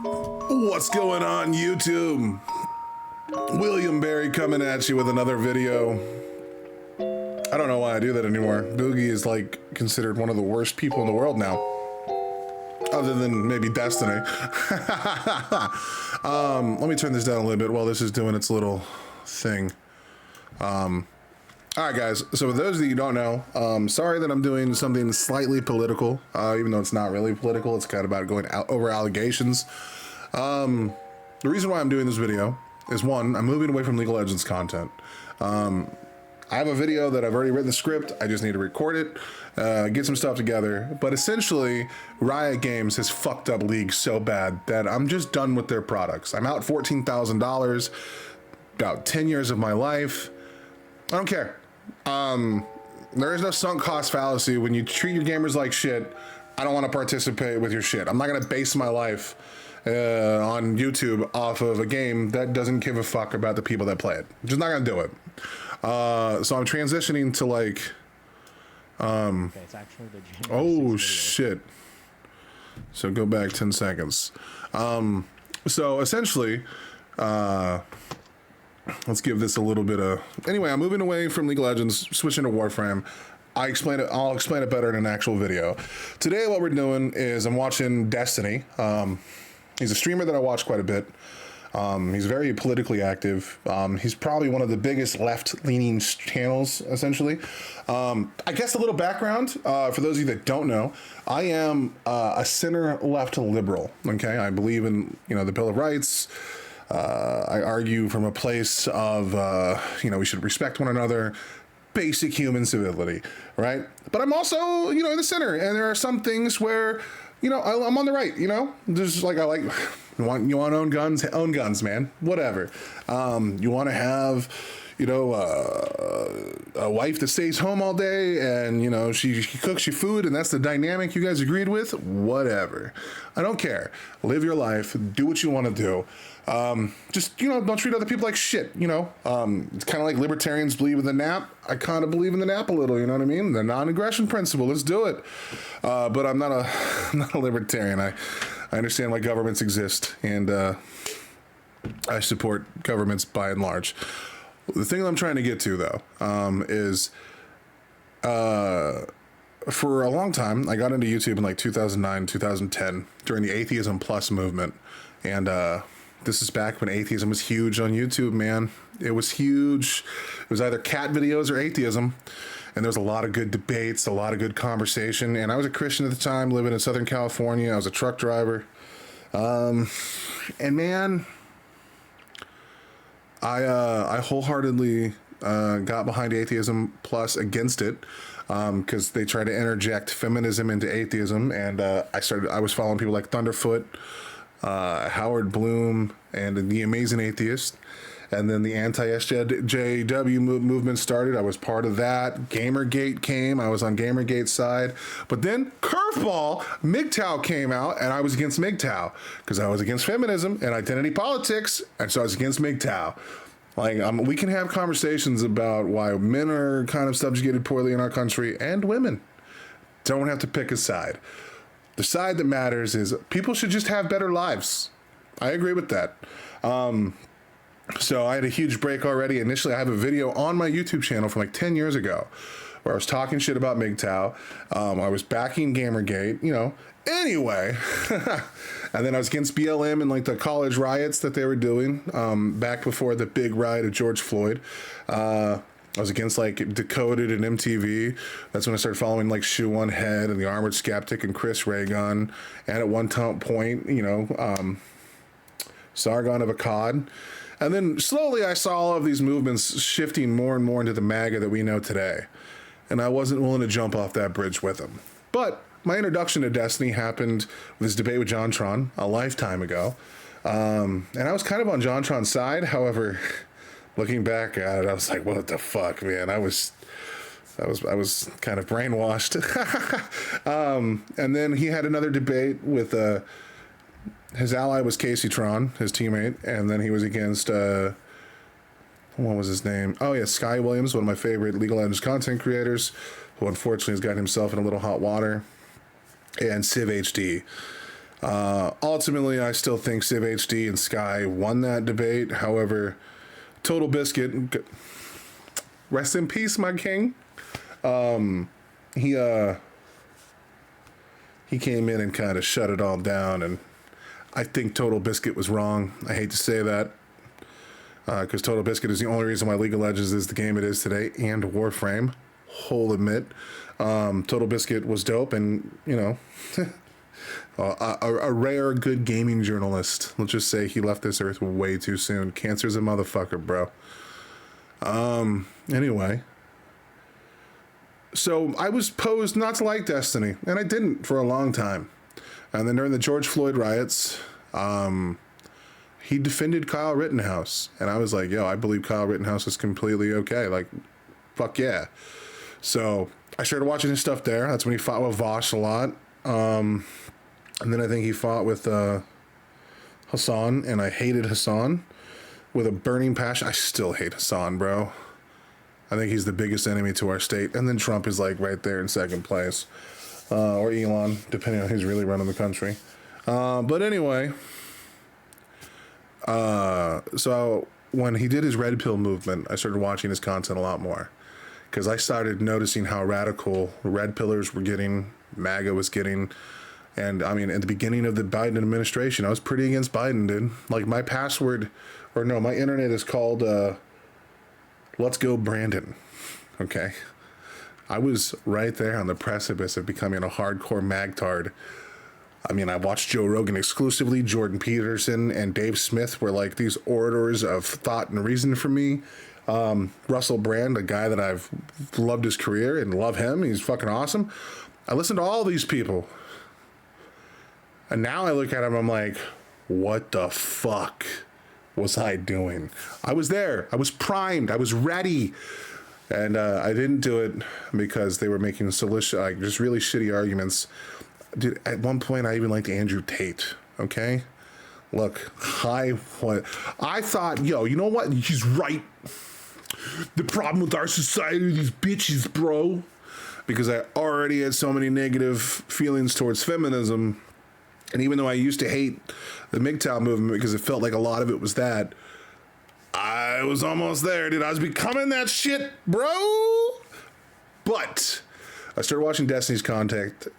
What's going on, YouTube? William Barry coming at you with another video. I don't know why I do that anymore. Boogie is like considered one of the worst people in the world now. Other than maybe Destiny. Let me turn this down a little bit while this is doing its little thing. All right, guys. So for those of you who don't know, sorry that I'm doing something slightly political, even though it's not really political. It's kind of about going out over allegations. The reason why I'm doing this video is, one, I'm moving away from League of Legends content. I have a video that I've already written the script. I just need to record it, get some stuff together. But essentially, Riot Games has fucked up League so bad that I'm just done with their products. I'm out $14,000, about 10 years of my life. I don't care. There is no sunk cost fallacy. When you treat your gamers like shit, I don't want to participate with your shit. I'm not going to base my life on YouTube off of a game that doesn't give a fuck about the people that play it. I'm just not going to do it. So I'm transitioning to like, okay, it's actually the January oh shit. So go back 10 seconds. So essentially, let's give this a little bit of, anyway, I'm moving away from League of Legends, switching to Warframe. I'll explain it better in an actual video. Today, what we're doing is I'm watching Destiny. He's a streamer that I watch quite a bit. He's very politically active. He's probably one of the biggest left-leaning channels, essentially. I guess a little background, for those of you that don't know, I am a center-left liberal, okay? I believe in, the Bill of Rights. I argue from a place of, we should respect one another, basic human civility, right? But I'm also, in the center, and there are some things where, I'm on the right, There's like, you want to own guns, man, whatever. You want to have, a wife that stays home all day and, she cooks your food and that's the dynamic you guys agreed with, whatever. I don't care. Live your life, do what you want to do. Just, don't treat other people like shit, It's kind of like libertarians believe in the NAP. I kind of believe in the NAP a little, you know what I mean? The non-aggression principle, let's do it. But I'm not a libertarian. I understand why governments exist, and I support governments by and large. The thing that I'm trying to get to, though, is for a long time, I got into YouTube in like 2009, 2010 during the Atheism Plus movement. And this is back when atheism was huge on YouTube, man. It was huge. It was either cat videos or atheism. And there was a lot of good debates, a lot of good conversation. And I was a Christian at the time, living in Southern California. I was a truck driver. And man, I wholeheartedly got behind Atheism Plus against it because they tried to interject feminism into atheism. And I was following people like Thunderfoot, Howard Bloom, and The Amazing Atheist. And then the anti-SJW movement started. I was part of that. Gamergate came. I was on Gamergate's side. But then Curveball, MGTOW came out, and I was against MGTOW because I was against feminism and identity politics, and so I was against MGTOW. Like, we can have conversations about why men are kind of subjugated poorly in our country, and women. Don't have to pick a side. The side that matters is people should just have better lives. I agree with that. So I had a huge break already. Initially, I have a video on my YouTube channel from like 10 years ago where I was talking shit about MGTOW. I was backing Gamergate, Anyway, and then I was against BLM and like the college riots that they were doing back before the big riot of George Floyd. I was against like Decoded and MTV. That's when I started following like Shoe on Head and the Armored Skeptic and Chris Raygun. And at one point, Sargon of Akkad. And then slowly I saw all of these movements shifting more and more into the MAGA that we know today. And I wasn't willing to jump off that bridge with them. But my introduction to Destiny happened with this debate with JonTron a lifetime ago. And I was kind of on JonTron's side. However, looking back at it, I was like, what the fuck, man? I was kind of brainwashed. And then he had another debate with his ally was Casey Tron, his teammate, and then he was against what was his name? Oh yeah, Sky Williams, one of my favorite League of Legends content creators, who unfortunately has gotten himself in a little hot water, and Civ HD. Ultimately, I still think Civ HD and Sky won that debate. However, Total Biscuit, rest in peace, my king. He came in and kind of shut it all down, and I think Total Biscuit was wrong. I hate to say that, because Total Biscuit is the only reason why League of Legends is the game it is today, and Warframe. Whole admit, Total Biscuit was dope, and you know, a rare good gaming journalist. Let's just say he left this earth way too soon. Cancer's a motherfucker, bro. Anyway. So I was posed not to like Destiny, and I didn't for a long time. And then during the George Floyd riots, he defended Kyle Rittenhouse. And I was like, yo, I believe Kyle Rittenhouse is completely okay. Like, fuck yeah. So I started watching his stuff there. That's when he fought with Vosh a lot. And then I think he fought with Hassan, and I hated Hassan with a burning passion. I still hate Hassan, bro. I think he's the biggest enemy to our state. And then Trump is like right there in second place. Or Elon, depending on who's really running the country. But anyway, so when he did his Red Pill movement, I started watching his content a lot more. Because I started noticing how radical Red Pillars were getting, MAGA was getting. And I mean, at the beginning of the Biden administration, I was pretty against Biden, dude. Like my password, or no, my internet is called... Let's go, Brandon. Okay. I was right there on the precipice of becoming a hardcore magtard. I mean, I watched Joe Rogan exclusively. Jordan Peterson and Dave Smith were like these orators of thought and reason for me. Russell Brand, a guy that I've loved his career and love him. He's fucking awesome. I listened to all these people. And now I look at him, I'm like, what the fuck was I doing? I was there. I was primed. I was ready. And I didn't do it because they were making just really shitty arguments. Dude, at one point, I even liked Andrew Tate. Okay? Look, I thought, yo, you know what? He's right. The problem with our society are these bitches, bro. Because I already had so many negative feelings towards feminism. And even though I used to hate the MGTOW movement because it felt like a lot of it was that, I was almost there, dude. I was becoming that shit, bro. But I started watching Destiny's content,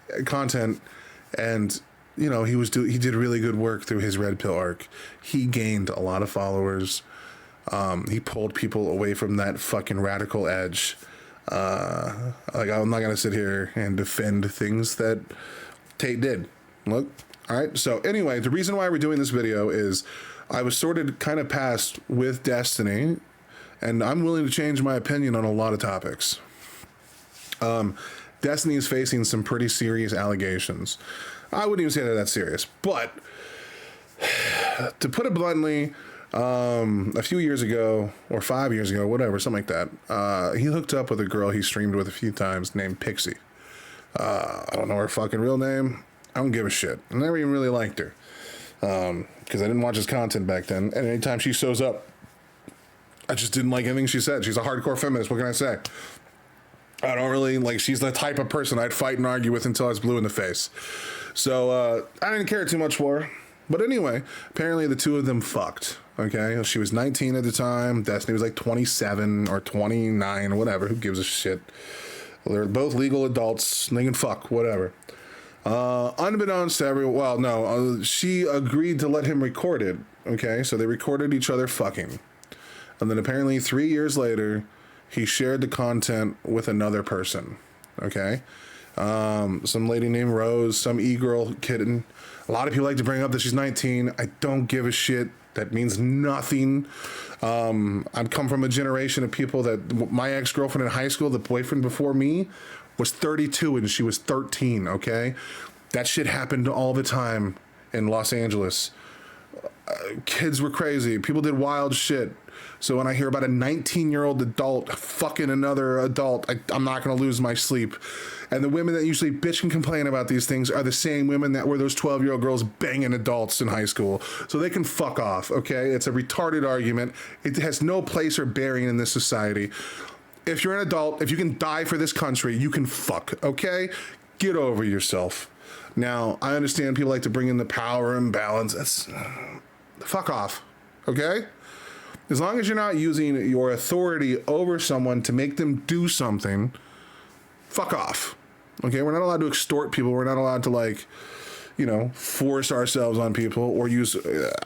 and you know he did really good work through his Red Pill arc. He gained a lot of followers. He pulled people away from that fucking radical edge. Like I'm not gonna sit here and defend things that Tate did. Look. All right. So anyway, the reason why we're doing this video is I was sorted kind of past with Destiny, and I'm willing to change my opinion on a lot of topics. Destiny is facing some pretty serious allegations. I wouldn't even say they're that serious, but to put it bluntly, a few years ago or 5 years ago, whatever, something like that, he hooked up with a girl he streamed with a few times named Pixie. I don't know her fucking real name. I don't give a shit. I never even really liked her because I didn't watch his content back then. And anytime she shows up, I just didn't like anything she said. She's a hardcore feminist. What can I say? I don't really like. She's the type of person I'd fight and argue with until I was blue in the face. So I didn't care too much for her. But anyway, apparently the two of them fucked. Okay, she was 19 at the time. Destiny was like 27 or 29 or whatever. Who gives a shit? They're both legal adults. They can fuck, whatever. Unbeknownst to everyone, well, no, she agreed to let him record it, okay? So they recorded each other fucking. And then apparently 3 years later, he shared the content with another person, okay? Some lady named Rose, some e-girl kitten. A lot of people like to bring up that she's 19. I don't give a shit. That means nothing. I've come from a generation of people that my ex-girlfriend in high school, the boyfriend before me, was 32 and she was 13, okay? That shit happened all the time in Los Angeles. Kids were crazy. People did wild shit. So when I hear about a 19-year-old adult fucking another adult, I'm not going to lose my sleep. And the women that usually bitch and complain about these things are the same women that were those 12-year-old girls banging adults in high school. So they can fuck off, okay? It's a retarded argument. It has no place or bearing in this society. If you're an adult, if you can die for this country, you can fuck, okay? Get over yourself. Now, I understand people like to bring in the power imbalance. That's fuck off, okay? As long as you're not using your authority over someone to make them do something, fuck off. Okay, we're not allowed to extort people. We're not allowed to, like, you know, force ourselves on people or use,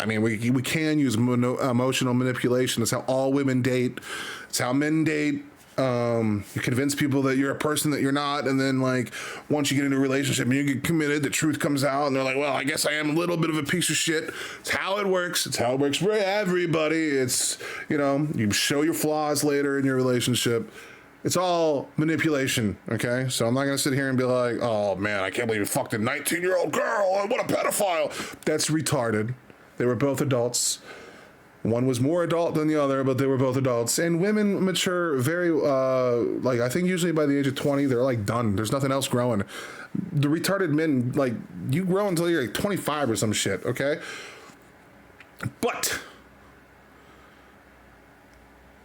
I mean, we can use emotional manipulation. That's how all women date. It's how men date. You convince people that you're a person that you're not, and then, like, once you get into a relationship and you get committed, the truth comes out, and they're like, well, I guess I am a little bit of a piece of shit. It's how it works. It's how it works for everybody. It's, you know, you show your flaws later in your relationship. It's all manipulation, okay? So I'm not gonna sit here and be like, oh man, I can't believe you fucked a 19-year-old girl, what a pedophile. That's retarded. They were both adults. One was more adult than the other, but they were both adults. And women mature very, like, I think usually by the age of 20, they're, like, done. There's nothing else growing. The retarded men, like, you grow until you're, like, 25 or some shit, okay? But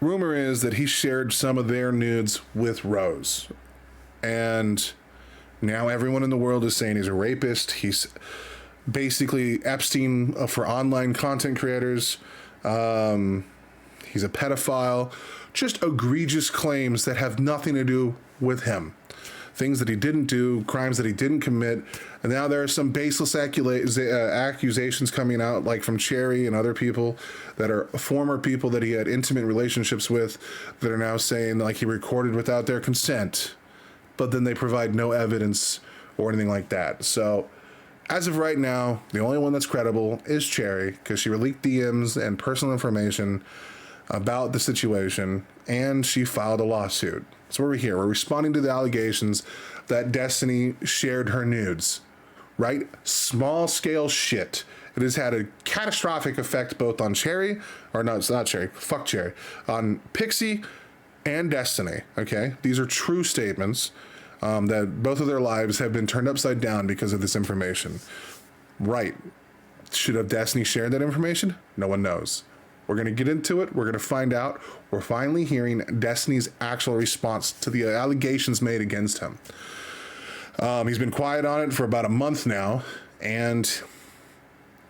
rumor is that he shared some of their nudes with Rose. And now everyone in the world is saying he's a rapist. He's basically Epstein for online content creators. He's a pedophile. Just egregious claims that have nothing to do with him. Things that he didn't do, crimes that he didn't commit. And now there are some baseless accusations coming out, like from Cherry and other people that are former people that he had intimate relationships with, that are now saying, like, he recorded without their consent, but then they provide no evidence or anything like that. So as of right now, the only one that's credible is Cherry, because she leaked DMs and personal information about the situation, and she filed a lawsuit. So we're here. We're responding to the allegations that Destiny shared her nudes, right? Small scale shit. It has had a catastrophic effect both on Cherry, or no, it's not Cherry, fuck Cherry, on Pixie and Destiny, okay? These are true statements. That both of their lives have been turned upside down because of this information. Right. Should have Destiny shared that information? No one knows. We're going to get into it. We're going to find out. We're finally hearing Destiny's actual response to the allegations made against him. He's been quiet on it for about a month now, and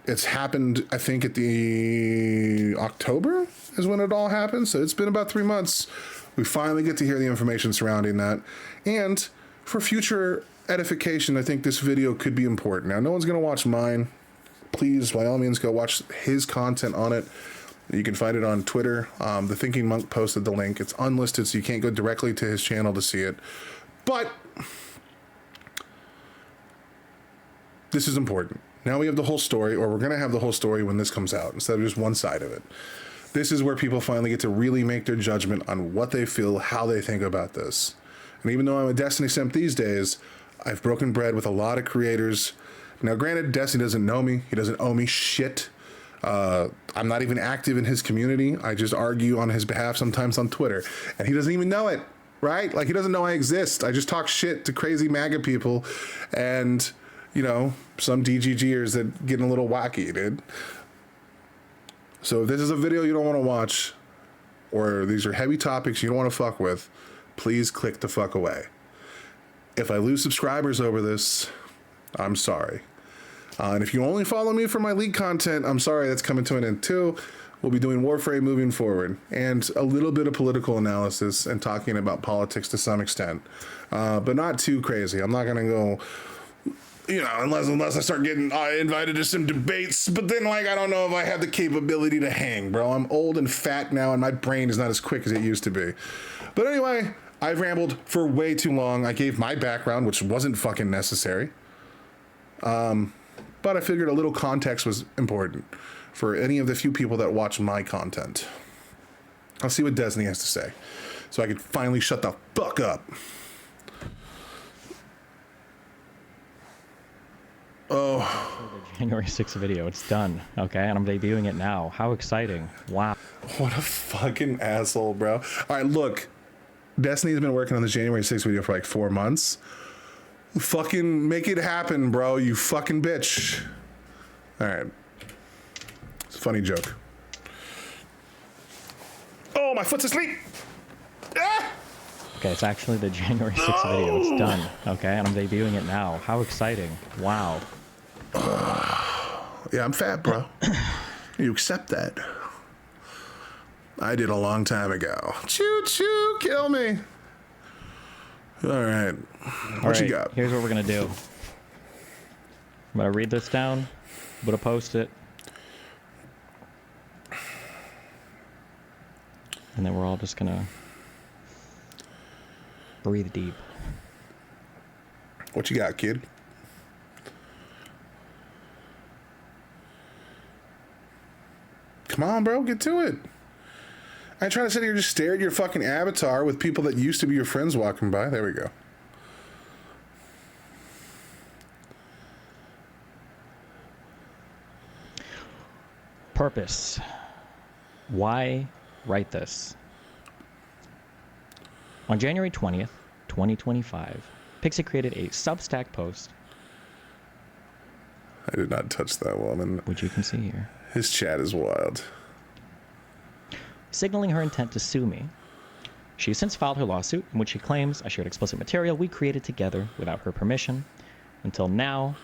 it's happened, I think, at the October is when it all happened. So it's been about 3 months. We finally get to hear the information surrounding that. And for future edification, I think this video could be important. Now, no one's going to watch mine. Please, by all means, go watch his content on it. You can find it on Twitter. The Thinking Monk posted the link. It's unlisted, so you can't go directly to his channel to see it. But this is important. Now we have the whole story, or we're going to have the whole story when this comes out, instead of just one side of it. This is where people finally get to really make their judgment on what they feel, how they think about this. And even though I'm a Destiny simp these days, I've broken bread with a lot of creators. Now, granted, Destiny doesn't know me. He doesn't owe me shit. I'm not even active in his community. I just argue on his behalf sometimes on Twitter. And he doesn't even know it, right? Like, he doesn't know I exist. I just talk shit to crazy MAGA people and, you know, some DGGers that get a little wacky, dude. So if this is a video you don't want to watch, or these are heavy topics you don't want to fuck with, please click the fuck away. If I lose subscribers over this, I'm sorry. And if you only follow me for my leak content, I'm sorry, that's coming to an end too. We'll be doing Warframe moving forward, and a little bit of political analysis and talking about politics to some extent, but not too crazy. I'm not going to go, you know, unless I start getting invited to some debates, but then, like, I don't know if I have the capability to hang, bro. I'm old and fat now, and my brain is not as quick as it used to be. But anyway, I've rambled for way too long. I gave my background, which wasn't fucking necessary. But I figured a little context was important for any of the few people that watch my content. I'll see what Destiny has to say, so I can finally shut the fuck up. Oh. The January 6th video, it's done, okay? And I'm debuting it now. How exciting. Wow. What a fucking asshole, bro. All right, look. Destiny's been working on the January 6th video for like 4 months. Fucking make it happen, bro, you fucking bitch. All right. It's a funny joke. Oh, my foot's asleep. Ah! Okay, it's actually the January 6th video. It's done. Okay, and I'm debuting it now. How exciting. Wow. Yeah, I'm fat, bro. You accept that. I did a long time ago. Choo choo, kill me. All right. What you got? Here's what we're going to do. I'm going to read this down. I'm going to post it. And then we're all just going to breathe deep. What you got, kid? Come on, bro, get to it. I try to sit here and just stare at your fucking avatar with people that used to be your friends walking by. There we go. Purpose. Why write this? On January 20th, 2025, Pixie created a Substack post, I did not touch that woman. which you can see here, His chat is wild. signaling her intent to sue me. She has since filed her lawsuit in which she claims I shared explicit material we created together without her permission. Until now,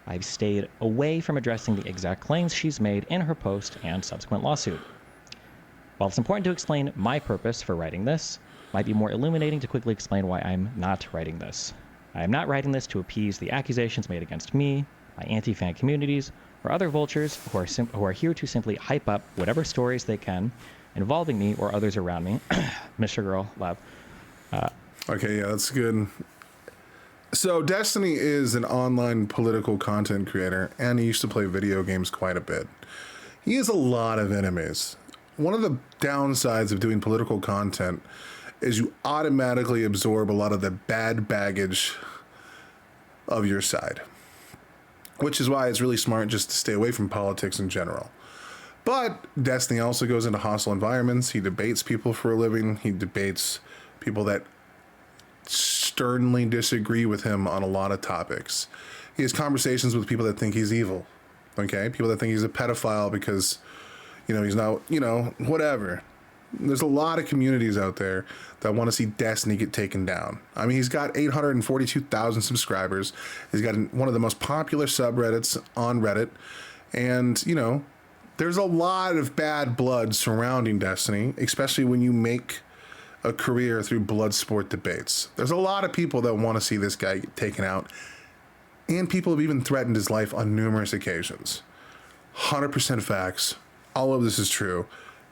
I've stayed away from addressing the exact claims she's made in her post and subsequent lawsuit. While it's important to explain my purpose for writing this, it might be more illuminating to quickly explain why I'm not writing this. I am not writing this to appease the accusations made against me, my anti-fan communities, or other vultures who are here to simply hype up whatever stories they can involving me or others around me. Mr. Girl, love. Okay, yeah, that's good. So Destiny is an online political content creator, and he used to play video games quite a bit. He has a lot of enemies. One of the downsides of doing political content is you automatically absorb a lot of the bad baggage of your side, which is why it's really smart just to stay away from politics in general. But Destiny also goes into hostile environments. He debates people for a living. He debates people that sternly disagree with him on a lot of topics. He has conversations with people that think he's evil. Okay? People that think he's a pedophile because, he's not, whatever. There's a lot of communities out there that want to see Destiny get taken down. I mean, he's got 842,000 subscribers. He's got one of the most popular subreddits on Reddit. And, there's a lot of bad blood surrounding Destiny, especially when you make a career through blood sport debates. There's a lot of people that want to see this guy get taken out, and people have even threatened his life on numerous occasions. 100% facts. All of this is true.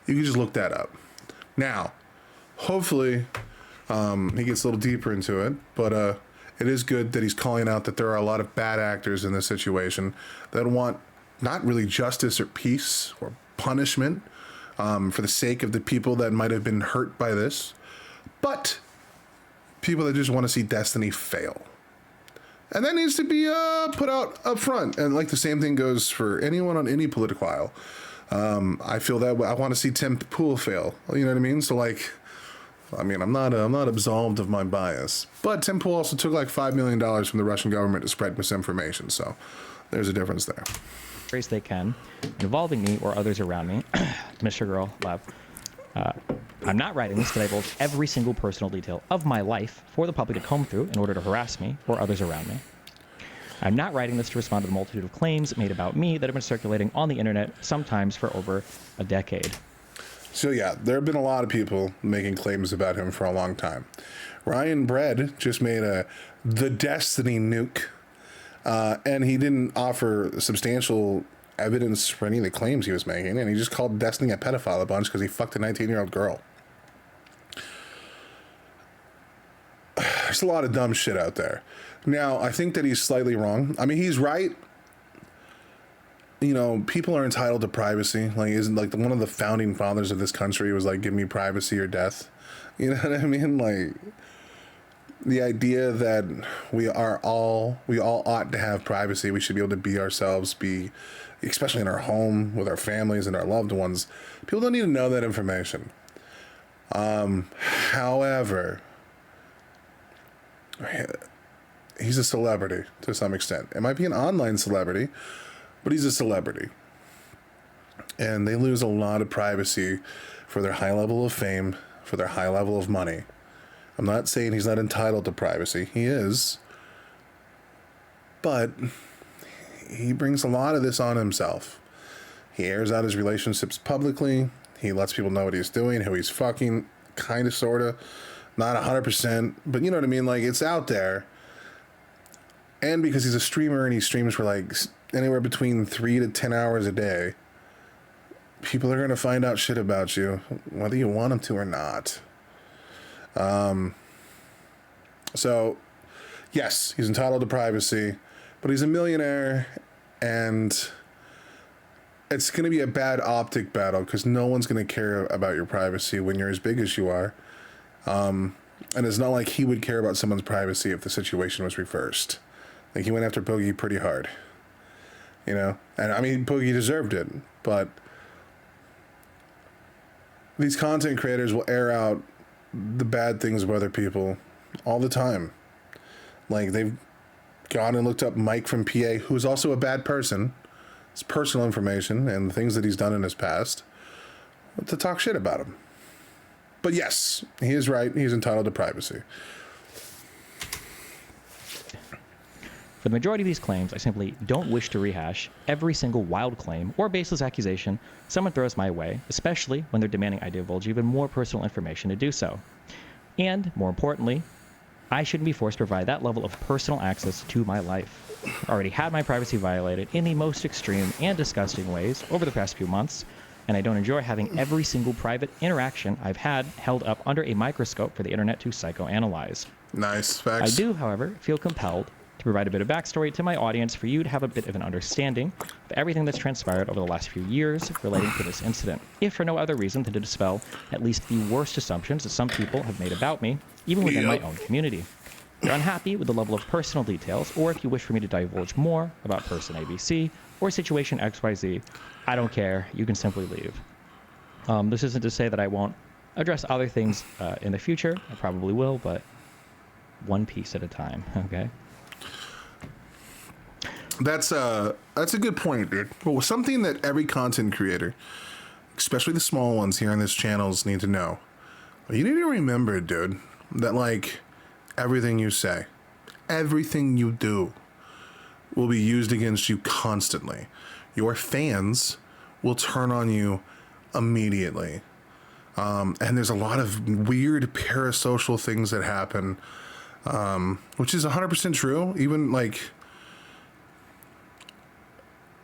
You can just look that up. Now, hopefully, he gets a little deeper into it, but it is good that he's calling out that there are a lot of bad actors in this situation that want not really justice or peace or punishment for the sake of the people that might have been hurt by this, but people that just want to see Destiny fail. And that needs to be put out up front. And like the same thing goes for anyone on any political aisle. I feel that I want to see Tim Pool fail. You know what I mean? So I'm not absolved of my bias. But Tim Pool also took like $5 million from the Russian government to spread misinformation. So there's a difference there. They can, involving me or others around me. Mr. Girl, love. I'm not writing this to divulge every single personal detail of my life for the public to comb through in order to harass me or others around me. I'm not writing this to respond to the multitude of claims made about me that have been circulating on the internet, sometimes for over a decade. So yeah, there have been a lot of people making claims about him for a long time. Ryan Bread just made the Destiny nuke. And he didn't offer substantial evidence for any of the claims he was making, and he just called Destiny a pedophile a bunch because he fucked a 19-year-old girl. There's a lot of dumb shit out there. Now, I think that he's slightly wrong. I mean, he's right. People are entitled to privacy. Like, isn't like one of the founding fathers of this country was like, give me privacy or death. You know what I mean? Like, the idea that we all ought to have privacy. We should be able to be ourselves, especially in our home with our families and our loved ones. People don't need to know that information. However, he's a celebrity to some extent. It might be an online celebrity, but he's a celebrity. And they lose a lot of privacy for their high level of fame, for their high level of money. I'm not saying he's not entitled to privacy. He is. But he brings a lot of this on himself. He airs out his relationships publicly. He lets people know what he's doing, who he's fucking, kind of, sort of. Not 100%, but you know what I mean? Like, it's out there. And because he's a streamer and he streams for like anywhere between 3 to 10 hours a day, people are going to find out shit about you, whether you want them to or not. So, yes, he's entitled to privacy, but he's a millionaire, and it's going to be a bad optic battle because no one's going to care about your privacy when you're as big as you are. And it's not like he would care about someone's privacy if the situation was reversed. Like, he went after Boogie pretty hard, you know? And I mean, Boogie deserved it, but these content creators will air out the bad things of other people all the time. Like, they've gone and looked up Mike from PA, who's also a bad person. It's personal information and the things that he's done in his past, to talk shit about him. But yes, he is right. He's entitled to privacy. For the majority of these claims, I simply don't wish to rehash every single wild claim or baseless accusation someone throws my way, especially when they're demanding I divulge even more personal information to do so. And, more importantly, I shouldn't be forced to provide that level of personal access to my life. I already had my privacy violated in the most extreme and disgusting ways over the past few months, and I don't enjoy having every single private interaction I've had held up under a microscope for the internet to psychoanalyze. Nice. Facts. I do, however, feel compelled to provide a bit of backstory to my audience for you to have a bit of an understanding of everything that's transpired over the last few years relating to this incident, if for no other reason than to dispel at least the worst assumptions that some people have made about me, even within my own community. If you're unhappy with the level of personal details, or if you wish for me to divulge more about person ABC or situation XYZ, I don't care. You can simply leave. This isn't to say that I won't address other things in the future. I probably will, but one piece at a time, okay? That's a good point, dude. Well, something that every content creator, especially the small ones here on this channels, need to know. You need to remember, dude, that like everything you say, everything you do will be used against you constantly. Your fans will turn on you immediately. And there's a lot of weird parasocial things that happen, which is 100% true. Even like,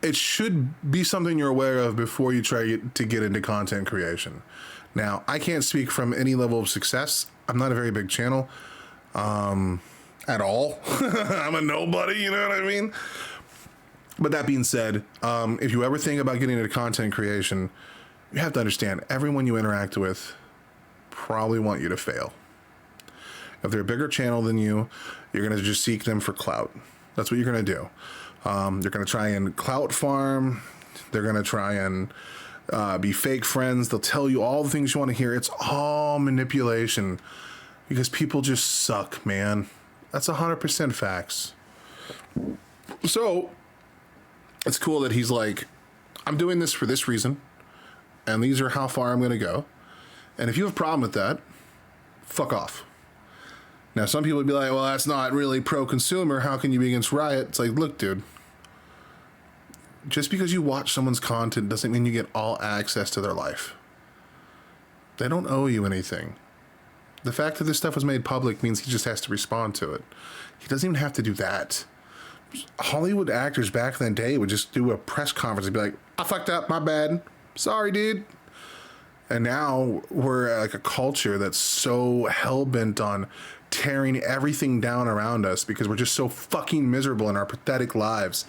it should be something you're aware of before you try to get into content creation. Now, I can't speak from any level of success. I'm not a very big channel at all. I'm a nobody, you know what I mean? But that being said, if you ever think about getting into content creation, you have to understand everyone you interact with probably want you to fail. If they're a bigger channel than you, you're going to just seek them for clout. That's what you're going to do. They're going to try and clout farm. They're going to try and be fake friends. They'll tell you all the things you want to hear. It's all manipulation because people just suck, man. That's 100% facts. So it's cool that he's like, I'm doing this for this reason, and these are how far I'm going to go. And if you have a problem with that, fuck off. Now, some people would be like, well, that's not really pro-consumer. How can you be against Riot? It's like, look, dude, just because you watch someone's content doesn't mean you get all access to their life. They don't owe you anything. The fact that this stuff was made public means he just has to respond to it. He doesn't even have to do that. Hollywood actors back in the day would just do a press conference and be like, I fucked up, my bad. Sorry, dude. And now we're like a culture that's so hell-bent on tearing everything down around us because we're just so fucking miserable in our pathetic lives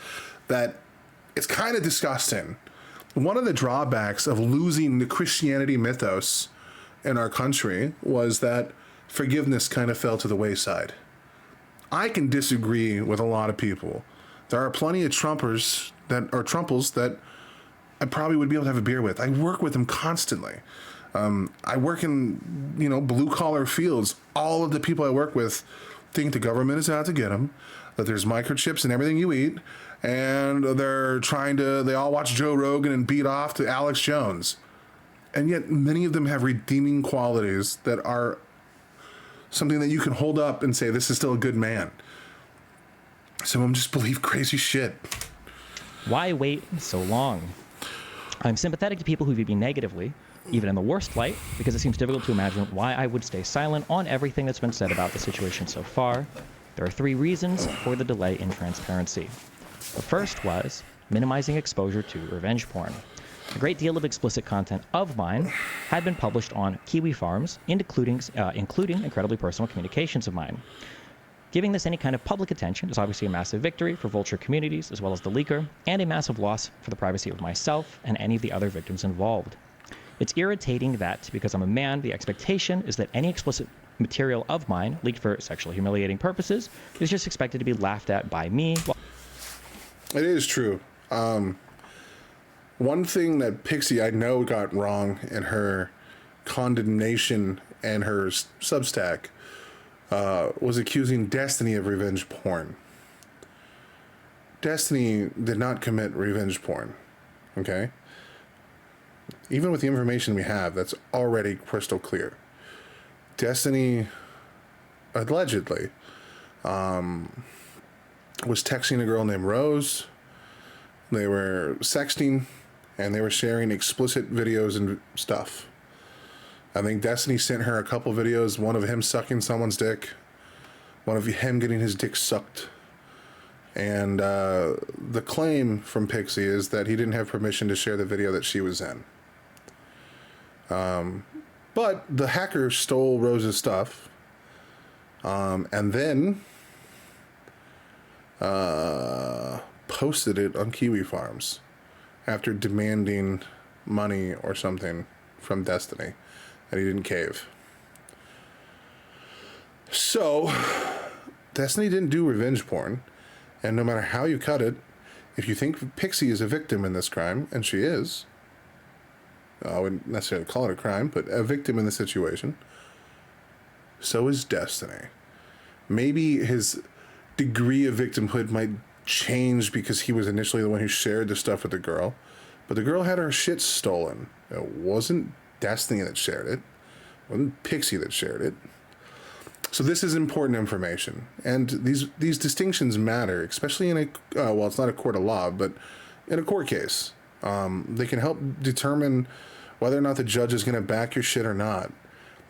that it's kind of disgusting. One of the drawbacks of losing the Christianity mythos in our country was that forgiveness kind of fell to the wayside. I can disagree with a lot of people. There are plenty of Trumpers that are Trumples that I probably would be able to have a beer with. I work with them constantly. I work in, blue collar fields. All of the people I work with think the government is out to get them, that there's microchips in everything you eat, and they all watch Joe Rogan and beat off to Alex Jones. And yet many of them have redeeming qualities that are something that you can hold up and say, this is still a good man. Some of them just believe crazy shit. Why wait so long? I'm sympathetic to people who view me negatively, even in the worst light, because it seems difficult to imagine why I would stay silent on everything that's been said about the situation so far. There are 3 reasons for the delay in transparency. The first was minimizing exposure to revenge porn. A great deal of explicit content of mine had been published on Kiwi Farms, including incredibly personal communications of mine. Giving this any kind of public attention is obviously a massive victory for vulture communities as well as the leaker, and a massive loss for the privacy of myself and any of the other victims involved. It's irritating that, because I'm a man, the expectation is that any explicit material of mine, leaked for sexually humiliating purposes, is just expected to be laughed at by me. It is true. One thing that Pixie, I know, got wrong in her condemnation and her Substack was accusing Destiny of revenge porn. Destiny did not commit revenge porn, okay? Even with the information we have, that's already crystal clear. Destiny, allegedly, was texting a girl named Rose. They were sexting, and they were sharing explicit videos and stuff. I think Destiny sent her a couple videos, one of him sucking someone's dick, one of him getting his dick sucked. And the claim from Pixie is that he didn't have permission to share the video that she was in. But the hacker stole Rose's stuff, and then posted it on Kiwi Farms after demanding money or something from Destiny, and he didn't cave. So, Destiny didn't do revenge porn, and no matter how you cut it, if you think Pixie is a victim in this crime, and she is, I wouldn't necessarily call it a crime, but a victim in the situation, so is Destiny. Maybe his degree of victimhood might change because he was initially the one who shared the stuff with the girl, but the girl had her shit stolen. It wasn't Destiny that shared it. It wasn't Pixie that shared it. So this is important information, and these distinctions matter, especially in a well, it's not a court of law, but in a court case. They can help determine whether or not the judge is going to back your shit or not.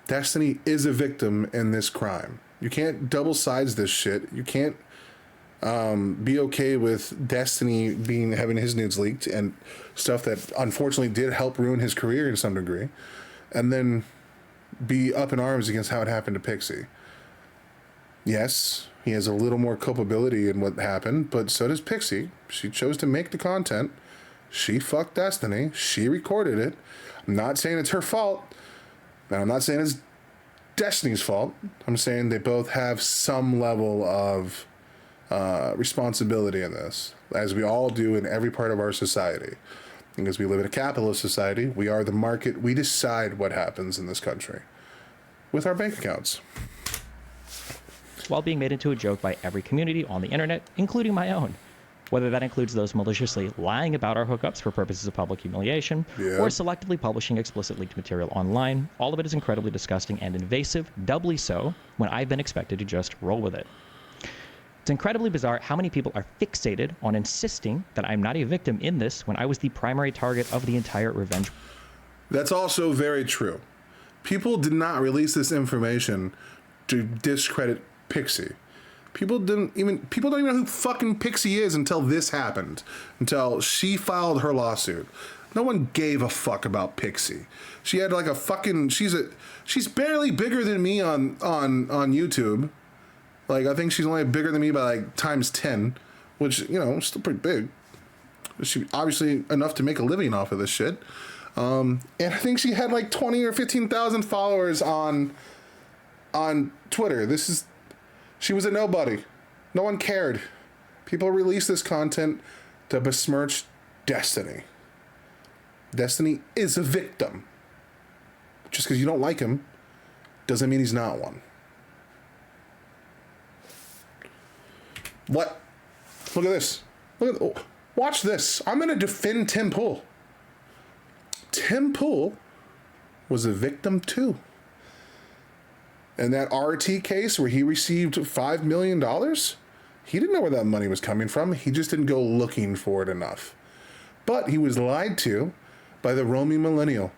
Destiny is a victim in this crime. You can't double sides this shit. You can't be okay with Destiny having his nudes leaked and stuff that unfortunately did help ruin his career in some degree, and then be up in arms against how it happened to Pixie. Yes, he has a little more culpability in what happened, but so does Pixie. She chose to make the content. She fucked Destiny. She recorded it. I'm not saying it's her fault. And I'm not saying it's Destiny's fault. I'm saying they both have some level of responsibility in this, as we all do in every part of our society. Because we live in a capitalist society, we are the market. We decide what happens in this country with our bank accounts. While being made into a joke by every community on the internet, including my own. Whether that includes those maliciously lying about our hookups for purposes of public humiliation, or selectively publishing explicit leaked material online, all of it is incredibly disgusting and invasive, doubly so when I've been expected to just roll with it. It's incredibly bizarre how many people are fixated on insisting that I'm not a victim in this when I was the primary target of the entire revenge. That's also very true. People did not release this information to discredit Pixie. People don't even know who fucking Pixie is until this happened. Until she filed her lawsuit. No one gave a fuck about Pixie. She had like a fucking she's barely bigger than me on YouTube. Like, I think she's only bigger than me by like times 10, which, you know, still pretty big. She obviously enough to make a living off of this shit. And I think she had like 20 or 15,000 followers on Twitter. She was a nobody. No one cared. People released this content to besmirch Destiny. Destiny is a victim. Just because you don't like him doesn't mean he's not one. What? Look at this. Watch this. I'm going to defend Tim Pool. Tim Pool was a victim too. And that RT case where he received $5 million, he didn't know where that money was coming from. He just didn't go looking for it enough. But he was lied to by the Romy millennial.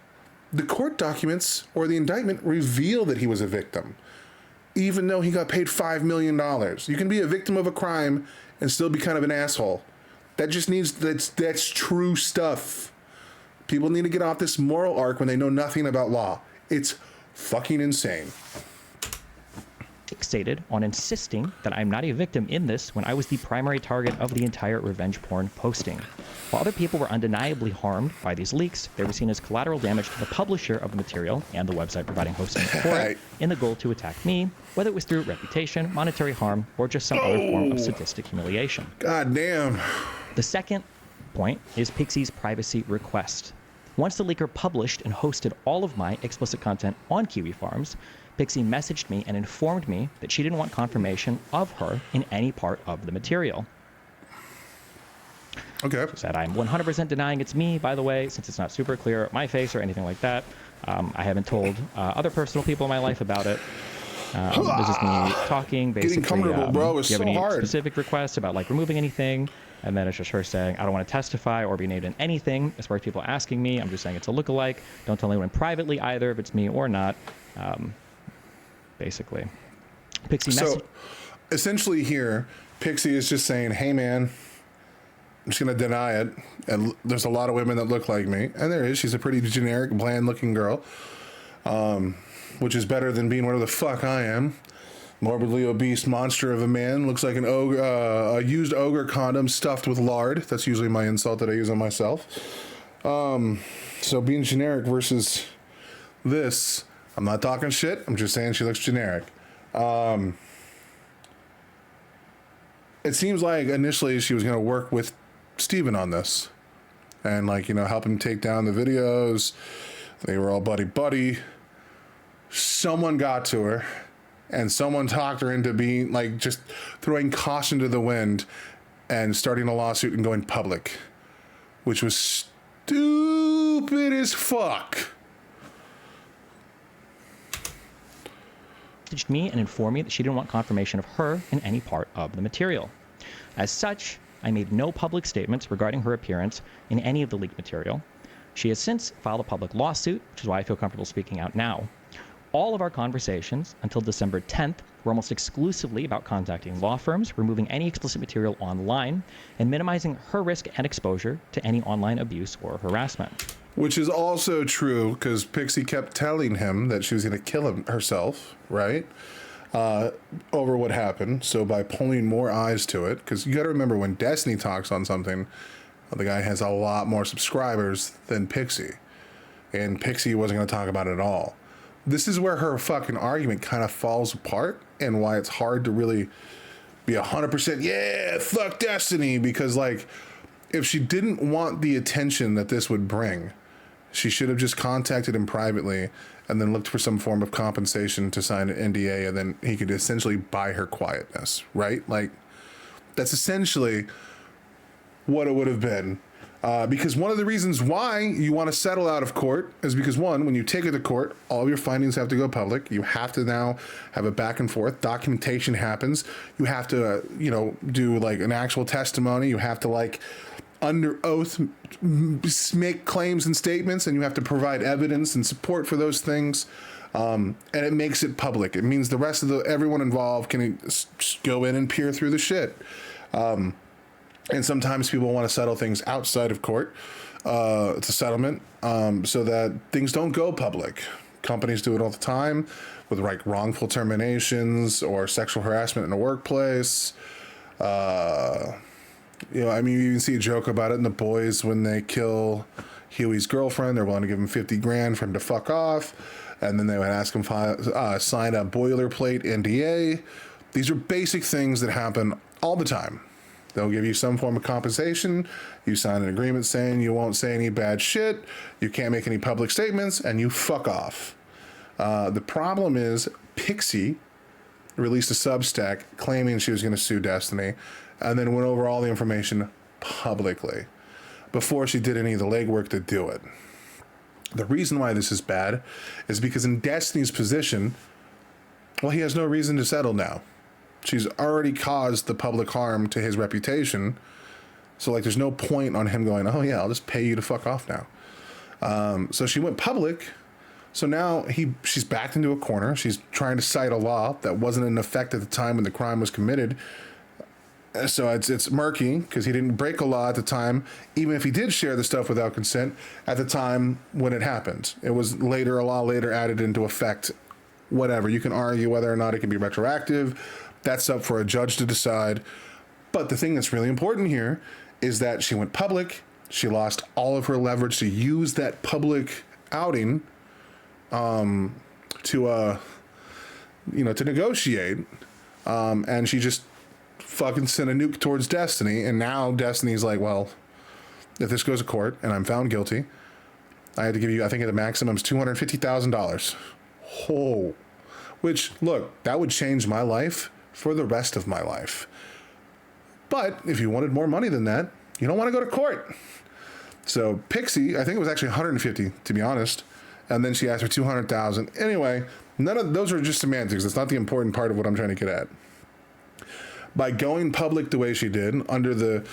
The court documents or the indictment reveal that he was a victim, even though he got paid $5 million. You can be a victim of a crime and still be kind of an asshole. That just needs, that's true stuff. People need to get off this moral arc when they know nothing about law. It's fucking insane. Fixated on insisting that I'm not a victim in this when I was the primary target of the entire revenge porn posting. While other people were undeniably harmed by these leaks, they were seen as collateral damage to the publisher of the material and the website providing hosting for it in the goal to attack me, whether it was through reputation, monetary harm, or just some other form of sadistic humiliation. God damn. The second point is Pixie's privacy request. Once the leaker published and hosted all of my explicit content on Kiwi Farms, Pixie messaged me and informed me that she didn't want confirmation of her in any part of the material. Okay. She said, I'm 100% denying it's me, by the way, since it's not super clear my face or anything like that. I haven't told other personal people in my life about it. This is me talking, basically. Getting comfortable, bro, is do you have so any hard. specific requests about, like, removing anything? And then it's just her saying, I don't want to testify or be named in anything. As far as people asking me, I'm just saying it's a lookalike. Don't tell anyone privately either if it's me or not. Basically. Pixie So, essentially here, Pixie is just saying, hey, man, I'm just going to deny it. And there's a lot of women that look like me. And there is. She's a pretty generic, bland-looking girl, which is better than being whatever the fuck I am. Morbidly obese monster of a man. Looks like an ogre, a used ogre condom stuffed with lard. That's usually my insult that I use on myself. So being generic versus this, I'm not talking shit. I'm just saying she looks generic. It seems like initially she was going to work with Steven on this and, like, you know, help him take down the videos. They were all buddy-buddy. Someone got to her and someone talked her into being, like, just throwing caution to the wind and starting a lawsuit and going public, which was stupid as fuck. Messaged me and informed me that she didn't want confirmation of her in any part of the material. As such, I made no public statements regarding her appearance in any of the leaked material. She has since filed a public lawsuit, which is why I feel comfortable speaking out now. All of our conversations until December 10th were almost exclusively about contacting law firms, removing any explicit material online, and minimizing her risk and exposure to any online abuse or harassment. Which is also true because Pixie kept telling him that she was going to kill herself, right? Over what happened. So by pulling more eyes to it, because you got to remember when Destiny talks on something, the guy has a lot more subscribers than Pixie. And Pixie wasn't going to talk about it at all. This is where her fucking argument kind of falls apart and why it's hard to really be 100%, yeah, fuck Destiny. Because, like, if she didn't want the attention that this would bring, she should have just contacted him privately and then looked for some form of compensation to sign an NDA, and then he could essentially buy her quietness, right? Like, that's essentially what it would have been. Because one of the reasons why you want to settle out of court is because, one, when you take it to court, all of your findings have to go public. You have to now have a back and forth. Documentation happens. You have to, do like an actual testimony. You have to, like, under oath, make claims and statements, and you have to provide evidence and support for those things. And it makes it public. It means the rest of everyone involved can go in and peer through the shit. And sometimes people want to settle things outside of court. It's a settlement so that things don't go public. Companies do it all the time with, like, wrongful terminations or sexual harassment in the workplace. You even see a joke about it in The Boys when they kill Huey's girlfriend. They're willing to give him $50,000 for him to fuck off. And then they would ask him sign a boilerplate NDA. These are basic things that happen all the time. They'll give you some form of compensation. You sign an agreement saying you won't say any bad shit. You can't make any public statements, and you fuck off. The problem is Pixie released a Substack claiming she was going to sue Destiny, and then went over all the information publicly before she did any of the legwork to do it. The reason why this is bad is because in Destiny's position, well, he has no reason to settle now. She's already caused the public harm to his reputation. So, like, there's no point on him going, oh, yeah, I'll just pay you to fuck off now. So she went public. So now she's backed into a corner. She's trying to cite a law that wasn't in effect at the time when the crime was committed. So it's murky because he didn't break a law at the time, even if he did share the stuff without consent at the time when it happened. It was later, a law later added into effect. Whatever. You can argue whether or not it can be retroactive. That's up for a judge to decide. But the thing that's really important here is that she went public. She lost all of her leverage to use that public outing to negotiate. And she just fucking sent a nuke towards Destiny. And now Destiny's like, well, if this goes to court and I'm found guilty, I had to give you, I think the maximum is $250,000. Oh, which, look, that would change my life for the rest of my life. But if you wanted more money than that, you don't want to go to court. So Pixie, I think it was actually 150, to be honest. And then she asked for 200,000. Anyway, none of those are just semantics. That's not the important part of what I'm trying to get at. By going public the way she did, under the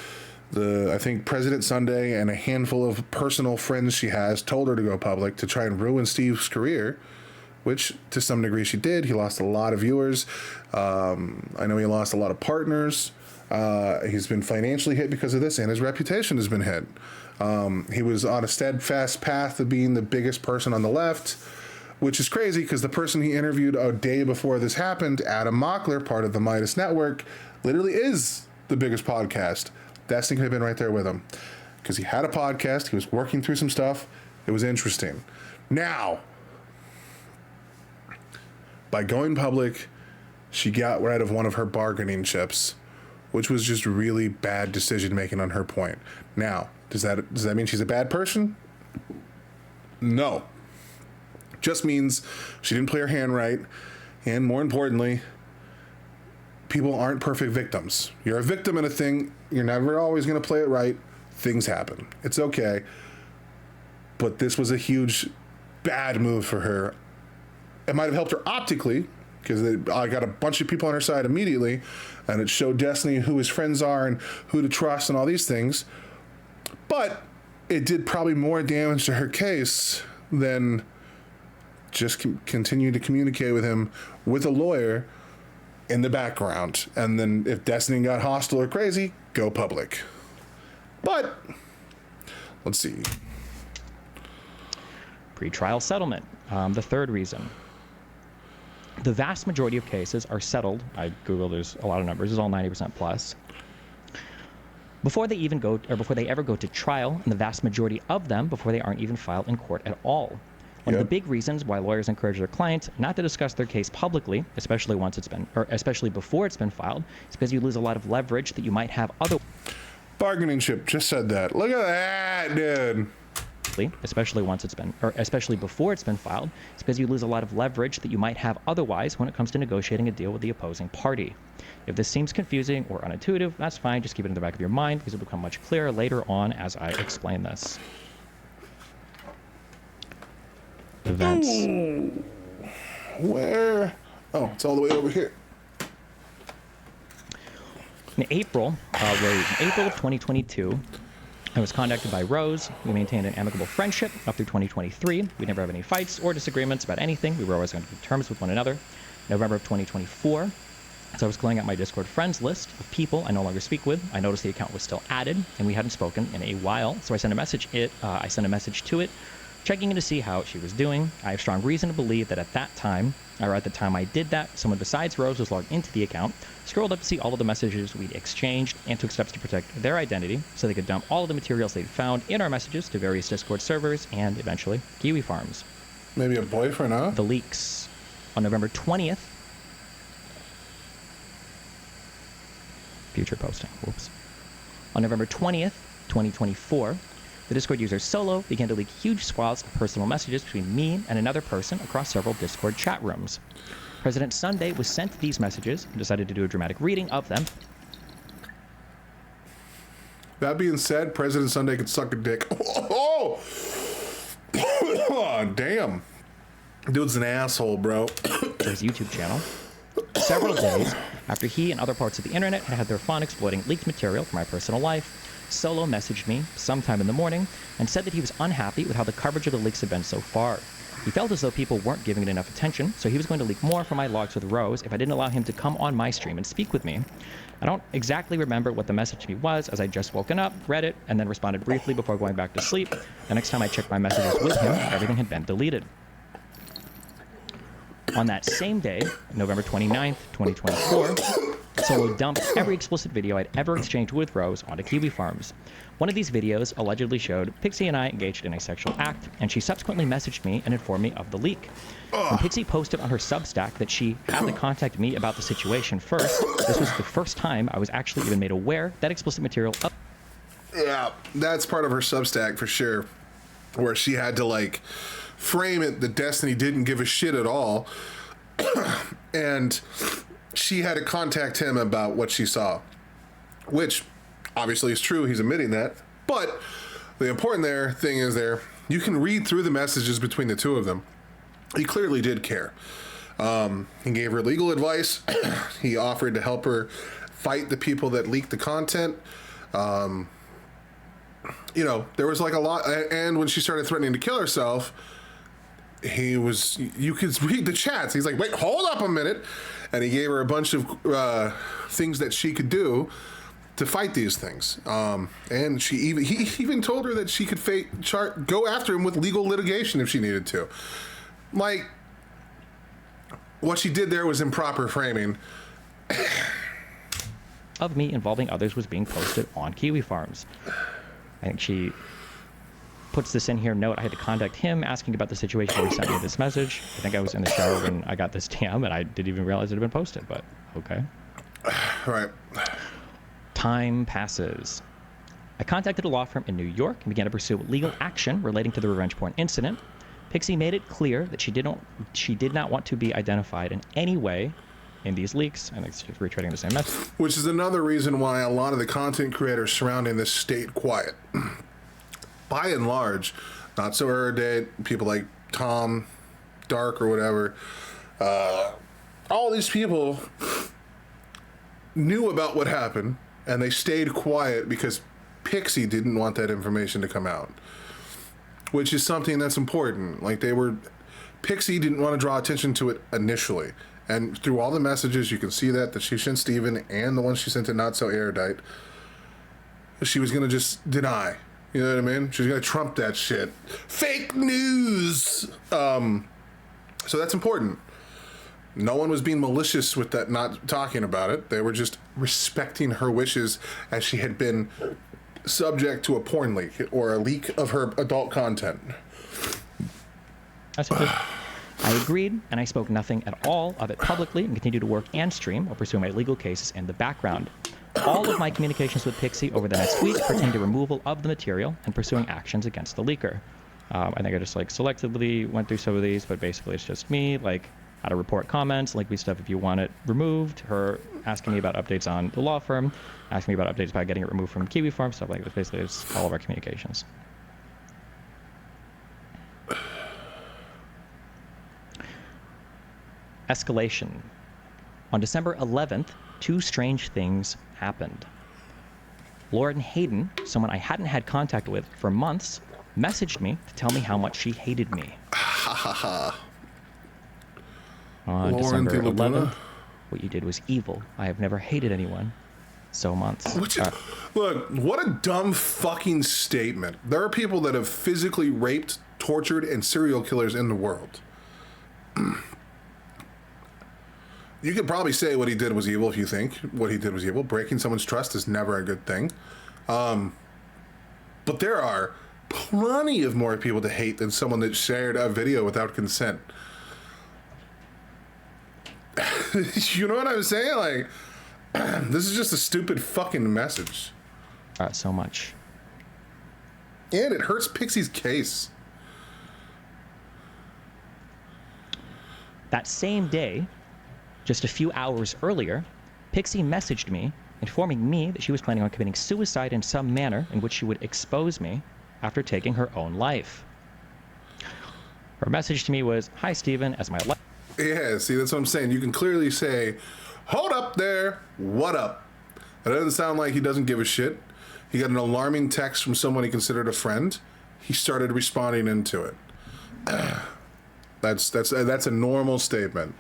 I think President Sunday and a handful of personal friends she has told her to go public to try and ruin Steve's career, which to some degree she did. He lost a lot of viewers. I know he lost a lot of partners. He's been financially hit because of this, and his reputation has been hit. He was on a steadfast path to being the biggest person on the left, which is crazy because the person he interviewed a day before this happened, Adam Mockler, part of the Midas Network, literally is the biggest podcast. Destiny could have been right there with him because he had a podcast. He was working through some stuff. It was interesting. Now, by going public, she got rid of one of her bargaining chips, which was just really bad decision making on her point. Now, does that mean she's a bad person? No. Just means she didn't play her hand right, and more importantly, people aren't perfect victims. You're a victim in a thing. You're never always going to play it right. Things happen. It's okay. But this was a huge bad move for her. It might have helped her optically, because I got a bunch of people on her side immediately, and it showed Destiny who his friends are and who to trust and all these things. But it did probably more damage to her case than just continue to communicate with him with a lawyer in the background. And then if Destiny got hostile or crazy, go public. But let's see. Pre-trial settlement. The third reason. The vast majority of cases are settled. I Googled, there's a lot of numbers. It's all 90% plus. Before they ever go to trial, and the vast majority of them before they aren't even filed in court at all. One of the big reasons why lawyers encourage their clients not to discuss their case publicly, especially before it's been filed, is because you lose a lot of leverage that you might have otherwise. Bargaining chip just said that. Look at that, dude. Especially before it's been filed, it's because you lose a lot of leverage that you might have otherwise when it comes to negotiating a deal with the opposing party. If this seems confusing or unintuitive, that's fine. Just keep it in the back of your mind because it'll become much clearer later on as I explain this. Events. Ooh. Where? Oh, it's all the way over here. In April of 2022, I was contacted by Rose. We maintained an amicable friendship up through 2023. We never have any fights or disagreements about anything. We were always on good terms with one another. November of 2024, as I was clearing out my Discord friends list of people I no longer speak with, I noticed the account was still added, and we hadn't spoken in a while. So I sent a message to it, checking in to see how she was doing. I have strong reason to believe that at the time I did that, someone besides Rose was logged into the account, scrolled up to see all of the messages we'd exchanged, and took steps to protect their identity so they could dump all of the materials they'd found in our messages to various Discord servers and eventually Kiwi Farms. Maybe a boyfriend, huh? The leaks. On November 20th, future posting, whoops. On November 20th, 2024, the Discord user Solo began to leak huge swaths of personal messages between me and another person across several Discord chat rooms. President Sunday was sent these messages and decided to do a dramatic reading of them. That being said, President Sunday could suck a dick. Oh! Damn. Dude's an asshole, bro. His YouTube channel. several days after he and other parts of the internet had had their fun exploiting leaked material from my personal life, Solo messaged me sometime in the morning and said that he was unhappy with how the coverage of the leaks had been so far. He felt as though people weren't giving it enough attention, so he was going to leak more from my logs with Rose if I didn't allow him to come on my stream and speak with me. I don't exactly remember what the message to me was, as I'd just woken up, read it, and then responded briefly before going back to sleep. The next time I checked my messages with him, everything had been deleted. On that same day, November 29th, 2024, Solo dumped every explicit video I'd ever exchanged with Rose onto Kiwi Farms. One of these videos allegedly showed Pixie and I engaged in a sexual act, and she subsequently messaged me and informed me of the leak. When Pixie posted on her Substack that she had to contact me about the situation first, this was the first time I was actually even made aware that explicit material up. Yeah, that's part of her Substack for sure, where she had to like frame it that Destiny didn't give a shit at all, and she had to contact him about what she saw, which obviously is true. He's admitting that, but the important thing is you can read through the messages between the two of them. He clearly did care. He gave her legal advice. He offered to help her fight the people that leaked the content. You know, there was like a lot, and when she started threatening to kill herself, you could read the chats. He's like, wait, hold up a minute. And he gave her a bunch of things that she could do to fight these things. And he even told her that she could go after him with legal litigation if she needed to. Like, what she did there was improper framing. Of me involving others was being posted on Kiwi Farms. I think she puts this in here. Note, I had to contact him asking about the situation where he sent me this message. I think I was in the shower when I got this DM, and I didn't even realize it had been posted, but okay. Right. Time passes. I contacted a law firm in New York and began to pursue legal action relating to the revenge porn incident. Pixie made it clear that she did not want to be identified in any way in these leaks, and it's just retreading the same message. Which is another reason why a lot of the content creators surrounding this stayed quiet. By and large, not so erudite, people like Tom, Dark, or whatever, all these people knew about what happened, and they stayed quiet because Pixie didn't want that information to come out. Which is something that's important. Like, Pixie didn't want to draw attention to it initially. And through all the messages, you can see that she sent Steven and the one she sent to Not So Erudite, she was going to just deny. You know what I mean? She's going to trump that shit. Fake news! So that's important. No one was being malicious with that, not talking about it. They were just respecting her wishes as she had been subject to a porn leak or a leak of her adult content. I agreed, and I spoke nothing at all of it publicly and continued to work and stream while pursuing my legal cases in the background. All of my communications with Pixie over the next week pertain to removal of the material and pursuing actions against the leaker. I think I just selectively went through some of these, but basically it's just me, how to report comments, link me stuff if you want it removed, her asking me about updates on the law firm, asking me about updates about getting it removed from Kiwi Farm, stuff like this. Basically, it's all of our communications. Escalation. On December 11th, two strange things happened. Lauren Hayden, someone I hadn't had contact with for months, messaged me to tell me how much she hated me. On December 11th, what you did was evil. I have never hated anyone. So months. Look, what a dumb fucking statement. There are people that have physically raped, tortured, and serial killers in the world. You could probably say what he did was evil if you think what he did was evil. Breaking someone's trust is never a good thing. But there are plenty of more people to hate than someone that shared a video without consent. You know what I'm saying? This is just a stupid fucking message. So much. And it hurts Pixie's case. That same day, just a few hours earlier, Pixie messaged me, informing me that she was planning on committing suicide in some manner in which she would expose me after taking her own life. Her message to me was, "Hi, Steven, as my life..." Yeah, see, that's what I'm saying. You can clearly say, hold up there, what up? It doesn't sound like he doesn't give a shit. He got an alarming text from someone he considered a friend. He started responding into it. That's a normal statement.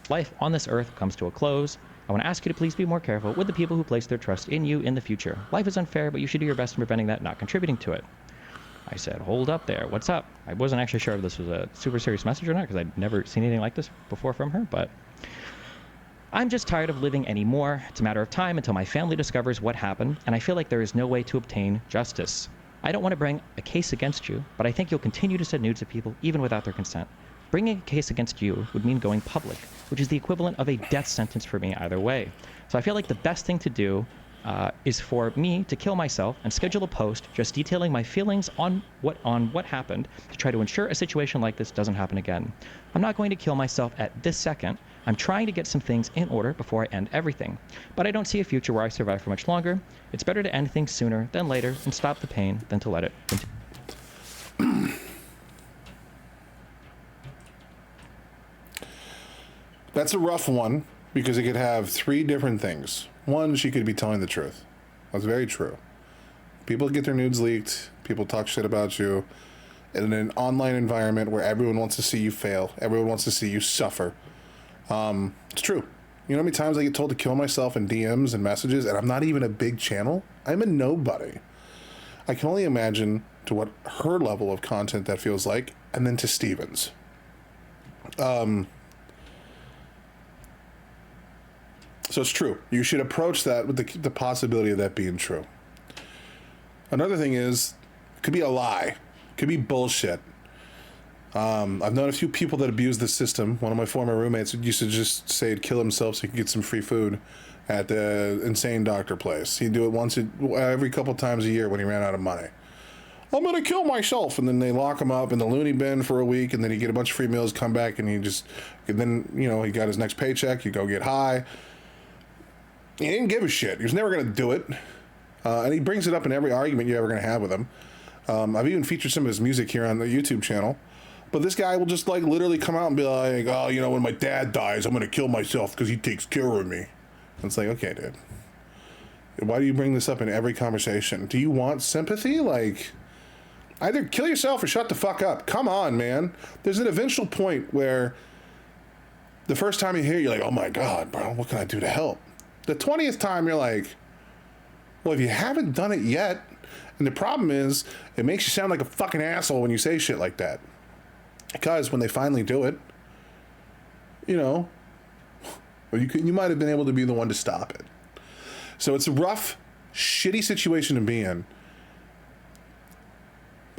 Life on this earth comes to a close. I want to ask you to please be more careful with the people who place their trust in you in the future. Life is unfair, but you should do your best in preventing that, not contributing to it. I said, hold up there. What's up? I wasn't actually sure if this was a super serious message or not because I'd never seen anything like this before from her, but I'm just tired of living anymore. It's a matter of time until my family discovers what happened, and I feel like there is no way to obtain justice. I don't want to bring a case against you, but I think you'll continue to send nudes to people even without their consent. Bringing a case against you would mean going public, which is the equivalent of a death sentence for me either way. So I feel like the best thing to do is for me to kill myself and schedule a post just detailing my feelings on what happened to try to ensure a situation like this doesn't happen again. I'm not going to kill myself at this second. I'm trying to get some things in order before I end everything. But I don't see a future where I survive for much longer. It's better to end things sooner than later and stop the pain than to let it continue. That's a rough one because it could have three different things. One, she could be telling the truth. That's very true. People get their nudes leaked. People talk shit about you. In an online environment where everyone wants to see you fail. Everyone wants to see you suffer. It's true. You know how many times I get told to kill myself in DMs and messages, and I'm not even a big channel? I'm a nobody. I can only imagine to what her level of content that feels like, and then to Steven's. So it's true. You should approach that with the possibility of that being true. Another thing is, it could be a lie. It could be bullshit. I've known a few people that abuse the system. One of my former roommates used to just say he'd kill himself so he could get some free food at the insane doctor place. He'd do it every couple times a year when he ran out of money. I'm going to kill myself. And then they lock him up in the loony bin for a week, and then he get a bunch of free meals, come back, and he got his next paycheck. You go get high. He didn't give a shit. He was never going to do it. And he brings it up in every argument you're ever going to have with him. I've even featured some of his music here on the YouTube channel. But this guy will just literally come out and be like, oh, when my dad dies, I'm going to kill myself because he takes care of me. And it's like, okay, dude. Why do you bring this up in every conversation? Do you want sympathy? Either kill yourself or shut the fuck up. Come on, man. There's an eventual point where the first time you hear it, you're like, oh my God, bro, what can I do to help? The 20th time, you're like, well, if you haven't done it yet, and the problem is, it makes you sound like a fucking asshole when you say shit like that. Because when they finally do it, you might have been able to be the one to stop it. So it's a rough, shitty situation to be in.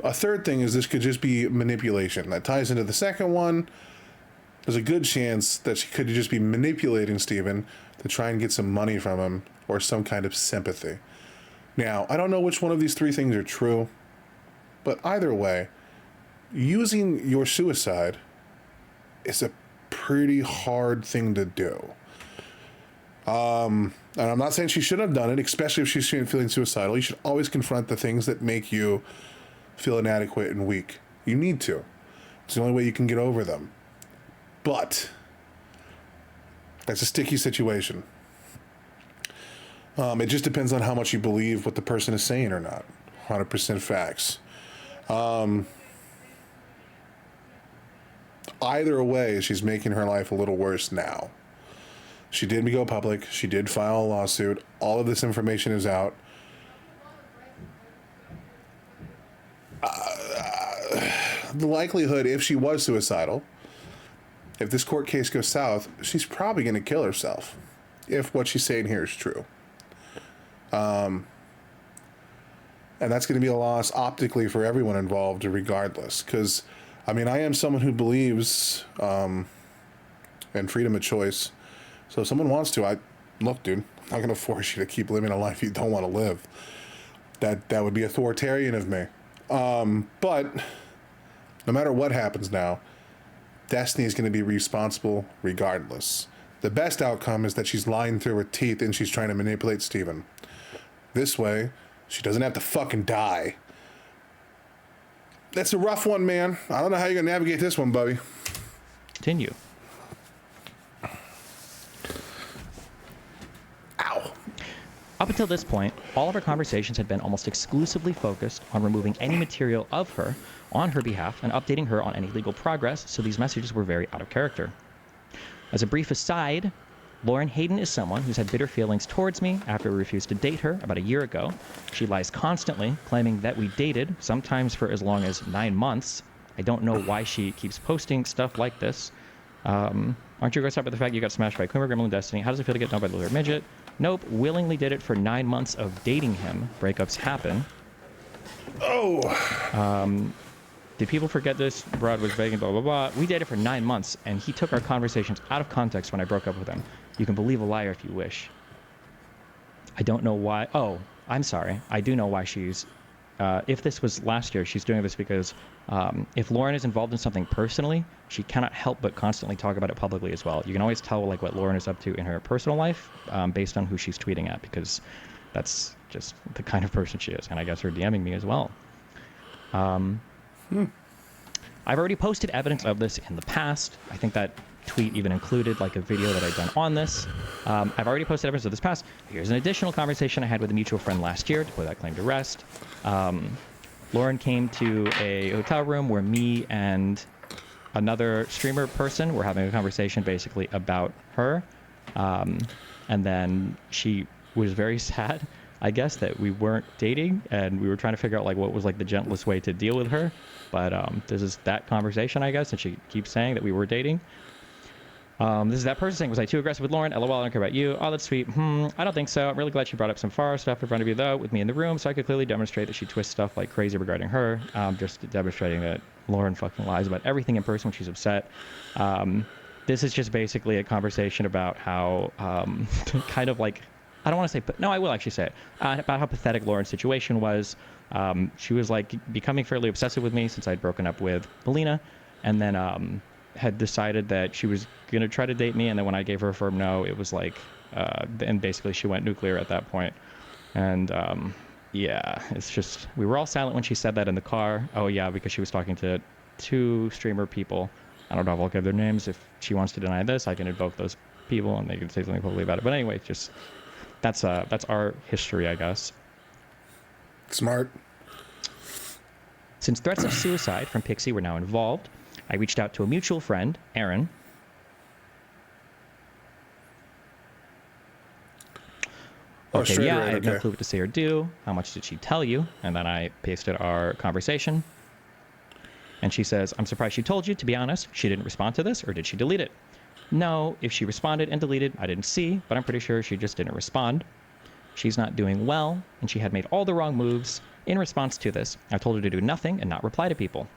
A third thing is this could just be manipulation. That ties into the second one. There's a good chance that she could just be manipulating Steven to try and get some money from him or some kind of sympathy. Now, I don't know which one of these three things are true, but either way, using your suicide is a pretty hard thing to do. And I'm not saying she shouldn't have done it, especially if she's feeling suicidal. You should always confront the things that make you feel inadequate and weak. You need to. It's the only way you can get over them. But that's a sticky situation. It just depends on how much you believe what the person is saying or not. 100% facts. Either way, she's making her life a little worse now. She did go public. She did file a lawsuit. All of this information is out. The likelihood, if she was suicidal, if this court case goes south, she's probably going to kill herself, if what she's saying here is true. And that's going to be a loss optically for everyone involved, regardless. Because, I am someone who believes in freedom of choice. So if someone wants to, look, dude, I'm not going to force you to keep living a life you don't want to live. That would be authoritarian of me. But no matter what happens now, Destiny is going to be responsible regardless. The best outcome is that she's lying through her teeth and she's trying to manipulate Steven. This way, she doesn't have to fucking die. That's a rough one, man. I don't know how you're going to navigate this one, Bubby. continue. Ow. Up until this point, all of our conversations had been almost exclusively focused on removing any material of her on her behalf and updating her on any legal progress, so these messages were very out of character. As a brief aside, Lauren Hayden is someone who's had bitter feelings towards me after I refused to date her about a year ago. She lies constantly, claiming that we dated, sometimes for as long as 9 months. I don't know why she keeps posting stuff like this. Aren't you guys up with the fact you got smashed by Coomer, Gremlin, Destiny? How does it feel to get dumped by the little midget? Nope, willingly did it for 9 months of dating him. Breakups happen. Oh. Did people forget this? Brad was begging, blah, blah, blah. We dated for 9 months, and he took our conversations out of context when I broke up with him. You can believe a liar if you wish. I don't know why. Oh, I'm sorry. I do know why she's... if this was last year, she's doing this because if Lauren is involved in something personally, she cannot help but constantly talk about it publicly as well. You can always tell like what Lauren is up to in her personal life based on who she's tweeting at, because that's just the kind of person she is. And I guess her DMing me as well. I've already posted evidence of this in the past. I think that tweet even included like a video that I'd done on this. I've already posted evidence of this past. Here's an additional conversation I had with a mutual friend last year to put that claim to rest. Lauren came to a hotel room where me and another streamer person were having a conversation basically about her. And then she was very sad, I guess, that we weren't dating, and we were trying to figure out like what was like the gentlest way to deal with her. But this is that conversation, I guess, and she keeps saying that we were dating. This is that person saying, was I too aggressive with Lauren? LOL, I don't care about you. Oh, that's sweet. I don't think so. I'm really glad she brought up some far stuff in front of you, though, with me in the room, so I could clearly demonstrate that she twists stuff like crazy regarding her. Just demonstrating that Lauren fucking lies about everything in person when she's upset. This is just basically a conversation about how kind of like, I don't want to say, but no, I will actually say it, about how pathetic Lauren's situation was. She was like becoming fairly obsessive with me since I'd broken up with Melina, and then had decided that she was going to try to date me. And then when I gave her a firm no, it was like, and basically she went nuclear at that point. And yeah, it's just, we were all silent when she said that in the car. Oh yeah, because she was talking to 2 streamer people. I don't know if I'll give their names. If she wants to deny this, I can invoke those people and they can say something publicly about it. But anyway, just that's our history, I guess. Smart. Since threats of suicide from Pixie were now involved, I reached out to a mutual friend, Aaron. Okay, yeah, I have no clue what to say or do. How much did she tell you? And then I pasted our conversation. And she says, I'm surprised she told you. To be honest, she didn't respond to this, or did she delete it? No, if she responded and deleted, I didn't see, but I'm pretty sure she just didn't respond. She's not doing well, and she had made all the wrong moves. In response to this, I told her to do nothing and not reply to people.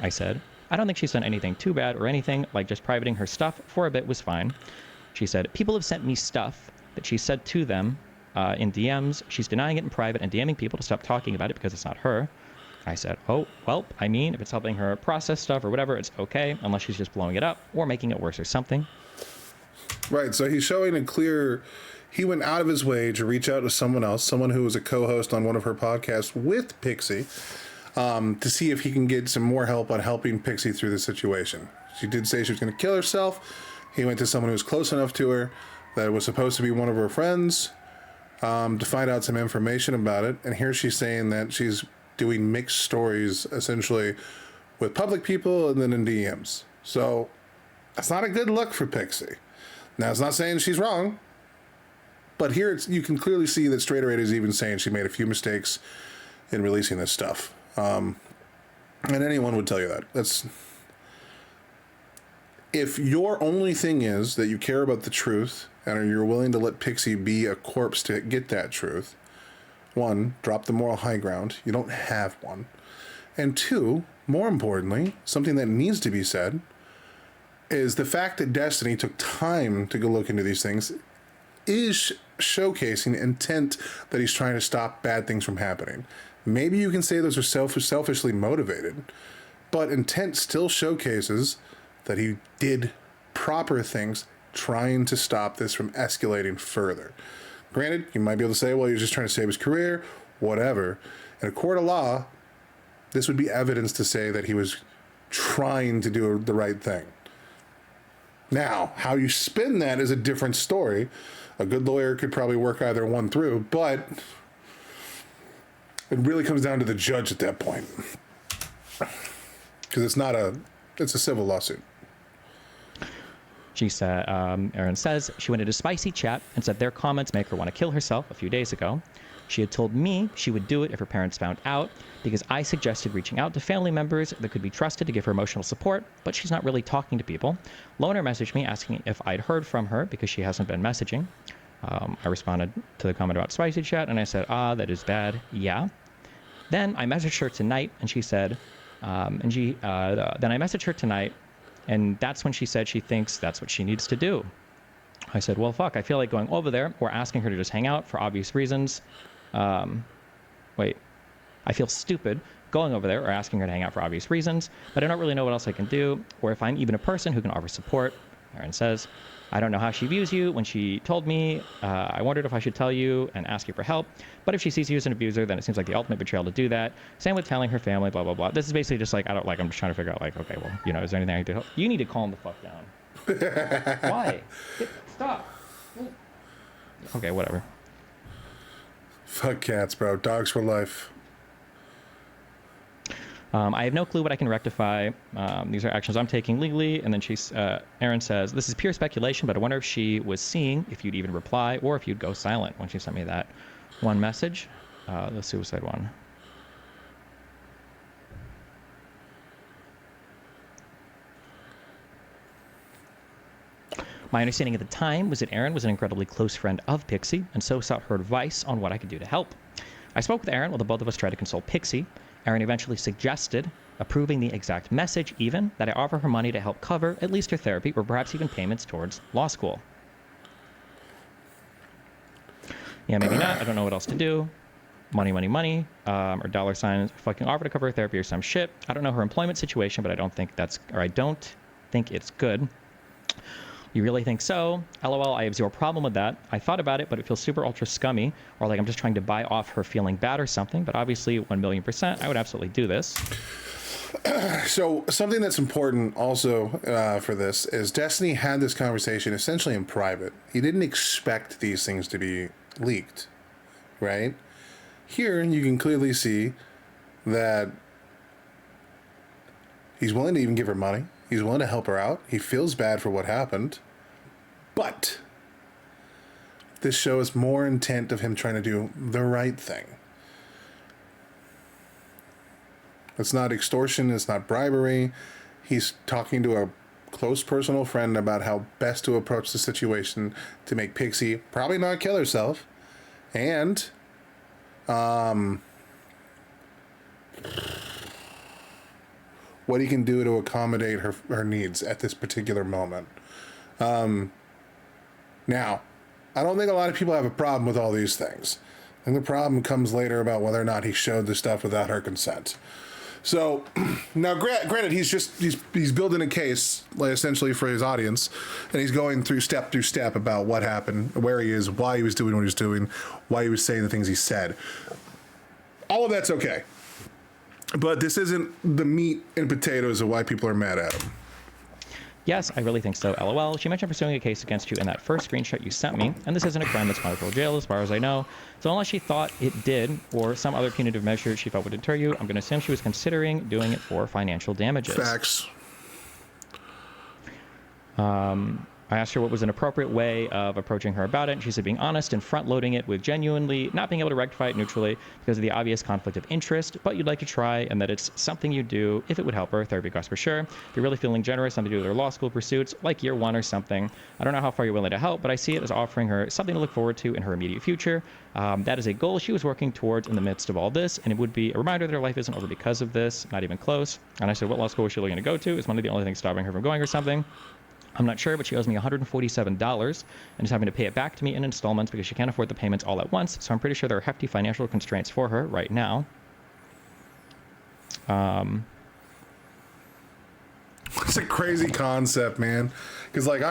I said, I don't think she's done anything too bad or anything, like just privating her stuff for a bit was fine. She said, people have sent me stuff that she said to them in DMs. She's denying it in private and DMing people to stop talking about it because it's not her. I said, oh, well, I mean, if it's helping her process stuff or whatever, it's okay, unless she's just blowing it up or making it worse or something. Right, so he's showing a clear... He went out of his way to reach out to someone else, someone who was a co-host on one of her podcasts with Pixie, to see if he can get some more help on helping Pixie through the situation. She did say she was going to kill herself. He went to someone who was close enough to her that was supposed to be one of her friends to find out some information about it. And here she's saying that she's doing mixed stories, essentially, with public people and then in DMs. So that's not a good look for Pixie. Now, it's not saying she's wrong. But here you can clearly see that Straightered is even saying she made a few mistakes in releasing this stuff. And anyone would tell you that. If your only thing is that you care about the truth and you're willing to let Pixie be a corpse to get that truth, 1, drop the moral high ground. You don't have one. And 2, more importantly, something that needs to be said is the fact that Destiny took time to go look into these things is showcasing intent that he's trying to stop bad things from happening. Maybe you can say those are selfishly motivated, but intent still showcases that he did proper things trying to stop this from escalating further. Granted, you might be able to say, well, he was just trying to save his career, whatever. In a court of law, this would be evidence to say that he was trying to do the right thing. Now, how you spin that is a different story. A good lawyer could probably work either one through, but it really comes down to the judge at that point. Because it's a civil lawsuit. She said, Erin says, she went into spicy chat and said their comments make her want to kill herself a few days ago. She had told me she would do it if her parents found out because I suggested reaching out to family members that could be trusted to give her emotional support, but she's not really talking to people. Loner messaged me asking if I'd heard from her because she hasn't been messaging. I responded to the comment about spicy chat and I said, that is bad. Yeah. Then I messaged her tonight and she said, then I messaged her tonight and that's when she said she thinks that's what she needs to do. I said, well, fuck, I feel like going over there or asking her to just hang out for obvious reasons. I feel stupid going over there or asking her to hang out for obvious reasons, but I don't really know what else I can do or if I'm even a person who can offer support. Erin says, I don't know how she views you. When she told me, I wondered if I should tell you and ask you for help. But if she sees you as an abuser, then it seems like the ultimate betrayal to do that. Same with telling her family, blah, blah, blah. This is basically just like, I'm just trying to figure out, like, okay, well, is there anything I can do to help? You need to calm the fuck down. Why? Stop. Okay, whatever. Fuck cats, bro. Dogs for life. I have no clue what I can rectify. These are actions I'm taking legally. And then Erin says, this is pure speculation, but I wonder if she was seeing if you'd even reply or if you'd go silent when she sent me that one message, the suicide one. My understanding at the time was that Erin was an incredibly close friend of Pixie and so sought her advice on what I could do to help. I spoke with Erin while the both of us tried to console Pixie. Erin eventually suggested, approving the exact message even, that I offer her money to help cover at least her therapy or perhaps even payments towards law school. Yeah, maybe not. I don't know what else to do. Money, money, money, or dollar signs, fucking offer to cover her therapy or some shit. I don't know her employment situation, but I don't think it's good. You really think so? LOL, I have zero problem with that. I thought about it, but it feels super ultra scummy, or like I'm just trying to buy off her feeling bad or something, but obviously 1,000,000%, I would absolutely do this. So something that's important also for this is Destiny had this conversation essentially in private. He didn't expect these things to be leaked, right? Here you can clearly see that he's willing to even give her money. He's willing to help her out. He feels bad for what happened. But this shows more intent of him trying to do the right thing. It's not extortion. It's not bribery. He's talking to a close personal friend about how best to approach the situation to make Pixie probably not kill herself. And what he can do to accommodate her needs at this particular moment. Now, I don't think a lot of people have a problem with all these things. I think the problem comes later about whether or not he showed the stuff without her consent. So, now granted, he's building a case, like, essentially for his audience, and he's going through step about what happened, where he is, why he was doing what he was doing, why he was saying the things he said. All of that's okay. But this isn't the meat and potatoes of why people are mad at him. Yes, I really think so, LOL. She mentioned pursuing a case against you in that first screenshot you sent me, and this isn't a crime that's punishable jail as far as I know. So unless she thought it did, or some other punitive measure she felt would deter you, I'm going to assume she was considering doing it for financial damages. Facts. I asked her what was an appropriate way of approaching her about it, and she said being honest and front-loading it with genuinely not being able to rectify it neutrally because of the obvious conflict of interest, but you'd like to try, and that it's something you do if it would help her. Therapy costs for sure. If you're really feeling generous, something to do with her law school pursuits, like year one or something. I don't know how far you're willing to help, but I see it as offering her something to look forward to in her immediate future. That is a goal she was working towards in the midst of all this, and it would be a reminder that her life isn't over because of this, not even close. And I said, what law school was she looking to go to? Is money the only thing stopping her from going or something? I'm not sure, but she owes me $147 and is having to pay it back to me in installments because she can't afford the payments all at once, so I'm pretty sure there are hefty financial constraints for her right now. It's a crazy concept, man. Because, like,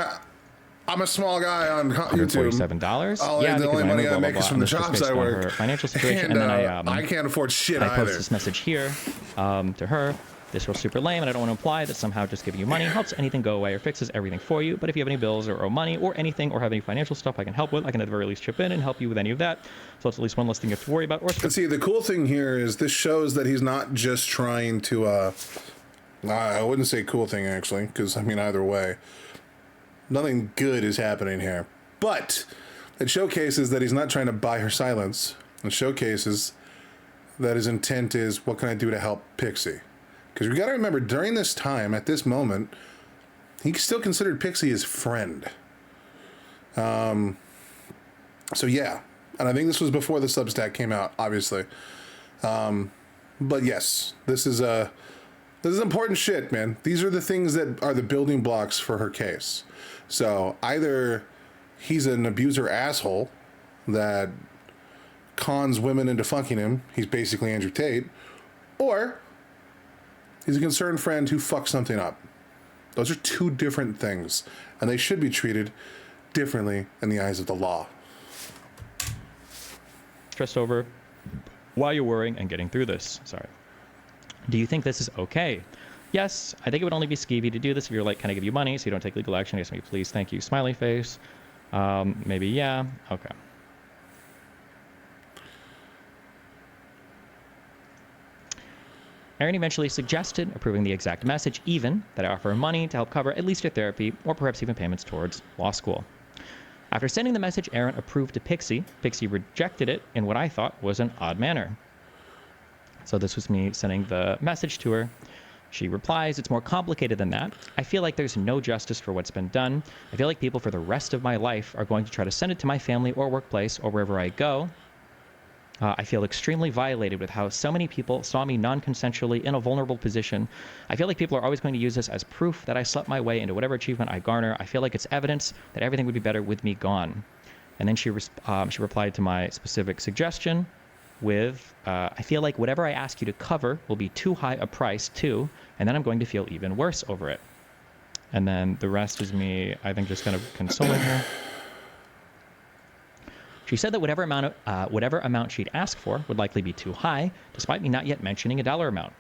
I'm a small guy on YouTube. $147? Yeah, the only money I make is from the jobs I work. Her financial situation, and then I can't afford shit either. I post this message here to her. This feels super lame, and I don't want to imply that somehow just giving you money helps anything go away or fixes everything for you. But if you have any bills or owe money or anything or have any financial stuff I can help with, I can at the very least chip in and help you with any of that. So it's at least one less thing you have to worry about. But see, the cool thing here is this shows that he's not just trying to, I wouldn't say cool thing actually, because I mean, either way, nothing good is happening here. But it showcases that he's not trying to buy her silence. It showcases that his intent is, what can I do to help Pixie? Because we got to remember, during this time, at this moment, he still considered Pixie his friend. So yeah, and I think this was before the Substack came out, obviously. But yes, this is important shit, man. These are the things that are the building blocks for her case. So either he's an abuser asshole that cons women into fucking him. He's basically Andrew Tate. Or he's a concerned friend who fucks something up. Those are two different things, and they should be treated differently in the eyes of the law. Stressed over while you're worrying and getting through this. Sorry. Do you think this is okay? Yes, I think it would only be skeevy to do this if you're like, can I give you money so you don't take legal action against me, please, thank you, smiley face. Maybe, yeah, okay. Aaron eventually suggested approving the exact message, even that I offer money to help cover at least your therapy or perhaps even payments towards law school. After sending the message Aaron approved to Pixie, Pixie rejected it in what I thought was an odd manner. So this was me sending the message to her. She replies, it's more complicated than that. I feel like there's no justice for what's been done. I feel like people for the rest of my life are going to try to send it to my family or workplace or wherever I go. I feel extremely violated with how so many people saw me non-consensually in a vulnerable position. I feel like people are always going to use this as proof that I slept my way into whatever achievement I garner. I feel like it's evidence that everything would be better with me gone. And then she replied to my specific suggestion with, I feel like whatever I ask you to cover will be too high a price too, and then I'm going to feel even worse over it. And then the rest is me, I think, just kind of consoling her. She said that whatever amount she'd ask for would likely be too high, despite me not yet mentioning a dollar amount.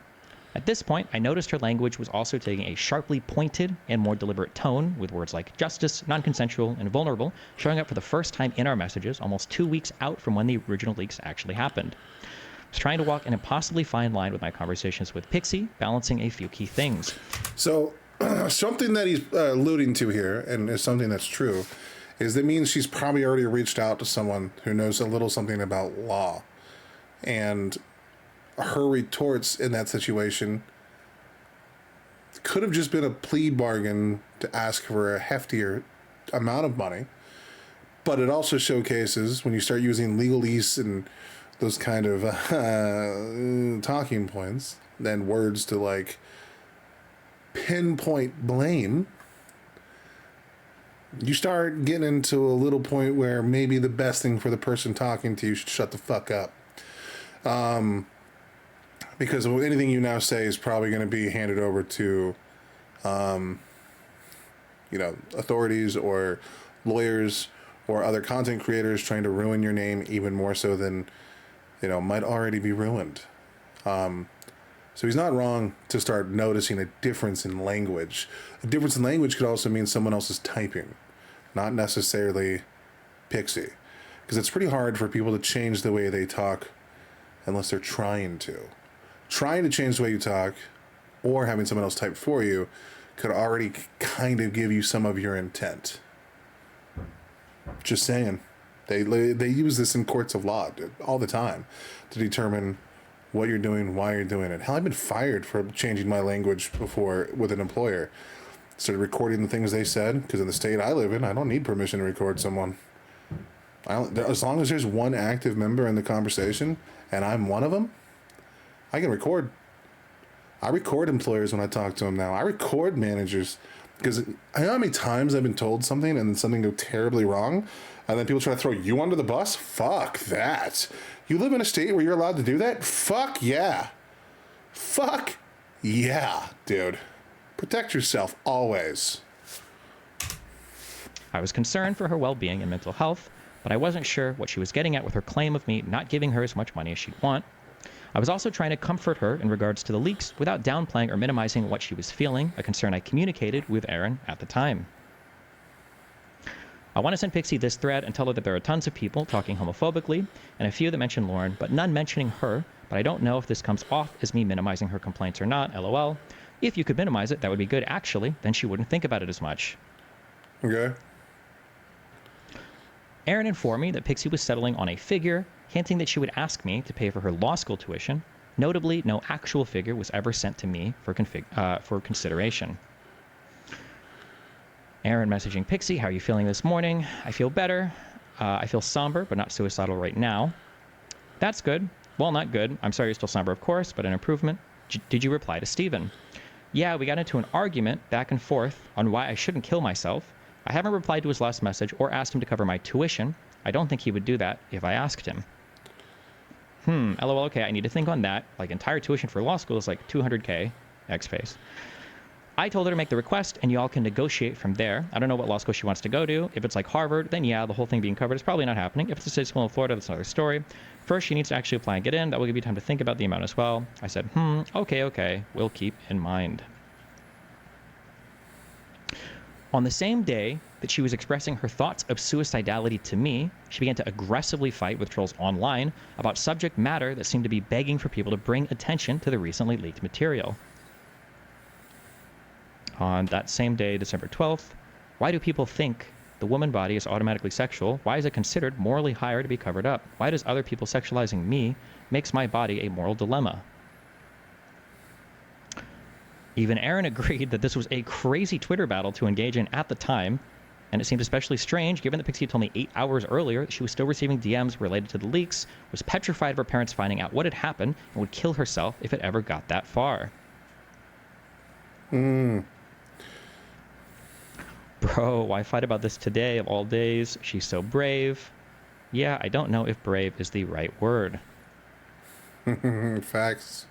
At this point, I noticed her language was also taking a sharply pointed and more deliberate tone, with words like justice, non-consensual, and vulnerable showing up for the first time in our messages almost 2 weeks out from when the original leaks actually happened. I was trying to walk an impossibly fine line with my conversations with Pixie, balancing a few key things. So, something that he's alluding to here, and is something that's true, is that means she's probably already reached out to someone who knows a little something about law. And her retorts in that situation could have just been a plea bargain to ask for a heftier amount of money. But it also showcases when you start using legalese and those kind of talking points, then words to like pinpoint blame, you start getting into a little point where maybe the best thing for the person talking to you should shut the fuck up. Because anything you now say is probably going to be handed over to, authorities or lawyers or other content creators trying to ruin your name even more so than, might already be ruined. So he's not wrong to start noticing a difference in language. A difference in language could also mean someone else is typing, not necessarily Pixie. Because it's pretty hard for people to change the way they talk unless they're trying to. Trying to change the way you talk or having someone else type for you could already kind of give you some of your intent. Just saying. They use this in courts of law all the time to determine what you're doing, why you're doing it. Hell, I've been fired for changing my language before with an employer. Started recording the things they said, because in the state I live in, I don't need permission to record someone. As long as there's one active member in the conversation, and I'm one of them, I can record. I record employers when I talk to them now. I record managers, because I know how many times I've been told something and then something go terribly wrong, and then people try to throw you under the bus? Fuck that. You live in a state where you're allowed to do that? Fuck yeah. Fuck yeah, dude. Protect yourself always. I was concerned for her well-being and mental health, but I wasn't sure what she was getting at with her claim of me not giving her as much money as she'd want. I was also trying to comfort her in regards to the leaks without downplaying or minimizing what she was feeling, a concern I communicated with Erin at the time. I want to send Pixie this thread and tell her that there are tons of people talking homophobically, and a few that mention Lauren, but none mentioning her, but I don't know if this comes off as me minimizing her complaints or not, lol. If you could minimize it, that would be good, actually. Then she wouldn't think about it as much. Okay. Erin informed me that Pixie was settling on a figure, hinting that she would ask me to pay for her law school tuition. Notably, no actual figure was ever sent to me for consideration. Erin messaging Pixie, how are you feeling this morning? I feel better. I feel somber, but not suicidal right now. That's good. Well, not good. I'm sorry you're still somber, of course, but an improvement. Did you reply to Steven? Yeah, we got into an argument back and forth on why I shouldn't kill myself. I haven't replied to his last message or asked him to cover my tuition. I don't think he would do that if I asked him. LOL, okay, I need to think on that. Like, entire tuition for law school is like $200K, X-face. I told her to make the request, and y'all can negotiate from there. I don't know what law school she wants to go to. If it's like Harvard, then yeah, the whole thing being covered is probably not happening. If it's a state school in Florida, that's another story. First, she needs to actually apply and get in. That will give you time to think about the amount as well. I said, okay, we'll keep in mind. On the same day that she was expressing her thoughts of suicidality to me, she began to aggressively fight with trolls online about subject matter that seemed to be begging for people to bring attention to the recently leaked material. On that same day, December 12th, why do people think the woman body is automatically sexual? Why is it considered morally higher to be covered up? Why does other people sexualizing me makes my body a moral dilemma? Even Erin agreed that this was a crazy Twitter battle to engage in at the time, and it seemed especially strange given that Pixie had told me 8 hours earlier that she was still receiving DMs related to the leaks, was petrified of her parents finding out what had happened, and would kill herself if it ever got that far. Bro, why fight about this today of all days? She's so brave. Yeah, I don't know if brave is the right word. Facts.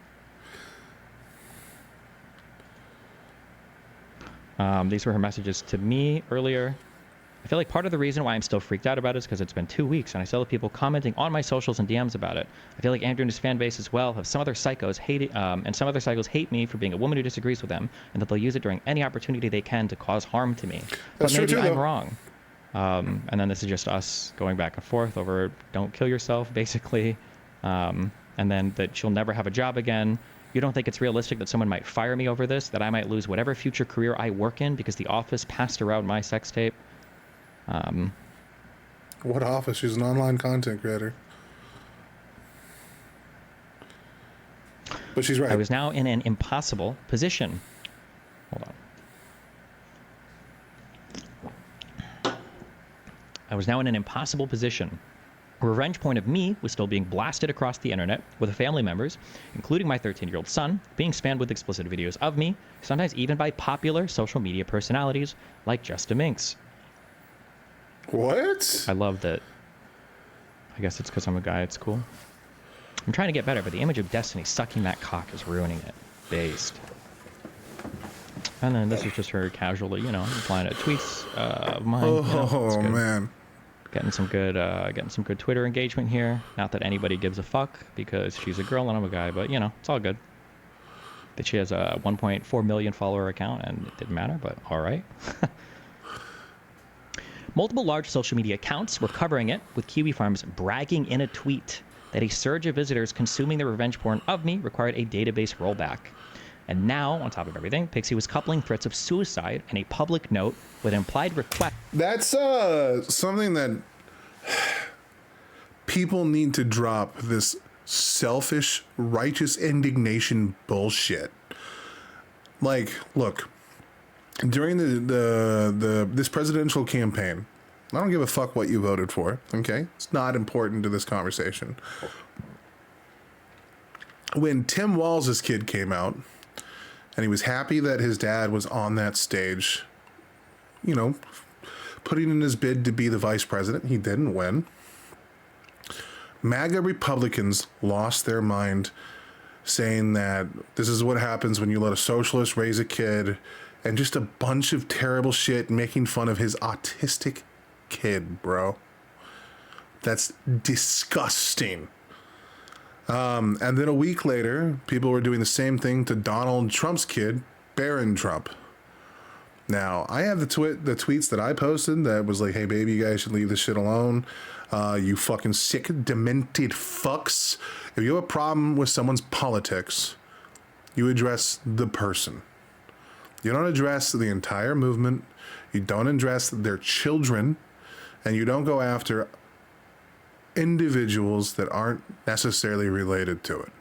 These were her messages to me earlier. I feel like part of the reason why I'm still freaked out about it is because it's been 2 weeks and I still have people commenting on my socials and DMs about it. I feel like Andrew and his fan base as well have some other psychos hate me for being a woman who disagrees with them, and that they'll use it during any opportunity they can to cause harm to me. That's but maybe true too, I'm though. wrong. And then this is just us going back and forth over don't kill yourself, basically. And then that she'll never have a job again. You don't think it's realistic that someone might fire me over this, that I might lose whatever future career I work in because the office passed around my sex tape? What office? She's an online content creator. But she's right. I was now in an impossible position. Hold on. I was now in an impossible position. A revenge point of me was still being blasted across the internet with family members, including my 13-year-old son, being spammed with explicit videos of me, sometimes even by popular social media personalities like Just a Minx. What? I love that. I guess it's because I'm a guy at school. I'm trying to get better, but the image of Destiny sucking that cock is ruining it. Based. And then this is just her casually, replying to tweets of mine. Oh, man. Getting some good Twitter engagement here. Not that anybody gives a fuck because she's a girl and I'm a guy, but it's all good. That she has a 1.4 million follower account and it didn't matter, but all right. Multiple large social media accounts were covering it, with Kiwi Farms bragging in a tweet that a surge of visitors consuming the revenge porn of me required a database rollback. And now, on top of everything, Pixie was coupling threats of suicide and a public note with an implied request. That's something that people need to drop, this selfish, righteous indignation bullshit. Like, look, during this presidential campaign, I don't give a fuck what you voted for, okay? It's not important to this conversation. When Tim Walz' kid came out, and he was happy that his dad was on that stage, putting in his bid to be the vice president. He didn't win. MAGA Republicans lost their mind, saying that this is what happens when you let a socialist raise a kid, and just a bunch of terrible shit, making fun of his autistic kid, bro. That's disgusting. And then a week later, people were doing the same thing to Donald Trump's kid, Barron Trump. Now, I have the tweets that I posted that was like, hey, baby, you guys should leave this shit alone. You fucking sick, demented fucks. If you have a problem with someone's politics, you address the person. You don't address the entire movement. You don't address their children. And you don't go after individuals that aren't necessarily related to it.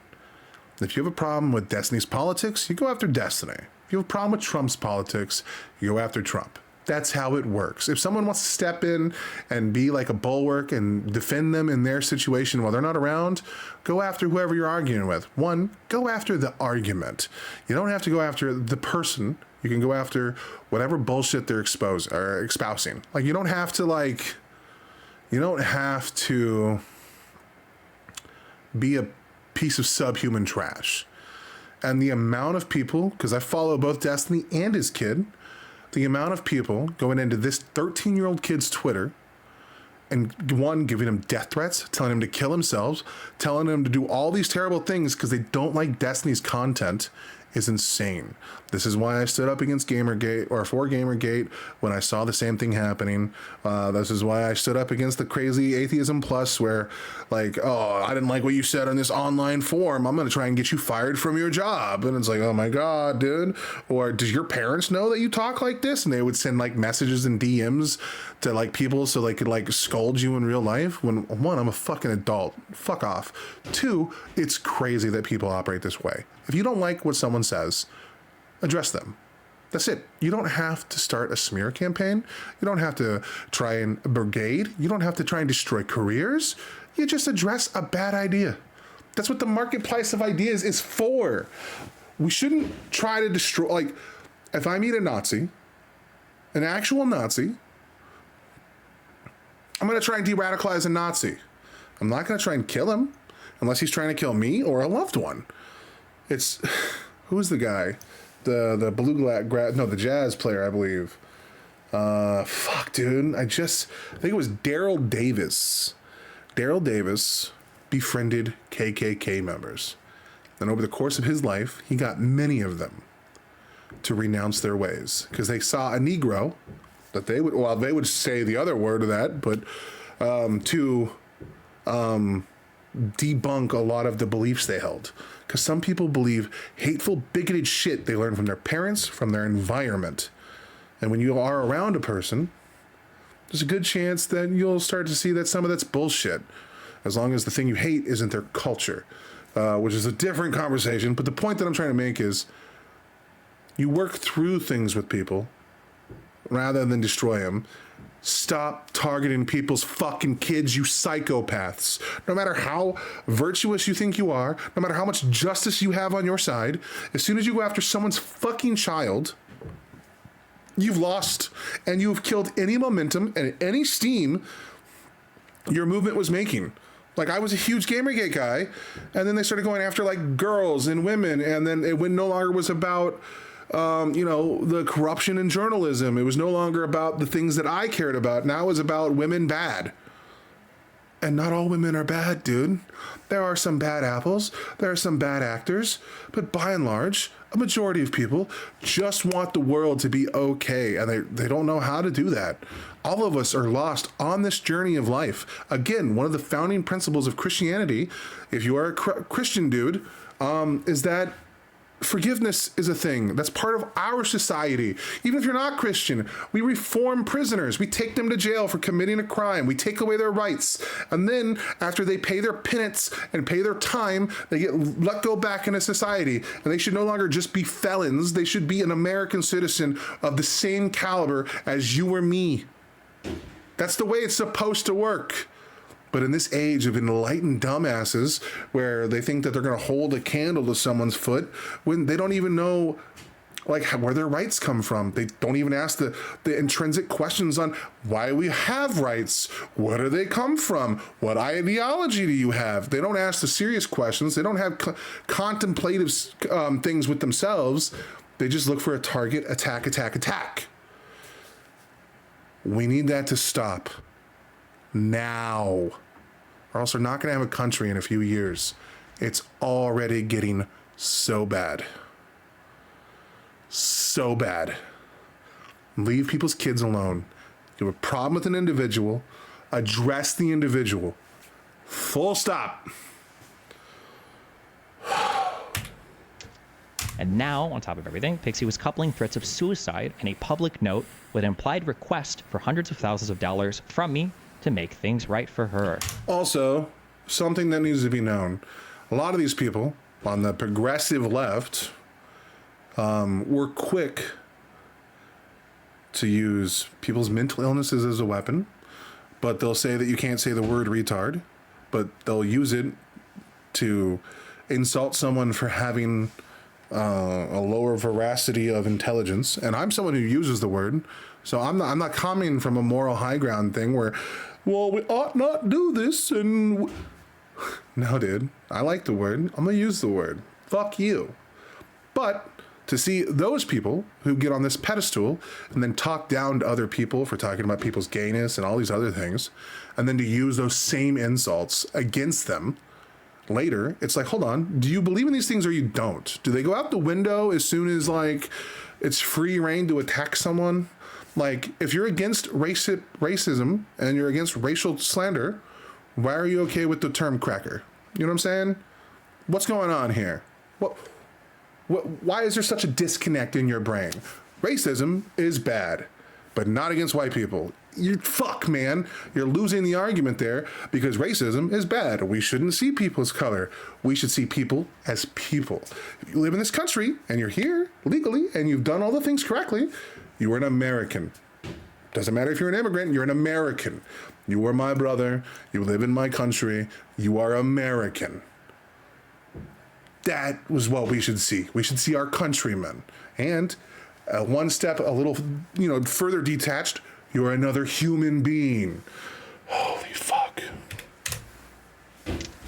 If you have a problem with Destiny's politics, you go after Destiny. If you have a problem with Trump's politics, you go after Trump. That's how it works. If someone wants to step in and be like a bulwark and defend them in their situation while they're not around, go after whoever you're arguing with. One, go after the argument. You don't have to go after the person. You can go after whatever bullshit they're espousing. Like, you don't have to be a piece of subhuman trash. And the amount of people, because I follow both Destiny and his kid, the amount of people going into this 13-year-old kid's Twitter and one, giving him death threats, telling him to kill himself, telling him to do all these terrible things because they don't like Destiny's content is insane. This is why I stood up against Gamergate, or for Gamergate, when I saw the same thing happening. This is why I stood up against the crazy Atheism Plus, where, like, oh, I didn't like what you said on this online forum, I'm going to try and get you fired from your job. And it's like, oh my God, dude. Or, does your parents know that you talk like this? And they would send, like, messages and DMs to, like, people so they could, like, scold you in real life. When, one, I'm a fucking adult. Fuck off. Two, it's crazy that people operate this way. If you don't like what someone says, address them. That's it. You don't have to start a smear campaign. You don't have to try and brigade. You don't have to try and destroy careers. You just address a bad idea. That's what the marketplace of ideas is for. We shouldn't try to destroy, like, if I meet a Nazi, an actual Nazi, I'm going to try and de-radicalize a Nazi. I'm not going to try and kill him unless he's trying to kill me or a loved one. It's, who's the guy? The the jazz player, I believe. Fuck, dude. I think it was Daryl Davis. Daryl Davis befriended KKK members. And over the course of his life, he got many of them to renounce their ways. Because they saw a Negro that they would say the other word of that, but to debunk a lot of the beliefs they held. Because some people believe hateful, bigoted shit they learn from their parents, from their environment. And when you are around a person, there's a good chance that you'll start to see that some of that's bullshit. As long as the thing you hate isn't their culture, which is a different conversation. But the point that I'm trying to make is you work through things with people rather than destroy them. Stop targeting people's fucking kids, you psychopaths. No matter how virtuous you think you are, no matter how much justice you have on your side, as soon as you go after someone's fucking child, you've lost, and you've killed any momentum and any steam your movement was making. Like, I was a huge Gamergate guy, and then they started going after, like, girls and women, and then it no longer was about the corruption in journalism. It was no longer about the things that I cared about. Now it was about women bad. And not all women are bad, dude. There are some bad apples. There are some bad actors. But by and large, a majority of people just want the world to be okay. And they don't know how to do that. All of us are lost on this journey of life. Again, one of the founding principles of Christianity, if you are a Christian dude, is that forgiveness is a thing that's part of our society. Even if you're not Christian, we reform prisoners. We take them to jail for committing a crime. We take away their rights. And then after they pay their penance and pay their time, they get let go back into society. And they should no longer just be felons. They should be an American citizen of the same caliber as you or me. That's the way it's supposed to work. But in this age of enlightened dumbasses where they think that they're going to hold a candle to someone's foot when they don't even know, like, where their rights come from. They don't even ask the intrinsic questions on why we have rights. Where do they come from? What ideology do you have? They don't ask the serious questions. They don't have contemplative things with themselves. They just look for a target, attack. We need that to stop now. Or else we're not going to have a country in a few years. It's already getting so bad. So bad. Leave people's kids alone. You have a problem with an individual, address the individual. Full stop. And now, on top of everything, Pixie was coupling threats of suicide and a public note with an implied request for hundreds of thousands of dollars from me to make things right for her. Also, something that needs to be known. A lot of these people on the progressive left were quick to use people's mental illnesses as a weapon, but they'll say that you can't say the word retard, but they'll use it to insult someone for having a lower veracity of intelligence. And I'm someone who uses the word, so I'm not coming from a moral high ground thing where, well, we ought not do this. And no, dude, I like the word. I'm gonna use the word. Fuck you. But to see those people who get on this pedestal and then talk down to other people for talking about people's gayness and all these other things, and then to use those same insults against them later, it's like, hold on, do you believe in these things or you don't? Do they go out the window as soon as, like, it's free reign to attack someone? Like, if you're against racism and you're against racial slander, why are you okay with the term cracker? You know what I'm saying? What's going on here? Why is there such a disconnect in your brain? Racism is bad, but not against white people. Fuck, man. You're losing the argument there because racism is bad. We shouldn't see people as color. We should see people as people. If you live in this country and you're here legally and you've done all the things correctly, you are an American. Doesn't matter if you're an immigrant, you're an American. You are my brother. You live in my country. You are American. That was what we should see. We should see our countrymen. And one step a little, further detached, you're another human being. Holy fuck.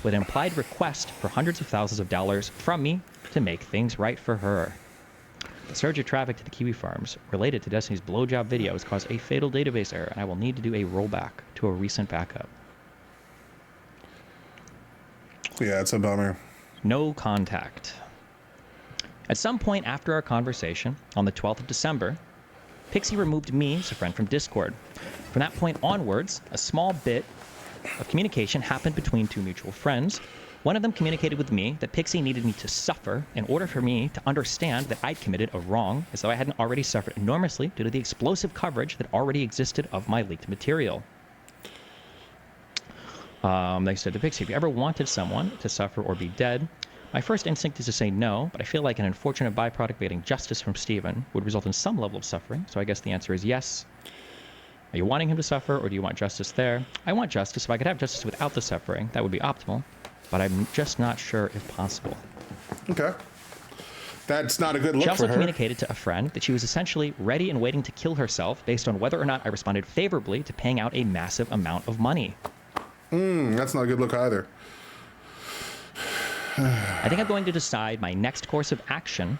With an implied request for hundreds of thousands of dollars from me to make things right for her. The surge of traffic to the Kiwi Farms related to Destiny's blowjob video has caused a fatal database error, and I will need to do a rollback to a recent backup. Yeah, it's a bummer. No contact. At some point after our conversation on the 12th of December, Pixie removed me as a friend from Discord. From that point onwards, a small bit of communication happened between two mutual friends. One of them communicated with me that Pixie needed me to suffer in order for me to understand that I'd committed a wrong, as though I hadn't already suffered enormously due to the explosive coverage that already existed of my leaked material. They said to Pixie, if you ever wanted someone to suffer or be dead, my first instinct is to say no, but I feel like an unfortunate byproduct of getting justice from Steven would result in some level of suffering, so I guess the answer is yes. Are you wanting him to suffer, or do you want justice there? I want justice. If I could have justice without the suffering, that would be optimal, but I'm just not sure if possible. Okay. That's not a good look for her. She also communicated to a friend that she was essentially ready and waiting to kill herself based on whether or not I responded favorably to paying out a massive amount of money. That's not a good look either. I think I'm going to decide my next course of action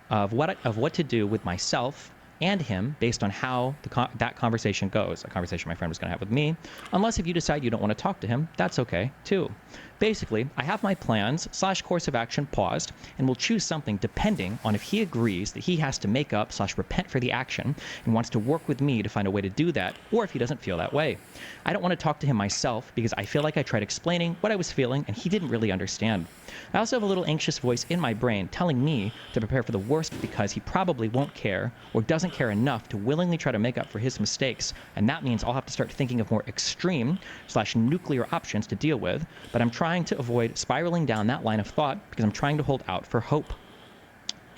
of what to do with myself and him based on how that conversation goes. A conversation my friend was going to have with me. Unless if you decide you don't want to talk to him, that's okay too. Basically, I have my plans / course of action paused and will choose something depending on if he agrees that he has to make up / repent for the action and wants to work with me to find a way to do that, or if he doesn't feel that way. I don't want to talk to him myself because I feel like I tried explaining what I was feeling and he didn't really understand. I also have a little anxious voice in my brain telling me to prepare for the worst because he probably won't care or doesn't care enough to willingly try to make up for his mistakes, and that means I'll have to start thinking of more extreme / nuclear options to deal with, but I'm trying to avoid spiraling down that line of thought because I'm trying to hold out for hope.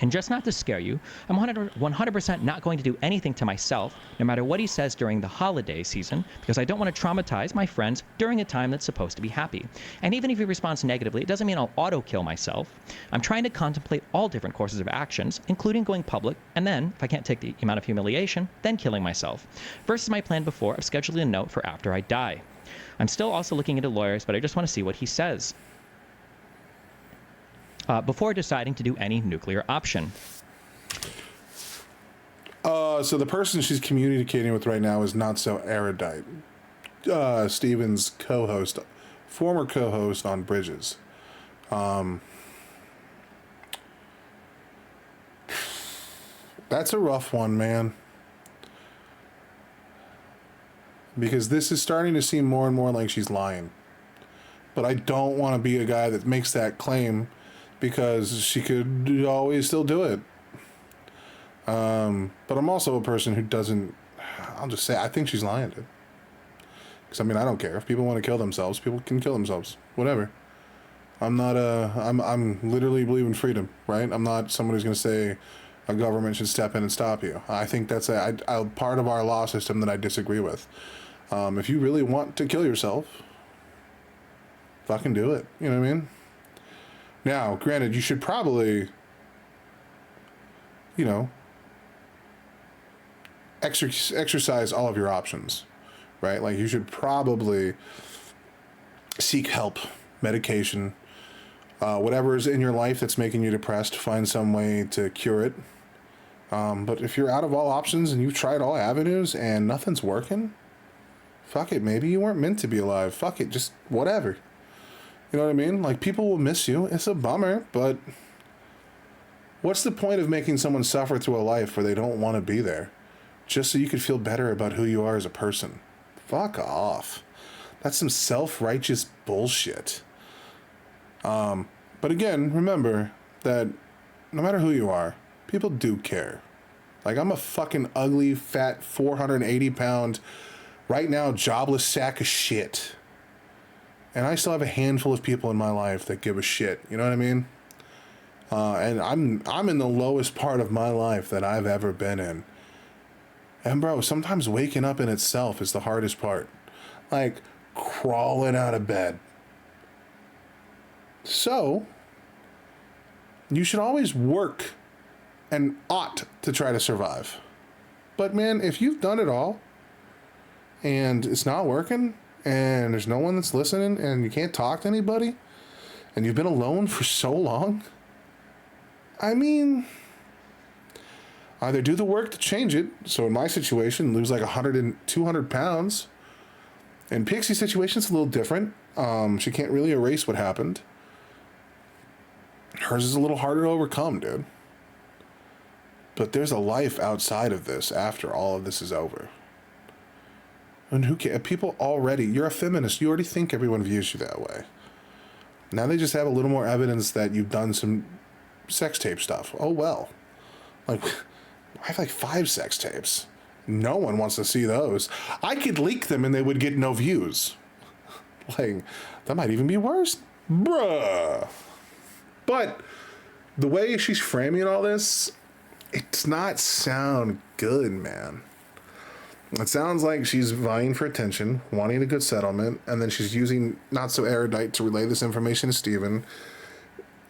And just not to scare you, I'm 100% not going to do anything to myself, no matter what he says during the holiday season, because I don't want to traumatize my friends during a time that's supposed to be happy. And even if he responds negatively, it doesn't mean I'll auto-kill myself. I'm trying to contemplate all different courses of actions, including going public, and then, if I can't take the amount of humiliation, then killing myself. Versus my plan before of scheduling a note for after I die. I'm still also looking into lawyers, but I just want to see what he says before deciding to do any nuclear option. So the person she's communicating with right now is not so erudite. Steven's co-host, former co-host on Bridges. That's a rough one, man. Because this is starting to seem more and more like she's lying. But I don't want to be a guy that makes that claim because she could always still do it. But I'm also a person who doesn't, I'll just say, I think she's lying, dude. Because, I mean, I don't care. If people want to kill themselves, people can kill themselves. Whatever. I'm not I'm literally believe in freedom, right? I'm not someone who's going to say a government should step in and stop you. I think that's a part of our law system that I disagree with. If you really want to kill yourself, fucking do it. You know what I mean? Now, granted, you should probably, you know, exercise all of your options, right? Like, you should probably seek help, medication, whatever is in your life that's making you depressed, find some way to cure it. But if you're out of all options and you've tried all avenues and nothing's working, fuck it. Maybe you weren't meant to be alive. Fuck it. Just whatever. You know what I mean? Like, people will miss you. It's a bummer, but what's the point of making someone suffer through a life where they don't want to be there just so you could feel better about who you are as a person? Fuck off. That's some self-righteous bullshit. But again, remember that no matter who you are, people do care. Like, I'm a fucking ugly, fat, 480-pound, right now jobless sack of shit. And I still have a handful of people in my life that give a shit. You know what I mean? And I'm in the lowest part of my life that I've ever been in. And bro, sometimes waking up in itself is the hardest part. Like, crawling out of bed. So, you should always work and ought to try to survive. But man, if you've done it all and it's not working and there's no one that's listening and you can't talk to anybody and you've been alone for so long, I mean, either do the work to change it. So in my situation, lose like 100 and 200 pounds. In Pixie's situation, it's a little different. She can't really erase what happened. Hers is a little harder to overcome, dude. But there's a life outside of this after all of this is over. And who cares? People already, you're a feminist. You already think everyone views you that way. Now they just have a little more evidence that you've done some sex tape stuff. Oh, well. Like, I have like 5 sex tapes. No one wants to see those. I could leak them and they would get no views. Like, that might even be worse. Bruh. But the way she's framing all this, it does not sound good, man. It sounds like she's vying for attention, wanting a good settlement, and then she's using Not So Erudite to relay this information to Steven.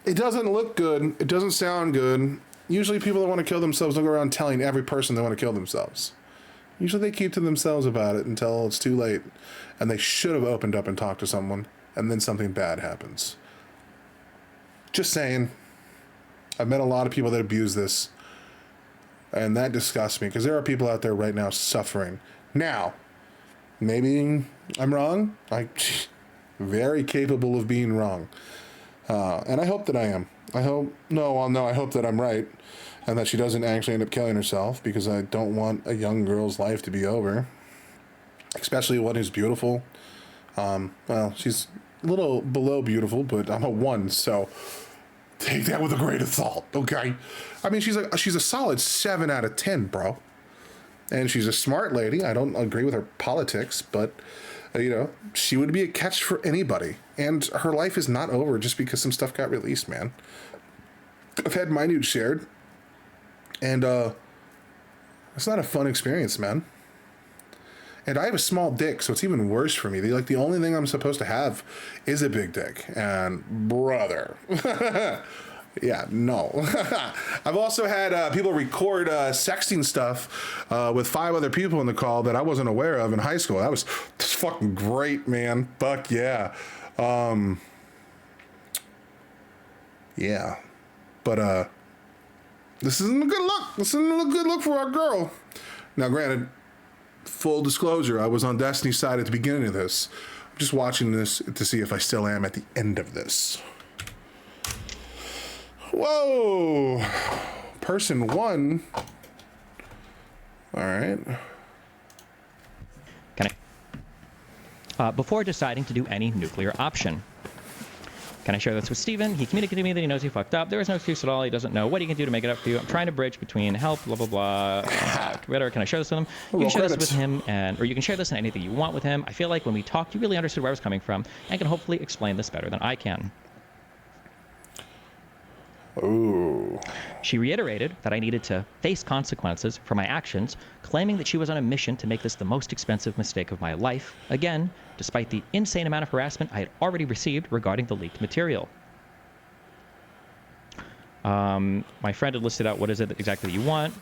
It doesn't look good. It doesn't sound good. Usually people that want to kill themselves don't go around telling every person they want to kill themselves. Usually they keep to themselves about it until it's too late, and they should have opened up and talked to someone, and then something bad happens. Just saying. I've met a lot of people that abuse this, and that disgusts me, because there are people out there right now suffering. Now, maybe I'm wrong. I'm very capable of being wrong. And I hope that I am. I hope that I'm right, and that she doesn't actually end up killing herself, because I don't want a young girl's life to be over, especially one who's beautiful. Well, she's a little below beautiful, but I'm a 1, so take that with a grain of salt, okay? I mean, she's a solid 7 out of 10, bro. And she's a smart lady. I don't agree with her politics, but, you know, she would be a catch for anybody. And her life is not over just because some stuff got released, man. I've had my nude shared, and it's not a fun experience, man. And I have a small dick, so it's even worse for me. The only thing I'm supposed to have is a big dick. And brother. Yeah, no. I've also had people record sexting stuff with 5 other people in the call that I wasn't aware of in high school. That's fucking great, man. Fuck yeah. Yeah. But this isn't a good look. This isn't a good look for our girl. Now, granted, full disclosure, I was on Destiny's side at the beginning of this. I'm just watching this to see if I still am at the end of this. Whoa. Person one. All right. Can I? Before deciding to do any nuclear option. Can I share this with Steven? He communicated to me that he knows he fucked up. There is no excuse at all. He doesn't know what he can do to make it up for you. I'm trying to bridge between help, blah, blah, blah. Whatever. Can I share this with him? You can share this with him, or you can share this in anything you want with him. I feel like when we talked, you really understood where I was coming from and can hopefully explain this better than I can. Ooh. She reiterated that I needed to face consequences for my actions, claiming that she was on a mission to make this the most expensive mistake of my life, again, despite the insane amount of harassment I had already received regarding the leaked material. My friend had listed out what is it exactly you want.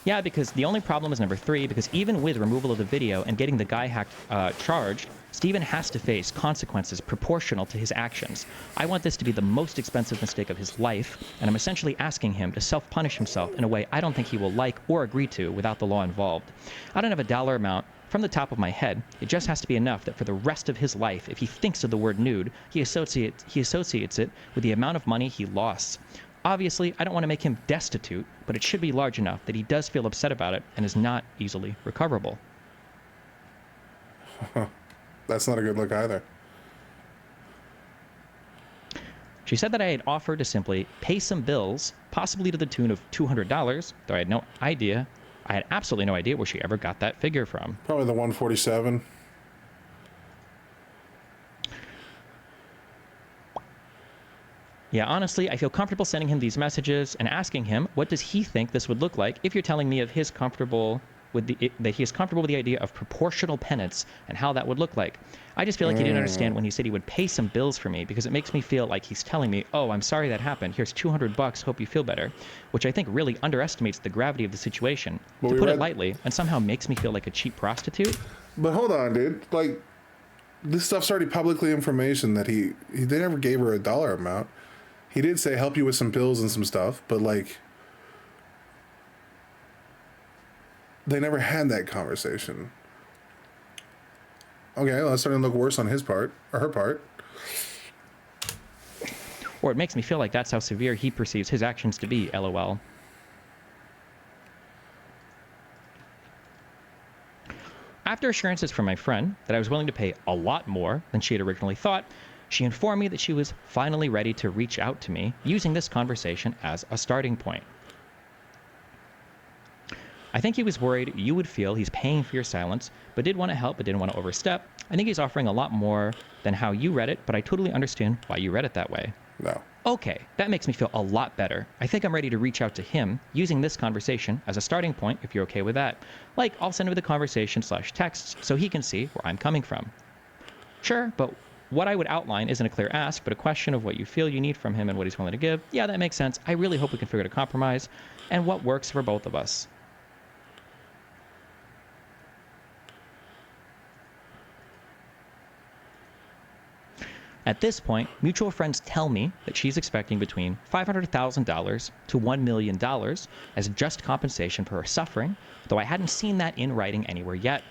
Yeah, because the only problem is number 3, because even with removal of the video and getting the guy hacked charged, Steven has to face consequences proportional to his actions. I want this to be the most expensive mistake of his life, and I'm essentially asking him to self-punish himself in a way I don't think he will like or agree to without the law involved. I don't have a dollar amount from the top of my head. It just has to be enough that for the rest of his life, if he thinks of the word nude, he associates it with the amount of money he lost. Obviously, I don't want to make him destitute, but it should be large enough that he does feel upset about it and is not easily recoverable. That's not a good look either. She said that I had offered to simply pay some bills, possibly to the tune of $200, though I had no idea. I had absolutely no idea where she ever got that figure from. Probably the 147. Yeah, honestly, I feel comfortable sending him these messages and asking him, what does he think this would look like if you're telling me of his comfortable with that he is comfortable with the idea of proportional penance and how that would look like. I just feel like he didn't understand when he said he would pay some bills for me, because it makes me feel like he's telling me, oh, I'm sorry that happened. Here's $200. Hope you feel better, which I think really underestimates the gravity of the situation, to put it lightly, and somehow makes me feel like a cheap prostitute. But hold on, dude. Like, this stuff's already publicly information that they never gave her a dollar amount. He did say help you with some pills and some stuff, but like, they never had that conversation. Okay, well, that's starting to look worse on his part, or her part. Or it makes me feel like that's how severe he perceives his actions to be, LOL. After assurances from my friend that I was willing to pay a lot more than she had originally thought, she informed me that she was finally ready to reach out to me, using this conversation as a starting point. I think he was worried you would feel he's paying for your silence, but did want to help but didn't want to overstep. I think he's offering a lot more than how you read it, but I totally understand why you read it that way. No. Okay, that makes me feel a lot better. I think I'm ready to reach out to him, using this conversation as a starting point, if you're okay with that. Like, I'll send him the conversation/texts so he can see where I'm coming from. Sure, but what I would outline isn't a clear ask, but a question of what you feel you need from him and what he's willing to give. Yeah, that makes sense. I really hope we can figure out a compromise and what works for both of us. At this point, mutual friends tell me that she's expecting between $500,000 to $1 million as just compensation for her suffering, though I hadn't seen that in writing anywhere yet.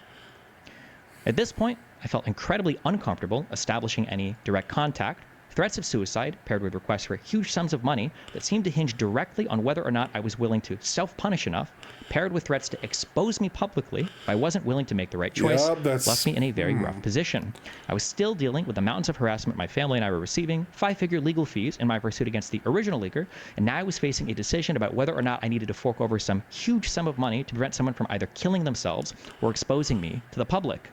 At this point, I felt incredibly uncomfortable establishing any direct contact. Threats of suicide, paired with requests for huge sums of money that seemed to hinge directly on whether or not I was willing to self-punish enough, paired with threats to expose me publicly if I wasn't willing to make the right choice, left me in a very rough position. I was still dealing with the mountains of harassment my family and I were receiving, 5-figure legal fees in my pursuit against the original leaker, and now I was facing a decision about whether or not I needed to fork over some huge sum of money to prevent someone from either killing themselves or exposing me to the public.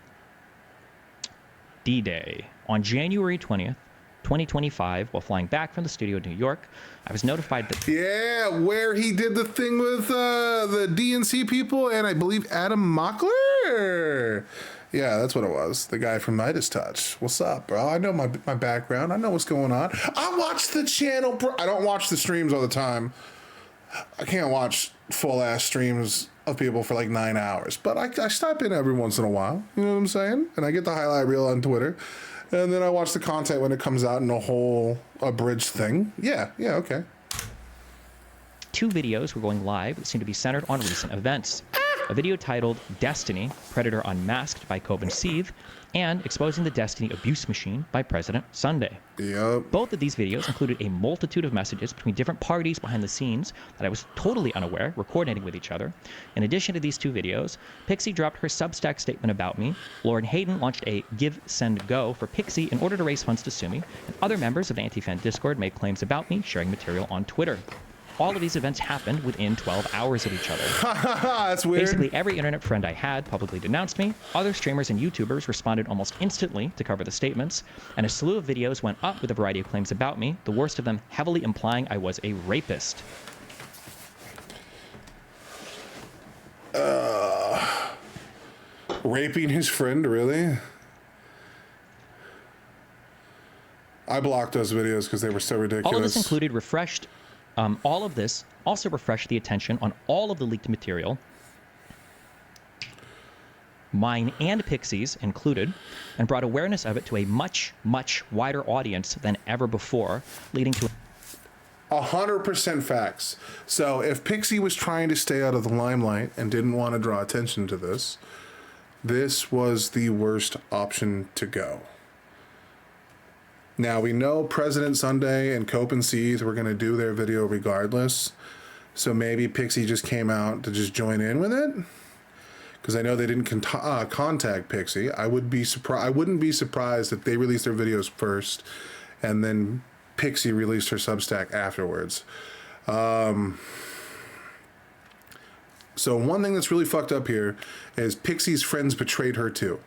D-Day. On January 20th, 2025, while flying back from the studio in New York, I was notified that... Yeah, where he did the thing with the DNC people and I believe Adam Mockler. Yeah, that's what it was. The guy from Midas Touch. What's up, bro? I know my background. I know what's going on. I watch the channel, bro. I don't watch the streams all the time. I can't watch full-ass streams of people for like 9 hours. But I stop in every once in a while. You know what I'm saying? And I get the highlight reel on Twitter. And then I watch the content when it comes out in a whole abridged thing. Yeah, okay. 2 videos were going live that seemed to be centered on recent events. a video titled Destiny, Predator Unmasked by Coben Seeth, and Exposing the Destiny Abuse Machine by President Sunday. Yep. Both of these videos included a multitude of messages between different parties behind the scenes that I was totally unaware were coordinating with each other. In addition to these two videos, Pixie dropped her Substack statement about me, Lauren Hayden launched a Give, Send, Go for Pixie in order to raise funds to sue me, and other members of the Anti-Fan Discord made claims about me, sharing material on Twitter. All of these events happened within 12 hours of each other. That's weird. Basically, every internet friend I had publicly denounced me. Other streamers and YouTubers responded almost instantly to cover the statements, and a slew of videos went up with a variety of claims about me, the worst of them heavily implying I was a rapist. Raping his friend, really? I blocked those videos because they were so ridiculous. All of this included all of this also refreshed the attention on all of the leaked material, mine and Pixie's included, and brought awareness of it to a much, much wider audience than ever before, leading to 100% facts. So if Pixie was trying to stay out of the limelight and didn't want to draw attention to this, this was the worst option to go. Now, we know President Sunday and Copen Seeth were going to do their video regardless, so maybe Pixie just came out to just join in with it, because I know they didn't contact Pixie. I wouldn't be surprised if they released their videos first, and then Pixie released her Substack afterwards. So one thing that's really fucked up here is Pixie's friends betrayed her too.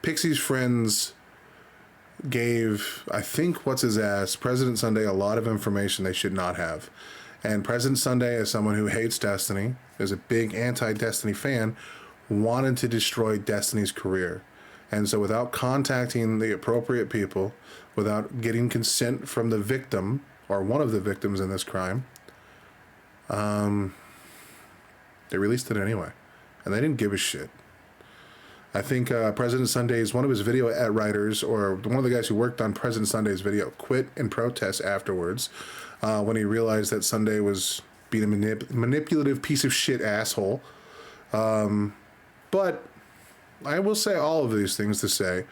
Pixie's friends gave, I think, President Sunday a lot of information they should not have. And President Sunday, as someone who hates Destiny, is a big anti-Destiny fan, wanted to destroy Destiny's career. And so without contacting the appropriate people, without getting consent from the victim, or one of the victims in this crime, they released it anyway. And they didn't give a shit. I think President Sunday's, one of his video writers, or one of the guys who worked on President Sunday's video, quit in protest afterwards when he realized that Sunday was being a manipulative piece of shit asshole. But I will say all of these things to say,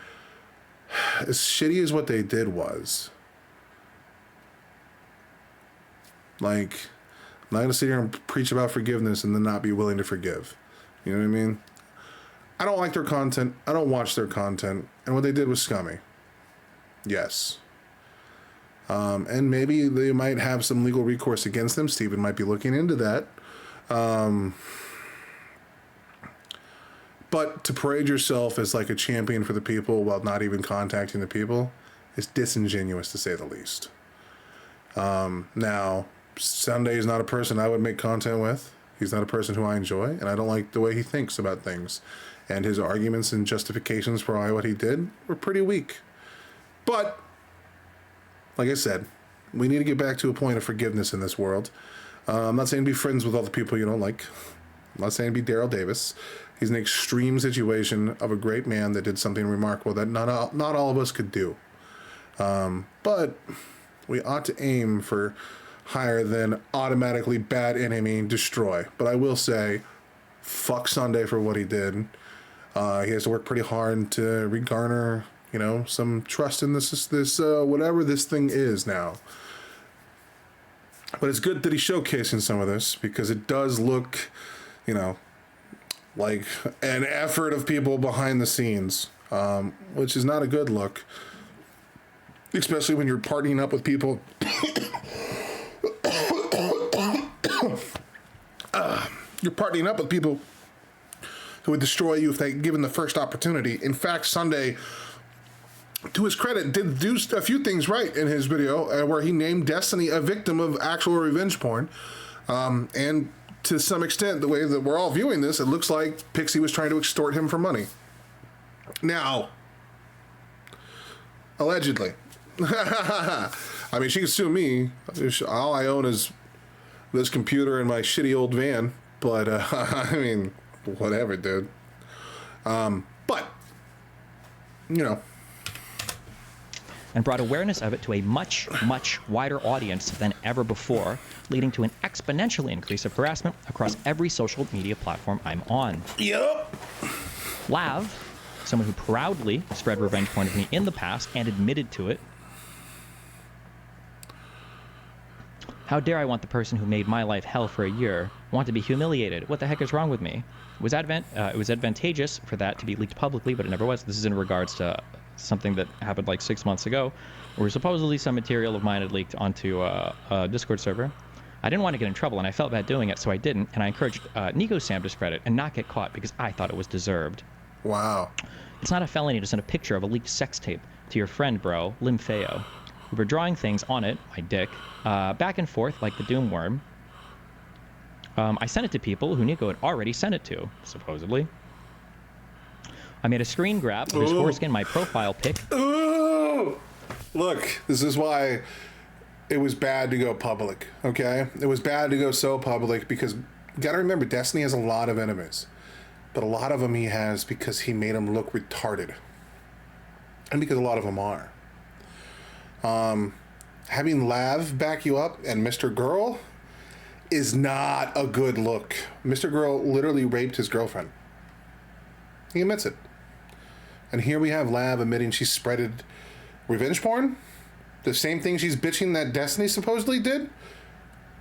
as shitty as what they did was, like, I'm not going to sit here and preach about forgiveness and then not be willing to forgive. You know what I mean? I don't like their content. I don't watch their content. And what they did was scummy. Yes. And maybe they might have some legal recourse against them. Steven might be looking into that. But to parade yourself as like a champion for the people while not even contacting the people is disingenuous, to say the least. Now, Sunday is not a person I would make content with. He's not a person who I enjoy, and I don't like the way he thinks about things. And his arguments and justifications for what he did were pretty weak. But, like I said, we need to get back to a point of forgiveness in this world. I'm not saying be friends with all the people you don't like. I'm not saying be Daryl Davis. He's an extreme situation of a great man that did something remarkable that not all of us could do. But we ought to aim for higher than automatically bad enemy destroy. But I will say, fuck Sunday for what he did. He has to work pretty hard to regarner, some trust in this whatever this thing is now. But it's good that he's showcasing some of this, because it does look, like an effort of people behind the scenes, which is not a good look, especially when you're partnering up with people. You're partnering up with people who would destroy you if they given the first opportunity. In fact, Sunday, to his credit, did do a few things right in his video where he named Destiny a victim of actual revenge porn. And to some extent, the way that we're all viewing this, it looks like Pixie was trying to extort him for money. Now, allegedly. I mean, she can sue me. All I own is this computer and my shitty old van. But, I mean, whatever, dude. But, and brought awareness of it to a much, much wider audience than ever before, leading to an exponential increase of harassment across every social media platform I'm on. Yep. Lav, someone who proudly spread revenge porn of me in the past and admitted to it. How dare I want the person who made my life hell for a year want to be humiliated? What the heck is wrong with me? It was advantageous for that to be leaked publicly, but it never was. This is in regards to something that happened like 6 months ago, where supposedly some material of mine had leaked onto a Discord server. I didn't want to get in trouble, and I felt bad doing it, so I didn't, and I encouraged Nico Sam to spread it and not get caught because I thought it was deserved. Wow. It's not a felony to send a picture of a leaked sex tape to your friend, bro, Limfeo. We were drawing things on it, my dick, back and forth like the Doom Worm. I sent it to people who Nico had already sent it to, supposedly. I made a screen grab of his foreskin, my profile pic. Ooh. Look, this is why it was bad to go public, okay? It was bad to go so public because you gotta remember, Destiny has a lot of enemies. But a lot of them he has because he made them look retarded. And because a lot of them are. Having Lav back you up and Mr. Girl is not a good look. Mr. Girl literally raped his girlfriend. He admits it. And here we have Lav admitting she spreaded revenge porn. The same thing she's bitching that Destiny supposedly did.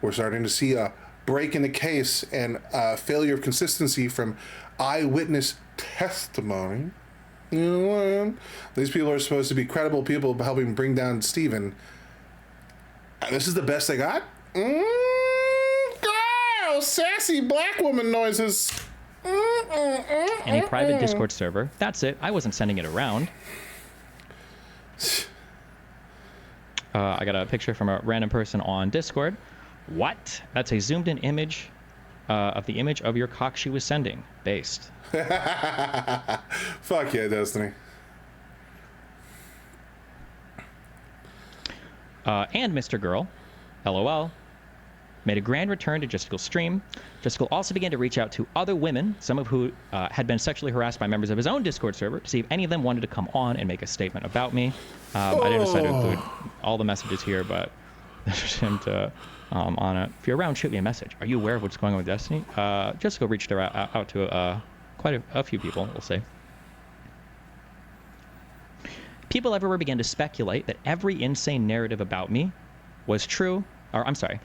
We're starting to see a break in the case and a failure of consistency from eyewitness testimony. You know, these people are supposed to be credible people helping bring down Steven. This is the best they got? Girl, sassy black woman noises. In a private Discord server. That's it. I wasn't sending it around. I got a picture from a random person on Discord. What? That's a zoomed in image of the image of your cock she was sending. Based. Fuck yeah, Destiny. And Mr. Girl, LOL, made a grand return to Justical stream. Justical also began to reach out to other women, some of who had been sexually harassed by members of his own Discord server, to see if any of them wanted to come on and make a statement about me. I didn't decide to include all the messages here, but there's him to on it. If you're around, shoot me a message. Are you aware of what's going on with Destiny? Justical reached out to quite a few people, we'll say. People everywhere began to speculate that every insane narrative about me was true. Or, I'm sorry.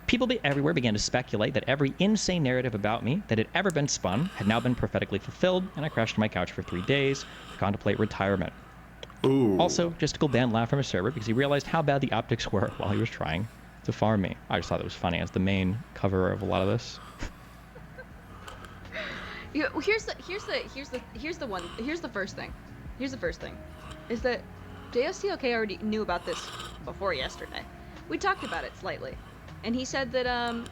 People everywhere began to speculate that every insane narrative about me that had ever been spun had now been prophetically fulfilled, and I crashed on my couch for 3 days to contemplate retirement. Ooh. Also, Justical banned Lav from his server because he realized how bad the optics were while he was trying to farm me. I just thought that was funny as the main cover of a lot of this. Here's the first thing. Here's the first thing. Is that JSTLK already knew about this before yesterday. We talked about it slightly. And he said that,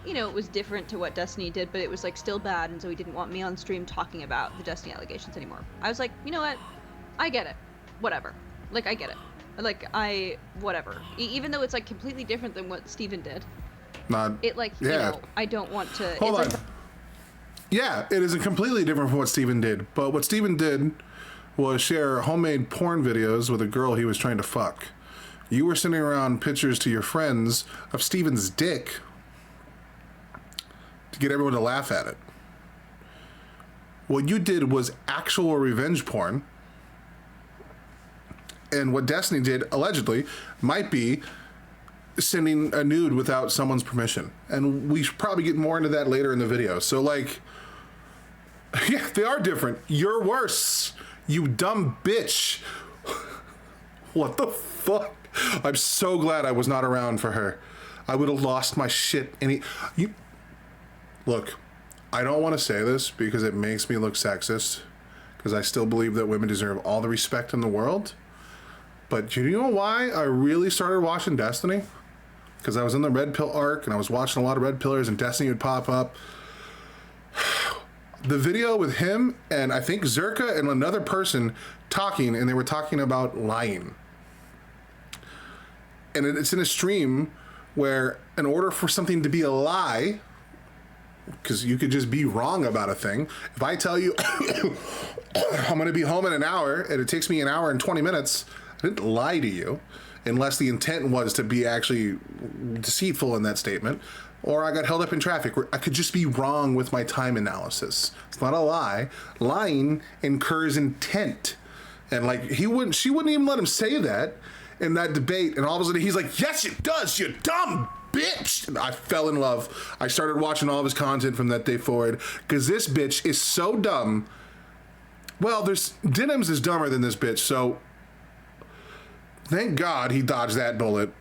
it was different to what Destiny did, but it was, still bad, and so he didn't want me on stream talking about the Destiny allegations anymore. I was like, you know what? I get it. Whatever. I get it. Whatever. Even though it's, completely different than what Steven did. Not... Yeah. I don't want to... Hold on. Yeah, it is completely different from what Steven did. But what Steven did was share homemade porn videos with a girl he was trying to fuck. You were sending around pictures to your friends of Steven's dick to get everyone to laugh at it. What you did was actual revenge porn. And what Destiny did, allegedly, might be sending a nude without someone's permission. And we should probably get more into that later in the video. So, yeah, they are different. You're worse. You dumb bitch. What the fuck? I'm so glad I was not around for her. I would have lost my shit. Look, I don't want to say this because it makes me look sexist, because I still believe that women deserve all the respect in the world. But you know why I really started watching Destiny? Because I was in the Red Pill arc and I was watching a lot of Red Pillars and Destiny would pop up. The video with him and I think Zerka and another person talking, and they were talking about lying. And it's in a stream where in order for something to be a lie, because you could just be wrong about a thing. If I tell you I'm going to be home in an hour and it takes me an hour and 20 minutes, I didn't lie to you, unless the intent was to be actually deceitful in that statement, or I got held up in traffic. I could just be wrong with my time analysis. It's not a lie. Lying incurs intent. And like she wouldn't even let him say that in that debate. And all of a sudden he's like, yes, it does, you dumb bitch. And I fell in love. I started watching all of his content from that day forward because this bitch is so dumb. Well, Denims is dumber than this bitch, so thank God he dodged that bullet.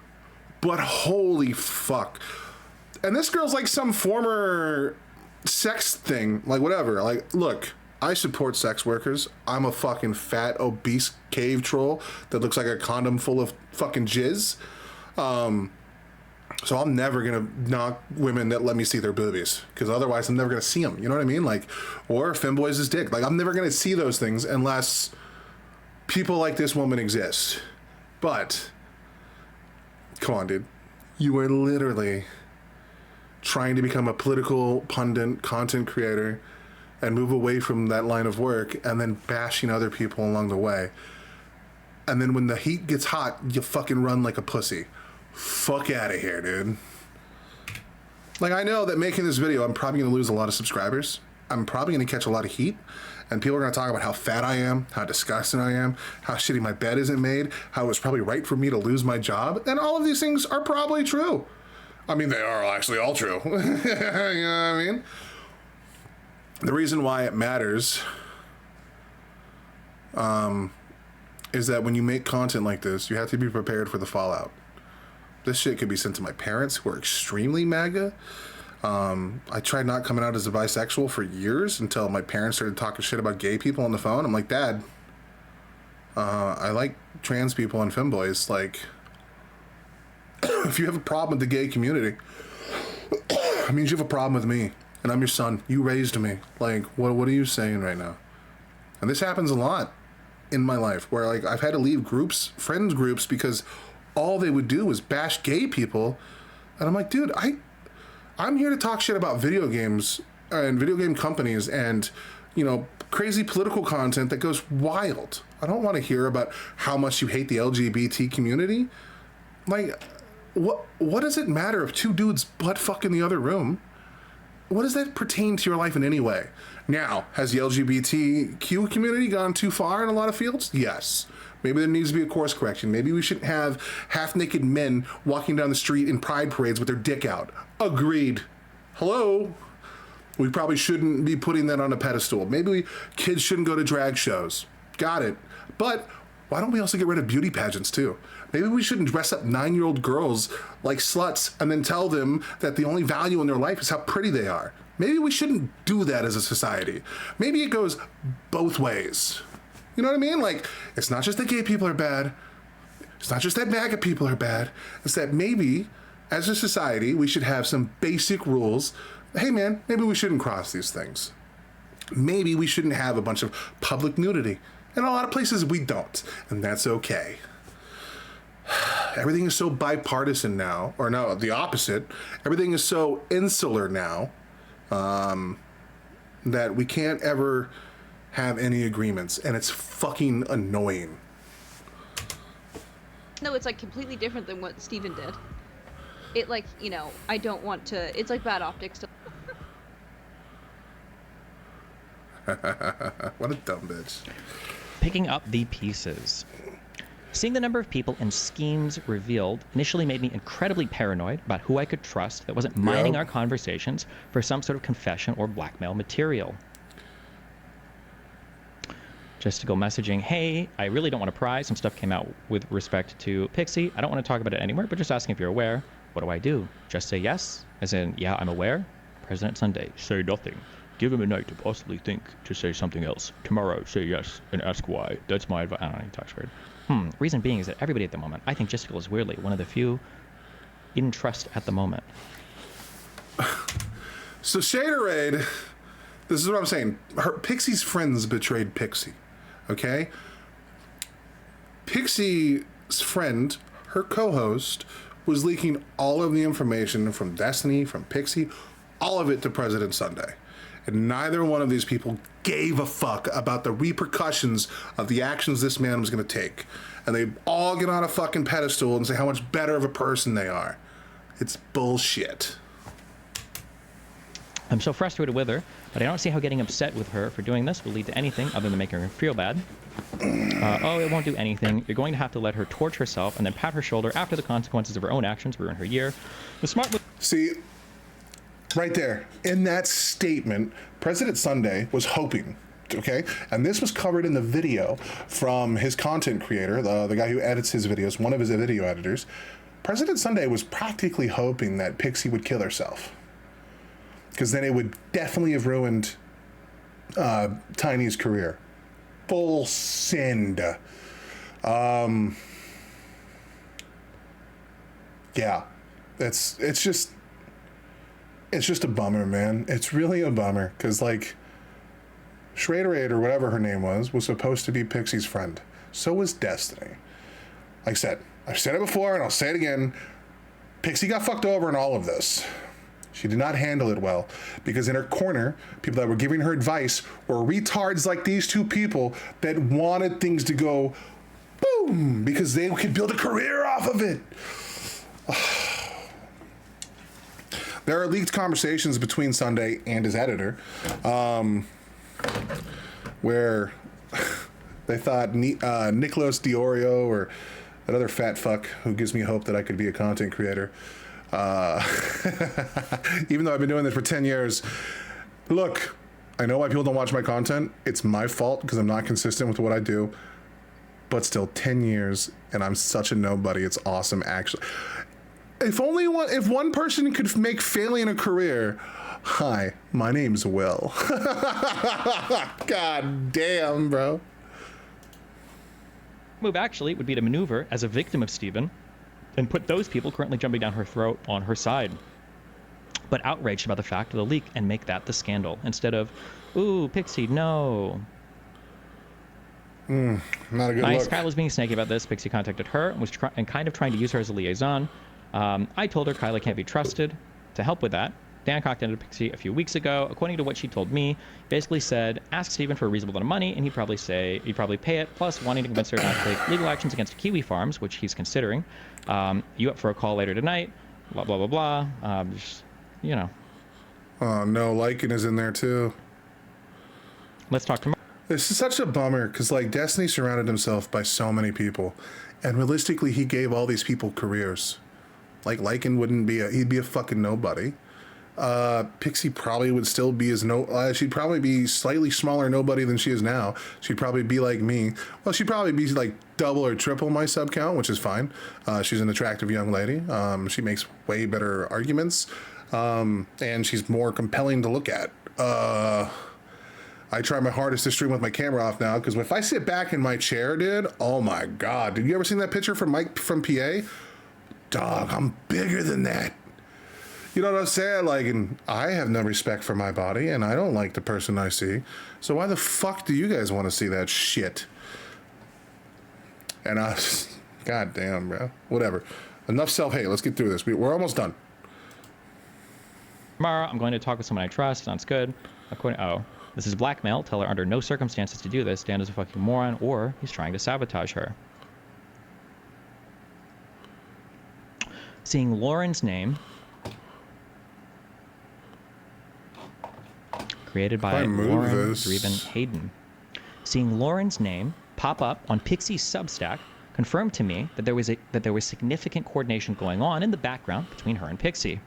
But holy fuck. And this girl's like some former sex thing, like whatever. Like, look, I support sex workers. I'm a fucking fat, obese cave troll that looks like a condom full of fucking jizz. So I'm never gonna knock women that let me see their boobies, because otherwise I'm never gonna see them. You know what I mean? Like, or femboys' dick. Like, I'm never gonna see those things unless people like this woman exist. But come on, dude. You are literally trying to become a political pundit, content creator, and move away from that line of work, and then bashing other people along the way. And then when the heat gets hot, you fucking run like a pussy. Fuck out of here, dude. Like, I know that making this video, I'm probably gonna lose a lot of subscribers. I'm probably gonna catch a lot of heat, and people are gonna talk about how fat I am, how disgusting I am, how shitty my bed isn't made, how it was probably right for me to lose my job, and all of these things are probably true. I mean, they are actually all true. You know what I mean? The reason why it matters is that when you make content like this, you have to be prepared for the fallout. This shit could be sent to my parents, who are extremely MAGA. I tried not coming out as a bisexual for years until my parents started talking shit about gay people on the phone. I'm like, Dad, I like trans people and femboys. Like, if you have a problem with the gay community, it means you have a problem with me. And I'm your son. You raised me. Like, what are you saying right now? And this happens a lot in my life, where like I've had to leave groups, friends groups, because all they would do was bash gay people. And I'm like, dude, I'm here to talk shit about video games and video game companies and, you know, crazy political content that goes wild. I don't want to hear about how much you hate the LGBT community. Like, what does it matter if two dudes butt fuck in the other room? What does that pertain to your life in any way? Now, has the LGBTQ community gone too far in a lot of fields? Yes. Maybe there needs to be a course correction. Maybe we shouldn't have half-naked men walking down the street in pride parades with their dick out. Agreed. Hello? We probably shouldn't be putting that on a pedestal. Maybe kids shouldn't go to drag shows. Got it. But why don't we also get rid of beauty pageants too? Maybe we shouldn't dress up 9-year-old girls like sluts and then tell them that the only value in their life is how pretty they are. Maybe we shouldn't do that as a society. Maybe it goes both ways. You know what I mean? Like, it's not just that gay people are bad. It's not just that MAGA people are bad. It's that maybe, as a society, we should have some basic rules. Hey man, maybe we shouldn't cross these things. Maybe we shouldn't have a bunch of public nudity. In a lot of places we don't, and that's okay. Everything is so bipartisan now, or no, the opposite. Everything is so insular now that we can't ever have any agreements, and it's fucking annoying. No, it's like completely different than what Steven did. It like, you know, I don't want to, it's like bad optics to... What a dumb bitch. Picking up the pieces. Seeing the number of people and schemes revealed initially made me incredibly paranoid about who I could trust that wasn't mining our conversations for some sort of confession or blackmail material. Just to go messaging, hey, I really don't want to pry. Some stuff came out with respect to Pixie. I don't want to talk about it anywhere, but just asking if you're aware. What do I do? Just say yes? As in, yeah, I'm aware? President Sunday, say nothing. Give him a night to possibly think to say something else. Tomorrow, say yes and ask why. That's my advice. I don't know, he talks weird. Reason being is that everybody at the moment, I think Justical is weirdly one of the few in trust at the moment. So Shaderade, this is what I'm saying. Pixie's friends betrayed Pixie, okay? Pixie's friend, her co-host, was leaking all of the information from Destiny, from Pixie, all of it to President Sunday. And neither one of these people gave a fuck about the repercussions of the actions this man was going to take. And they all get on a fucking pedestal and say how much better of a person they are. It's bullshit. I'm so frustrated with her, but I don't see how getting upset with her for doing this will lead to anything other than making her feel bad. Oh, it won't do anything. You're going to have to let her torch herself and then pat her shoulder after the consequences of her own actions ruin her year. The smart... See, right there, in that statement, President Sunday was hoping, okay? And this was covered in the video from his content creator, the guy who edits his videos, one of his video editors. President Sunday was practically hoping that Pixie would kill herself, because then it would definitely have ruined Tiny's career. Full send. Yeah, it's just a bummer, man. It's really a bummer, because like Schraderade, or whatever her name was supposed to be Pixie's friend. So was Destiny. Like I said, I've said it before and I'll say it again. Pixie got fucked over in all of this. She did not handle it well, because in her corner, people that were giving her advice were retards like these two people that wanted things to go boom because they could build a career off of it. There are leaked conversations between Sunday and his editor where they thought Nicholas Diorio, or that other fat fuck who gives me hope that I could be a content creator, even though I've been doing this for 10 years. Look, I know why people don't watch my content. It's my fault because I'm not consistent with what I do. But still, 10 years, and I'm such a nobody. It's awesome, actually. If one person could make failing a career. Hi, my name's Will. God damn, bro. Move actually would be to maneuver as a victim of Steven and put those people currently jumping down her throat on her side, but outraged about the fact of the leak and make that the scandal instead of, ooh, Pixie, no. Not a good nice. look. Kyla's being snaky about this. Pixie contacted her and was kind of trying to use her as a liaison. I told her Kyla can't be trusted to help with that. Dan contacted Pixie a few weeks ago. According to what she told me, basically said, ask Steven for a reasonable amount of money, and he'd probably pay it, plus wanting to convince her not to take legal actions against Kiwi Farms, which he's considering. You up for a call later tonight? Blah, blah, blah, blah. Just, you know. Oh, no, Lycan is in there, too. Let's talk tomorrow. This is such a bummer, because, like, Destiny surrounded himself by so many people, and realistically, he gave all these people careers. Like, Lycan wouldn't be he'd be a fucking nobody. Pixie probably would still be she'd probably be slightly smaller nobody than she is now. She'd probably be like me. Well, she'd probably be like double or triple my sub count, which is fine. She's an attractive young lady. She makes way better arguments. And she's more compelling to look at. I try my hardest to stream with my camera off now, because if I sit back in my chair, dude, oh my God. Did you ever seen that picture from Mike from PA? Dog, I'm bigger than that. You know what I'm saying? Like, and I have no respect for my body, and I don't like the person I see. So why the fuck do you guys want to see that shit? And God damn, bro. Whatever. Enough self-hate. Let's get through this. We're almost done. Tomorrow, I'm going to talk with someone I trust. Sounds good. This is blackmail. Tell her under no circumstances to do this. Dan is a fucking moron, or he's trying to sabotage her. Seeing Lauren's name created by Lauren Dreven Hayden. Seeing Lauren's name pop up on Pixie's Substack confirmed to me that there was significant coordination going on in the background between her and Pixie.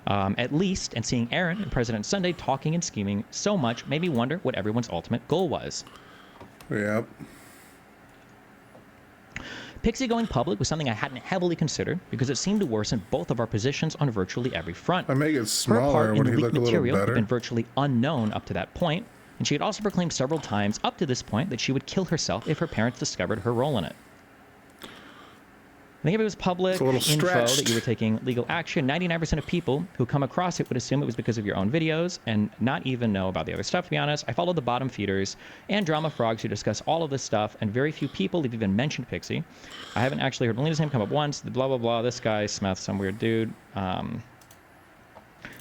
At least, and seeing Aaron and President Sunday talking and scheming so much made me wonder what everyone's ultimate goal was. Yep. Pixie going public was something I hadn't heavily considered because it seemed to worsen both of our positions on virtually every front. I make it smaller. Would he look a little better? Had been virtually unknown up to that point, and she had also proclaimed several times up to this point that she would kill herself if her parents discovered her role in it. I think if it was public info that you were taking legal action, 99% of people who come across it would assume it was because of your own videos and not even know about the other stuff, to be honest. I followed the bottom feeders and drama frogs who discuss all of this stuff, and very few people have even mentioned Pixie. I haven't actually heard Melina's name come up once. The blah, blah, blah, this guy, Smith, some weird dude.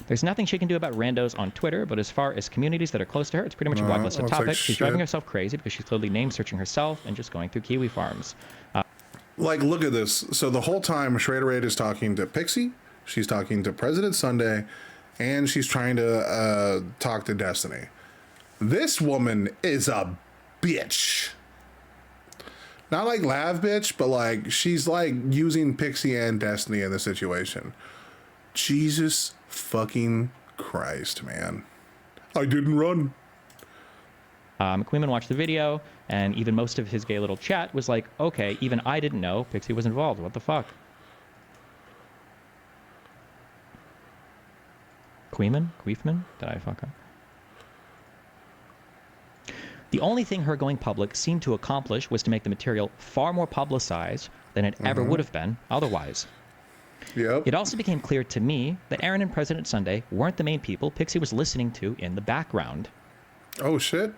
There's There's nothing she can do about randos on Twitter, but as far as communities that are close to her, it's pretty much a blacklisted looks like topic. She's driving shit. herself crazy because she's clearly name searching herself and just going through Kiwi farms. Like, look at this. So the whole time, Schrader is talking to Pixie, she's talking to President Sunday, and she's trying to talk to Destiny. This woman is a bitch. Not like lav bitch, but like she's like using Pixie and Destiny in the situation. Jesus fucking Christ, man. I didn't run. McQueen watched the video, and even most of his gay little chat was like, okay, even I didn't know Pixie was involved. What the fuck? Queefman? Did I fuck up? The only thing her going public seemed to accomplish was to make the material far more publicized than it ever would have been otherwise. Yep. It also became clear to me that Aaron and President Sunday weren't the main people Pixie was listening to in the background. Oh, shit.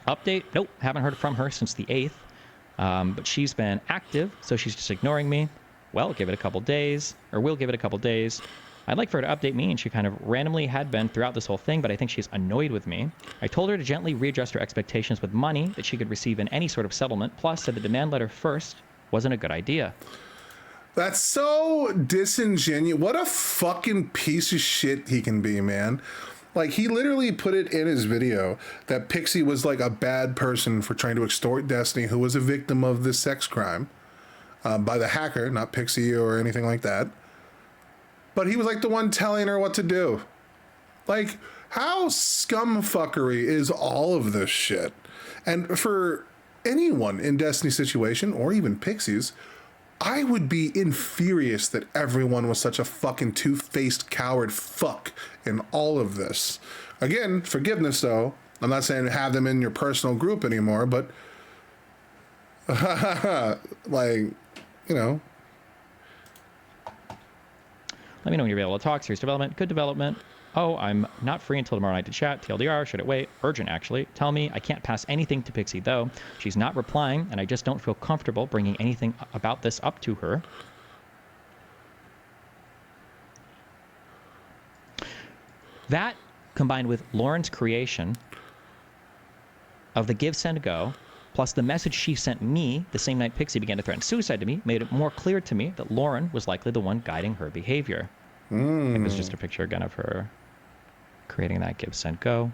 Update, nope, haven't heard from her since the 8th. But she's been active, so she's just ignoring me. Well, give it a couple days, or we'll give it a couple days. I'd like for her to update me, and she kind of randomly had been throughout this whole thing, but I think she's annoyed with me. I told her to gently readjust her expectations with money that she could receive in any sort of settlement, plus said the demand letter first wasn't a good idea. That's so disingenuous. What a fucking piece of shit he can be, man. Like, he literally put it in his video that Pixie was like a bad person for trying to extort Destiny, who was a victim of this sex crime by the hacker, not Pixie or anything like that. But he was like the one telling her what to do. Like, how scumfuckery is all of this shit? And for anyone in Destiny's situation, or even Pixie's, I would be infurious that everyone was such a fucking two-faced coward fuck in all of this. Again, forgiveness though. I'm not saying have them in your personal group anymore, but like, you know. Let me know when you're available to talk. Serious development, good development. Oh, I'm not free until tomorrow night to chat. TLDR, should it wait? Urgent, actually. Tell me I can't pass anything to Pixie, though. She's not replying, and I just don't feel comfortable bringing anything about this up to her. That, combined with Lauren's creation of the give, send, go, plus the message she sent me the same night Pixie began to threaten suicide to me, made it more clear to me that Lauren was likely the one guiding her behavior. It was just a picture again of her creating that give, send, go.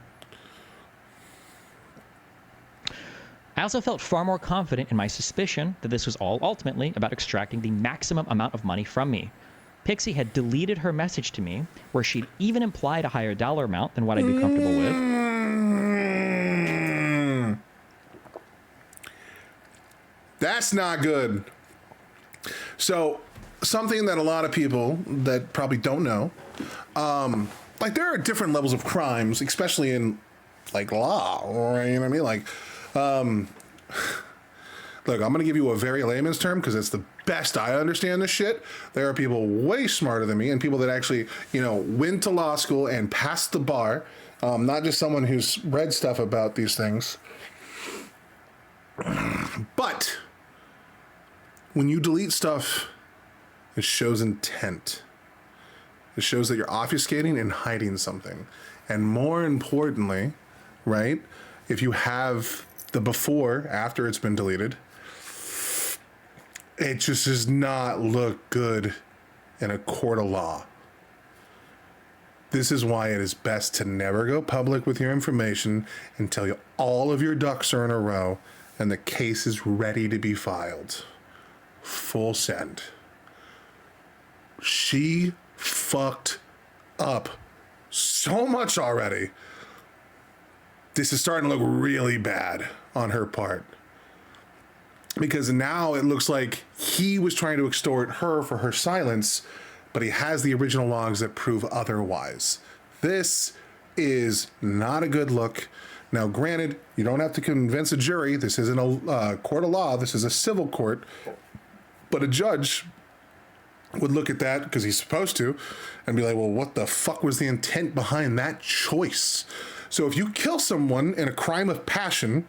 I also felt far more confident in my suspicion that this was all ultimately about extracting the maximum amount of money from me. Pixie had deleted her message to me where she'd even implied a higher dollar amount than what I'd be comfortable with. That's not good. So, something that a lot of people that probably don't know, like there are different levels of crimes, especially in like law, or you know what I mean? Like, look, I'm gonna give you a very layman's term because it's the best I understand this shit. There are people way smarter than me and people that actually, you know, went to law school and passed the bar, not just someone who's read stuff about these things. But when you delete stuff, it shows intent. It shows that you're obfuscating and hiding something. And more importantly, right, if you have the before, after it's been deleted, it just does not look good in a court of law. This is why it is best to never go public with your information until all of your ducks are in a row and the case is ready to be filed. Full send. She fucked up so much already. This is starting to look really bad on her part. Because now it looks like he was trying to extort her for her silence, but he has the original logs that prove otherwise. This is not a good look. Now, granted, you don't have to convince a jury. This isn't a court of law. This is a civil court. But a judge would look at that, because he's supposed to, and be like, well, what the fuck was the intent behind that choice? So if you kill someone in a crime of passion,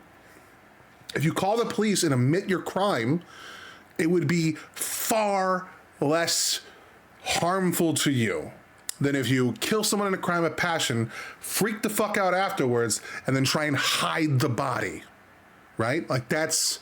if you call the police and admit your crime, it would be far less harmful to you. than if you kill someone in a crime of passion, freak the fuck out afterwards, and then try and hide the body, right? Like that's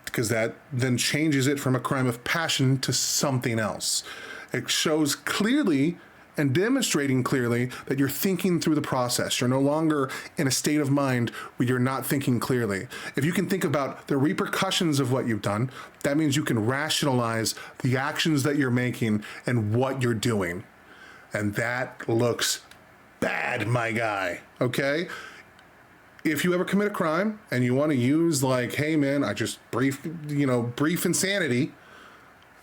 because that then changes it from a crime of passion to something else. It shows clearly and demonstrating clearly that you're thinking through the process. You're no longer in a state of mind where you're not thinking clearly. If you can think about the repercussions of what you've done, that means you can rationalize the actions that you're making and what you're doing. And that looks bad, my guy, okay? If you ever commit a crime and you want to use like, hey man, I just brief insanity,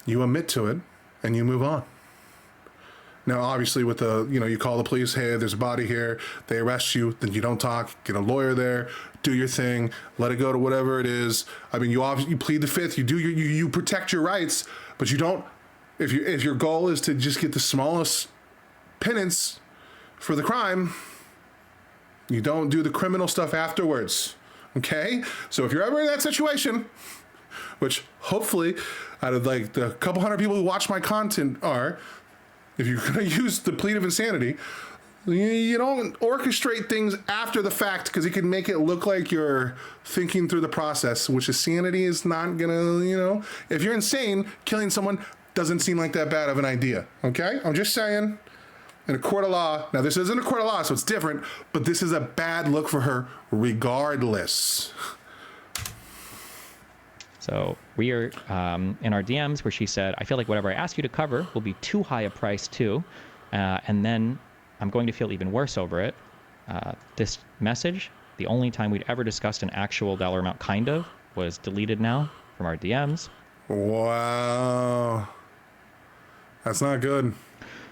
you admit to it and you move on. Now, obviously with the, you call the police, hey, there's a body here, they arrest you, then you don't talk, get a lawyer there, do your thing, let it go to whatever it is. I mean, you plead the fifth, you protect your rights, but you don't, if your goal is to just get the smallest penance for the crime, you don't do the criminal stuff afterwards, okay? So if you're ever in that situation, which hopefully out of like the couple hundred people who watch my content are, if you're gonna use the plea of insanity, you don't orchestrate things after the fact because it can make it look like you're thinking through the process, which insanity is not gonna, if you're insane, killing someone doesn't seem like that bad of an idea, okay? I'm just saying. In a court of law, now this isn't a court of law, so it's different, but this is a bad look for her regardless. So we are in our DMs where she said, I feel like whatever I ask you to cover will be too high a price too, and then I'm going to feel even worse over it. This message, the only time we'd ever discussed an actual dollar amount kind of, was deleted now from our DMs. Wow. That's not good.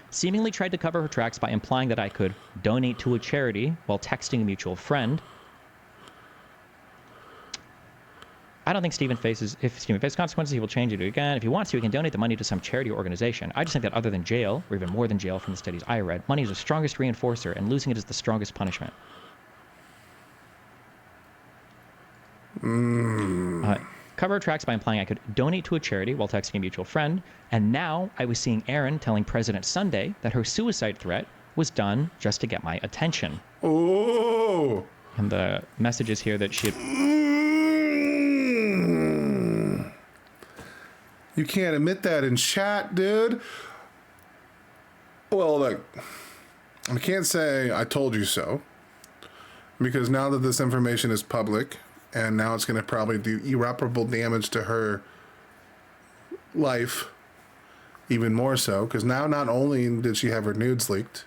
Seemingly tried to cover her tracks by implying that I could donate to a charity while texting a mutual friend. I don't think if Stephen faces consequences, he will change it again. If he wants to, he can donate the money to some charity or organization. I just think that other than jail, or even more than jail from the studies I read, money is the strongest reinforcer, and losing it is the strongest punishment. Cover her tracks by implying I could donate to a charity while texting a mutual friend, and now I was seeing Erin telling President Sunday that her suicide threat was done just to get my attention. Oh! And the message is here that she had... You can't admit that in chat, dude. Well, look, I can't say I told you so, because now that this information is public, and now it's going to probably do irreparable damage to her life, even more so, because now not only did she have her nudes leaked,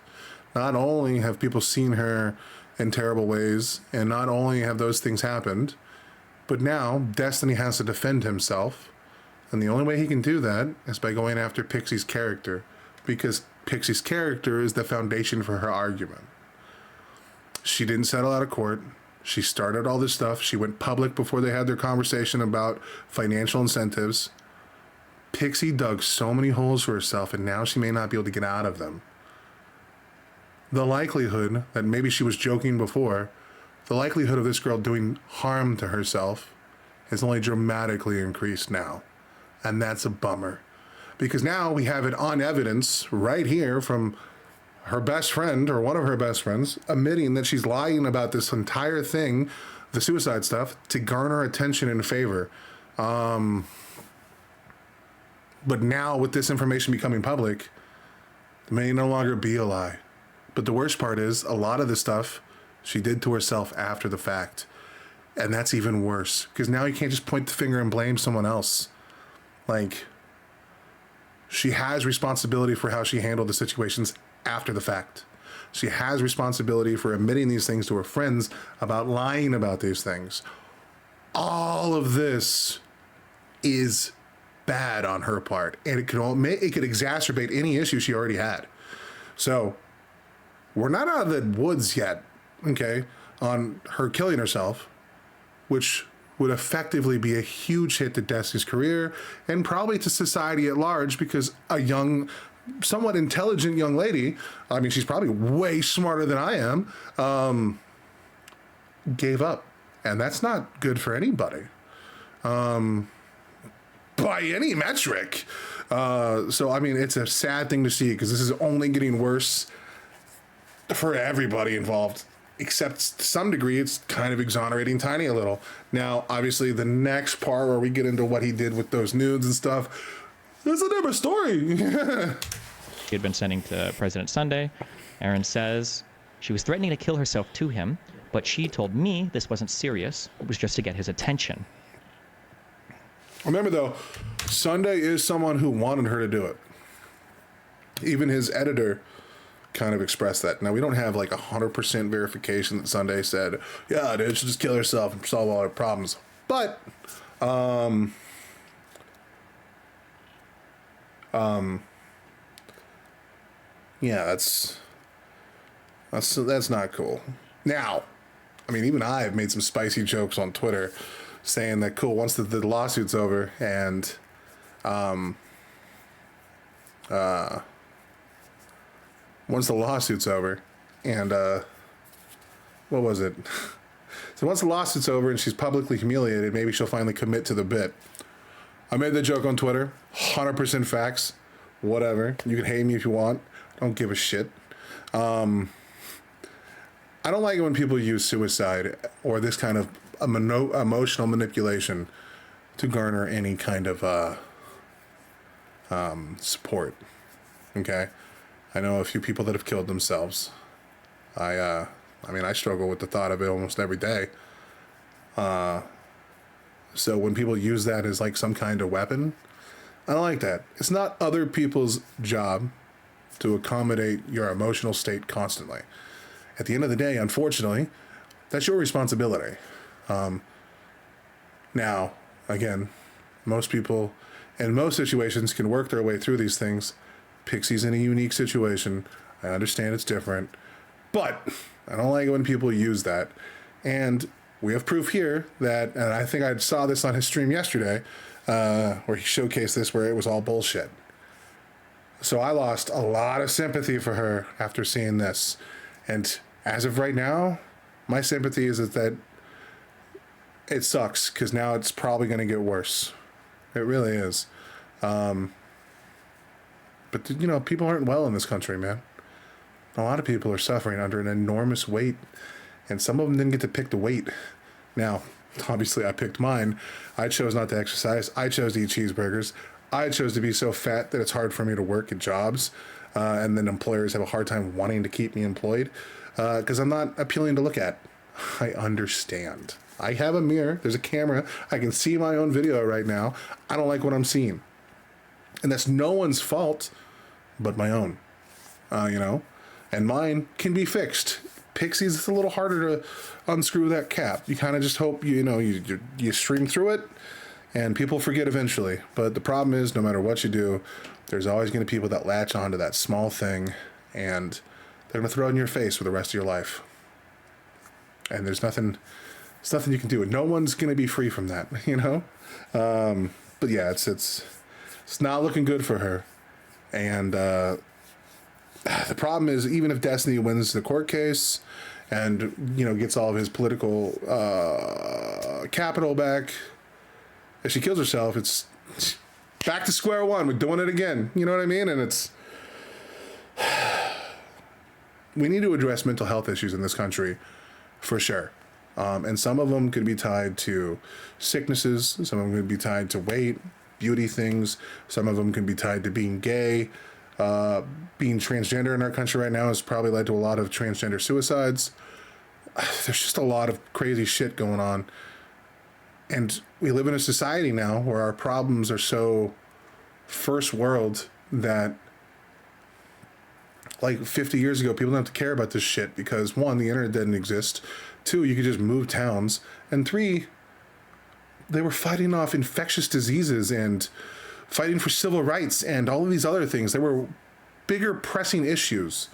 not only have people seen her in terrible ways, and not only have those things happened, but now Destiny has to defend himself. And the only way he can do that is by going after Pixie's character, because Pixie's character is the foundation for her argument. She didn't settle out of court. She started all this stuff. She went public before they had their conversation about financial incentives. Pixie dug so many holes for herself, and now she may not be able to get out of them. The likelihood that maybe she was joking before, the likelihood of this girl doing harm to herself has only dramatically increased now. And that's a bummer, because now we have it on evidence right here from her best friend, or one of her best friends, admitting that she's lying about this entire thing, the suicide stuff, to garner attention and favor. But now with this information becoming public, it may no longer be a lie. But the worst part is a lot of the stuff she did to herself after the fact. And that's even worse, because now you can't just point the finger and blame someone else. Like, she has responsibility for how she handled the situations after the fact. She has responsibility for admitting these things to her friends about lying about these things. All of this is bad on her part, and it could exacerbate any issue she already had. So we're not out of the woods yet, okay, on her killing herself, which would effectively be a huge hit to Destiny's career and probably to society at large, because a young, somewhat intelligent young lady, I mean, she's probably way smarter than I am, gave up. And that's not good for anybody. By any metric. So, I mean, it's a sad thing to see because this is only getting worse for everybody involved, except to some degree, it's kind of exonerating Tiny a little. Now, obviously, the next part where we get into what he did with those nudes and stuff, there's a different story. She had been sending to President Sunday. Erin says she was threatening to kill herself to him, but she told me this wasn't serious. It was just to get his attention. Remember, though, Sunday is someone who wanted her to do it. Even his editor kind of expressed that. Now, we don't have like 100% verification that Sunday said, yeah, dude, she'll just kill herself and solve all her problems. But, yeah, that's not cool. Now, I mean, even I have made some spicy jokes on Twitter saying that, cool, once the lawsuit's over and, once the lawsuit's over and, what was it? So once the lawsuit's over and she's publicly humiliated, maybe she'll finally commit to the bit. I made the joke on Twitter, 100% facts, whatever. You can hate me if you want. I don't give a shit. I don't like it when people use suicide or this kind of emotional manipulation to garner any kind of support. Okay? I know a few people that have killed themselves. I mean, I struggle with the thought of it almost every day. So when people use that as like some kind of weapon, I don't like that. It's not other people's job to accommodate your emotional state constantly. At the end of the day, unfortunately, that's your responsibility. Now, again, most people in most situations can work their way through these things. Pixie's in a unique situation. I understand it's different, but I don't like it when people use that. And we have proof here that, and I think I saw this on his stream yesterday, where he showcased this, where it was all bullshit. So I lost a lot of sympathy for her after seeing this. And as of right now, my sympathy is that it sucks because now it's probably going to get worse. It really is. But, you know, people aren't well in this country, man. A lot of people are suffering under an enormous weight, and some of them didn't get to pick the weight. Now, obviously, I picked mine. I chose not to exercise. I chose to eat cheeseburgers. I chose to be so fat that it's hard for me to work at jobs, and then employers have a hard time wanting to keep me employed because I'm not appealing to look at. I understand. I have a mirror. There's a camera. I can see my own video right now. I don't like what I'm seeing. And that's no one's fault but my own, you know? And mine can be fixed. Pixie's, it's a little harder to unscrew that cap. You kind of just hope, you stream through it and people forget eventually. But the problem is, no matter what you do, there's always going to be people that latch onto that small thing and they're going to throw it in your face for the rest of your life. And there's nothing you can do. No one's going to be free from that, you know? But yeah, it's not looking good for her. And the problem is, even if Destiny wins the court case and, you know, gets all of his political capital back, if she kills herself, it's back to square one. We're doing it again. You know what I mean? And we need to address mental health issues in this country for sure. And some of them could be tied to sicknesses. Some of them could be tied to weight, beauty things. Some of them can be tied to being gay. Being transgender in our country right now has probably led to a lot of transgender suicides. There's just a lot of crazy shit going on. And we live in a society now where our problems are so first world that, like 50 years ago, people didn't have to care about this shit because, one, the internet didn't exist. Two, you could just move towns. And three, they were fighting off infectious diseases and fighting for civil rights and all of these other things. There were bigger pressing issues.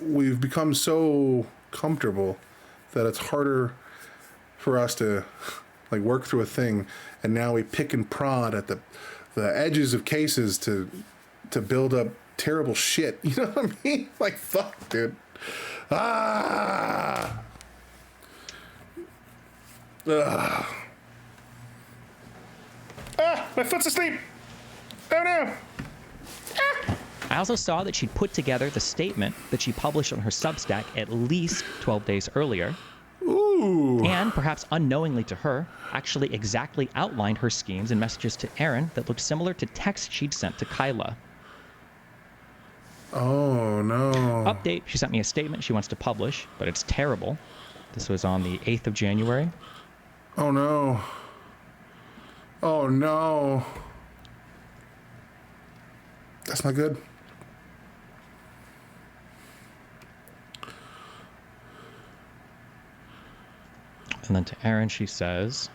We've become so comfortable that it's harder for us to like work through a thing. And now we pick and prod at the edges of cases to build up terrible shit. You know what I mean? Like, fuck, dude. Ugh. My foot's asleep. Oh no. I also saw that she'd put together the statement that she published on her Substack at least 12 days earlier. Ooh. And, perhaps unknowingly to her, actually exactly outlined her schemes and messages to Aaron that looked similar to texts she'd sent to Kyla. Oh no. Update, she sent me a statement she wants to publish, but it's terrible. This was on the 8th of January. Oh no. Oh no. That's not good. And then to Aaron, she says,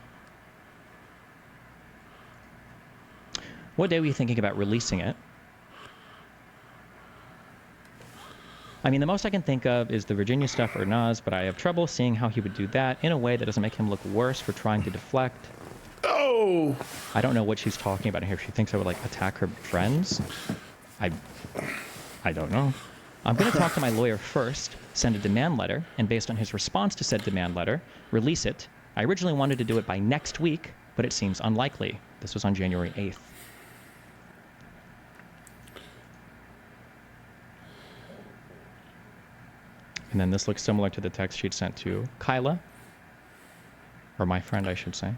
"What day were you thinking about releasing it?" I mean, the most I can think of is the Virginia stuff or Nas, but I have trouble seeing how he would do that in a way that doesn't make him look worse for trying to deflect. Oh. I don't know what she's talking about here. If she thinks I would, like, attack her friends, I don't know. I'm going to talk to my lawyer first, send a demand letter, and based on his response to said demand letter, release it. I originally wanted to do it by next week, but it seems unlikely. This was on January 8th. And then this looks similar to the text she'd sent to Kyla, or my friend, I should say,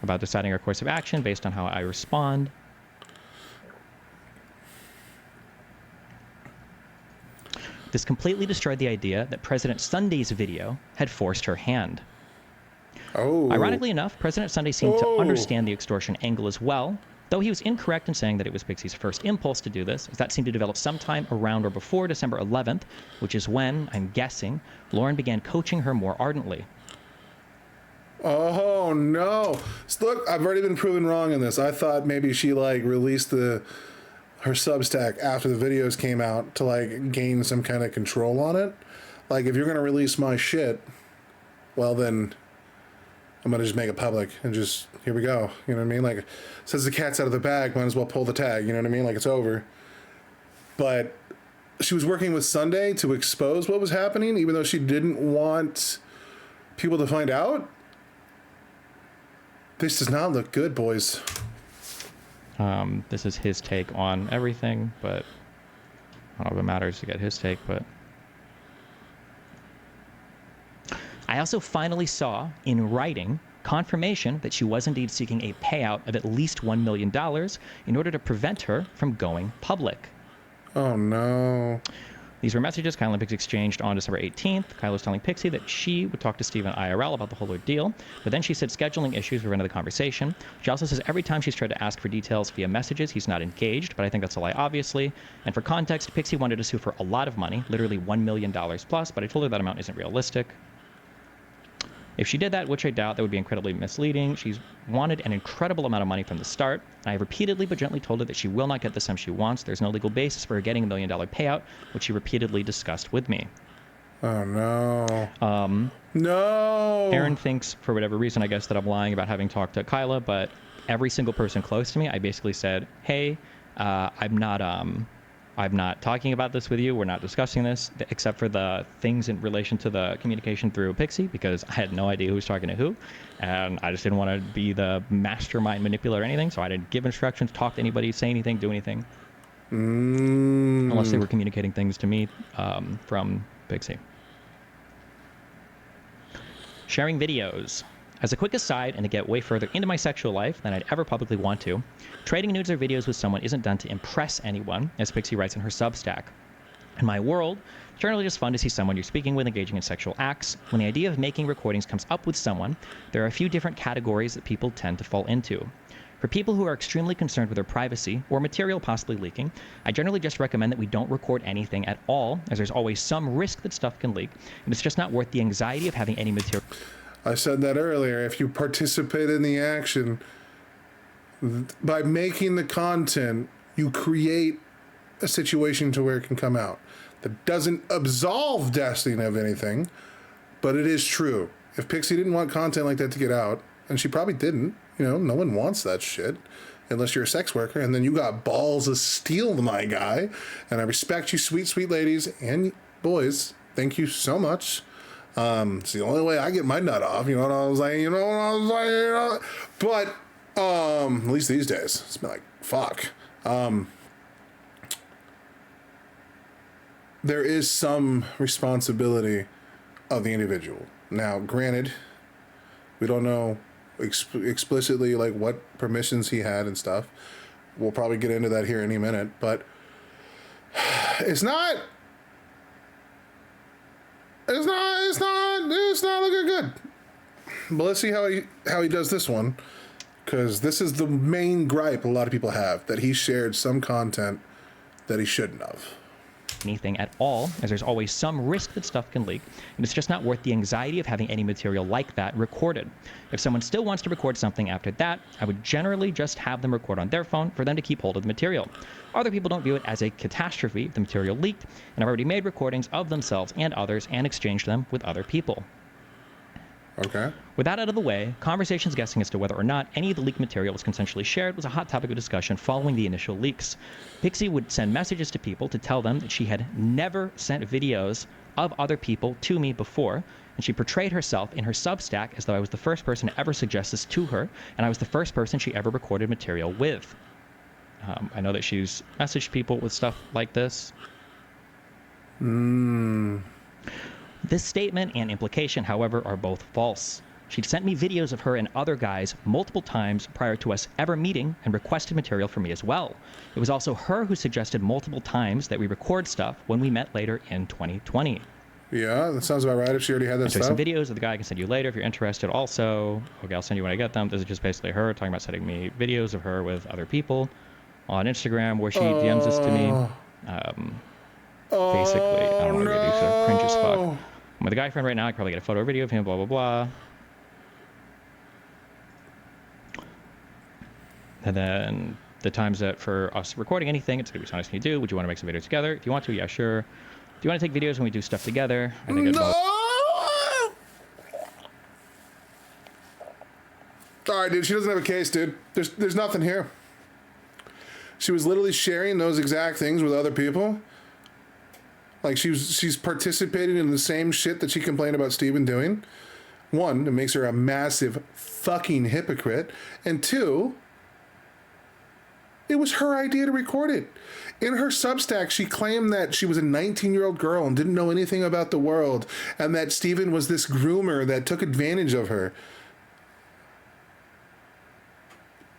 about deciding our course of action based on how I respond. This completely destroyed the idea that President Sunday's video had forced her hand. Oh. Ironically enough, President Sunday seemed to Oh. understand the extortion angle as well, though he was incorrect in saying that it was Pixie's first impulse to do this, as that seemed to develop sometime around or before December 11th, which is when, I'm guessing, Lauren began coaching her more ardently. Oh no. Look, I've already been proven wrong in this. I thought maybe she like released her Substack after the videos came out to like gain some kind of control on it. Like, if you're gonna release my shit, well then I'm gonna just make it public and just, here we go. You know what I mean? Like, since the cat's out of the bag, might as well pull the tag. You know what I mean? Like, it's over. But she was working with Sunday to expose what was happening, even though she didn't want people to find out. This does not look good, boys. This is his take on everything, but I don't know if it matters to get his take, but I also finally saw in writing confirmation that she was indeed seeking a payout of at least $1 million in order to prevent her from going public. Oh no. These were messages Kyla and Pixie exchanged on December 18th. Kyla was telling Pixie that she would talk to Steven IRL about the whole ordeal, but then she said scheduling issues prevented the conversation. She also says every time she's tried to ask for details via messages, he's not engaged, but I think that's a lie, obviously. And for context, Pixie wanted to sue for a lot of money, literally $1 million plus, but I told her that amount isn't realistic. If she did that, which I doubt, that would be incredibly misleading. She's wanted an incredible amount of money from the start. I have repeatedly but gently told her that she will not get the sum she wants. There's no legal basis for her getting $1 million payout, which she repeatedly discussed with me. Oh no. No. Aaron thinks, for whatever reason, I guess, that I'm lying about having talked to Kyla, but every single person close to me, I basically said, hey, I'm not talking about this with you. We're not discussing this, except for the things in relation to the communication through Pixie, because I had no idea who was talking to who, and I just didn't want to be the mastermind manipulator or anything, so I didn't give instructions, talk to anybody, say anything, do anything. Unless they were communicating things to me from Pixie. Sharing videos. As a quick aside, and to get way further into my sexual life than I'd ever publicly want to, trading nudes or videos with someone isn't done to impress anyone, as Pixie writes in her Substack. In my world, it's generally just fun to see someone you're speaking with engaging in sexual acts. When the idea of making recordings comes up with someone, there are a few different categories that people tend to fall into. For people who are extremely concerned with their privacy, or material possibly leaking, I generally just recommend that we don't record anything at all, as there's always some risk that stuff can leak, and it's just not worth the anxiety of having any material. I said that earlier. If you participate in the action, by making the content, you create a situation to where it can come out. That doesn't absolve Destiny of anything, but it is true. If Pixie didn't want content like that to get out, and she probably didn't, you know, no one wants that shit, unless you're a sex worker, and then you got balls of steel, my guy, and I respect you, sweet, sweet ladies and boys. Thank you so much. It's the only way I get my nut off, you know what I was like, but At least these days. It's been like, fuck. There is some responsibility of the individual. Now, granted, we don't know explicitly like what permissions he had and stuff. We'll probably get into that here any minute, but it's not looking good. But let's see how he does this one, because this is the main gripe a lot of people have, that he shared some content that he shouldn't have. Anything at all, as there's always some risk that stuff can leak, and it's just not worth the anxiety of having any material like that recorded. If someone still wants to record something after that, I would generally just have them record on their phone for them to keep hold of the material. Other people don't view it as a catastrophe if the material leaked, and have already made recordings of themselves and others and exchanged them with other people. Okay. With that out of the way, conversations guessing as to whether or not any of the leaked material was consensually shared was a hot topic of discussion following the initial leaks. Pixie would send messages to people to tell them that she had never sent videos of other people to me before, and she portrayed herself in her Substack as though I was the first person to ever suggest this to her, and I was the first person she ever recorded material with. I know that she's messaged people with stuff like this. This statement and implication, however, are both false. She'd sent me videos of her and other guys multiple times prior to us ever meeting and requested material from me as well. It was also her who suggested multiple times that we record stuff when we met later in 2020. Yeah, that sounds about right if she already had that There's stuff. some videos of the guy I can send you later if you're interested also. Okay, I'll send you when I get them. This is just basically her talking about sending me videos of her with other people on Instagram where she DMs this to me. Basically, I don't want to read these, they're cringe as fuck. I'm with a guy friend right now, I can probably get a photo or video of him, blah, blah, blah. And then the times that for us recording anything, it's going to be something you do. Would you want to make some videos together? If you want to, yeah, sure. Do you want to take videos when we do stuff together? I think No! Alright, dude, she doesn't have a case, dude. There's nothing here. She was literally sharing those exact things with other people. Like, she's participating in the same shit that she complained about Steven doing. One, it makes her a massive fucking hypocrite. And two, it was her idea to record it. In her Substack, she claimed that she was a 19-year-old girl and didn't know anything about the world, and that Steven was this groomer that took advantage of her.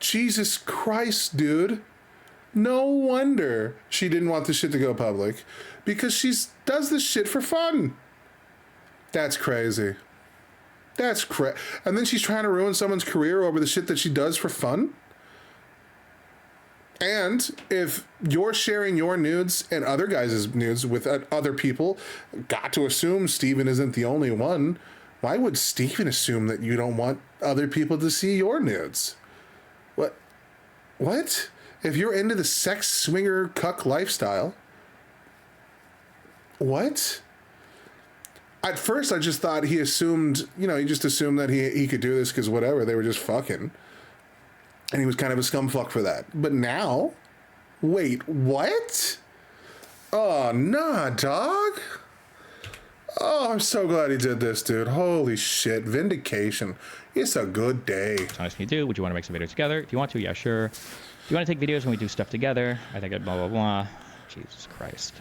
Jesus Christ, dude. No wonder she didn't want this shit to go public, because she does this shit for fun. That's crazy. And then she's trying to ruin someone's career over the shit that she does for fun? And if you're sharing your nudes and other guys' nudes with other people, got to assume Steven isn't the only one. Why would Steven assume that you don't want other people to see your nudes? What? If you're into the sex swinger cuck lifestyle, what? At first, I just thought he assumed, he just assumed that he could do this because whatever, they were just fucking. And he was kind of a scumfuck for that. But now, wait, what? Oh, nah, dog. Oh, I'm so glad he did this, dude. Holy shit. Vindication. It's a good day. Honest, you do. Would you want to make some videos together? If you want to, yeah, sure. Do you want to take videos when we do stuff together? I think it blah, blah, blah. Jesus Christ.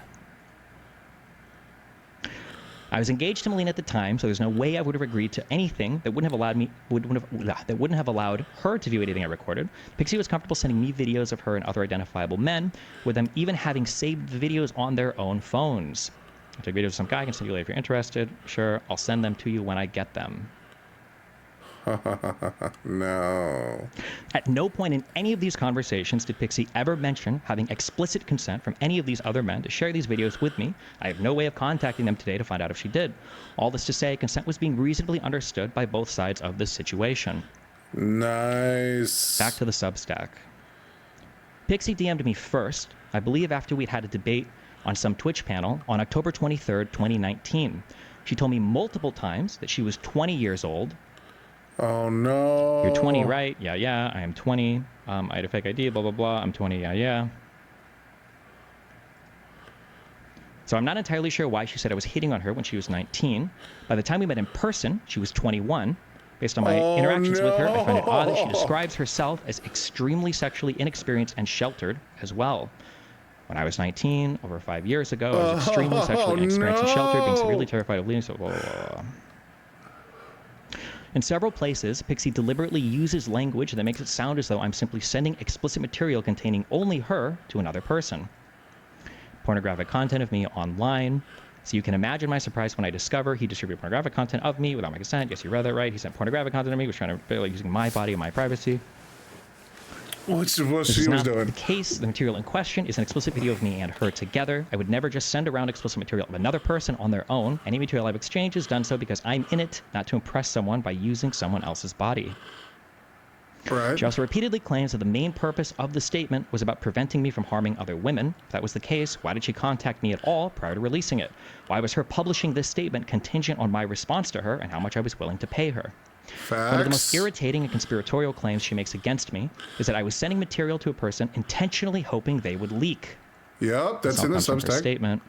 I was engaged to Melina at the time, so there's no way I would have agreed to anything that wouldn't have allowed her to view anything I recorded. Pixie was comfortable sending me videos of her and other identifiable men, with them even having saved the videos on their own phones. I took videos of some guy. I can send you later if you're interested. Sure, I'll send them to you when I get them. No. At no point in any of these conversations did Pixie ever mention having explicit consent from any of these other men to share these videos with me. I have no way of contacting them today to find out if she did. All this to say, consent was being reasonably understood by both sides of this situation. Nice. Back to the Substack. Pixie DM'd me first, I believe after we'd had a debate on some Twitch panel on October 23rd, 2019. She told me multiple times that she was 20 years old. Oh, no. You're 20, right? Yeah, I am 20. I had a fake ID, blah, blah, blah. I'm 20, yeah. So I'm not entirely sure why she said I was hitting on her when she was 19. By the time we met in person, she was 21. Based on my interactions with her, I find it odd that she no. describes herself as extremely sexually inexperienced and sheltered as well. When I was 19, over 5 years ago, I was extremely sexually inexperienced and sheltered, being severely terrified of leaving. So, blah, blah, blah. In several places, Pixie deliberately uses language that makes it sound as though I'm simply sending explicit material containing only her to another person. Pornographic content of me online. So you can imagine my surprise when I discover he distributed pornographic content of me without my consent. Yes, you read that right. He sent pornographic content of me, was trying to using my body and my privacy. What This she is was not doing? the case. The material in question is an explicit video of me and her together. I would never just send around explicit material of another person on their own. Any material I've exchanged is done so because I'm in it, not to impress someone by using someone else's body. Right. She also repeatedly claims that the main purpose of the statement was about preventing me from harming other women. If that was the case, why did she contact me at all prior to releasing it? Why was her publishing this statement contingent on my response to her and how much I was willing to pay her? Facts. One of the most irritating and conspiratorial claims she makes against me is that I was sending material to a person intentionally hoping they would leak. Yep, This that's all in the comes from her Substack. statement.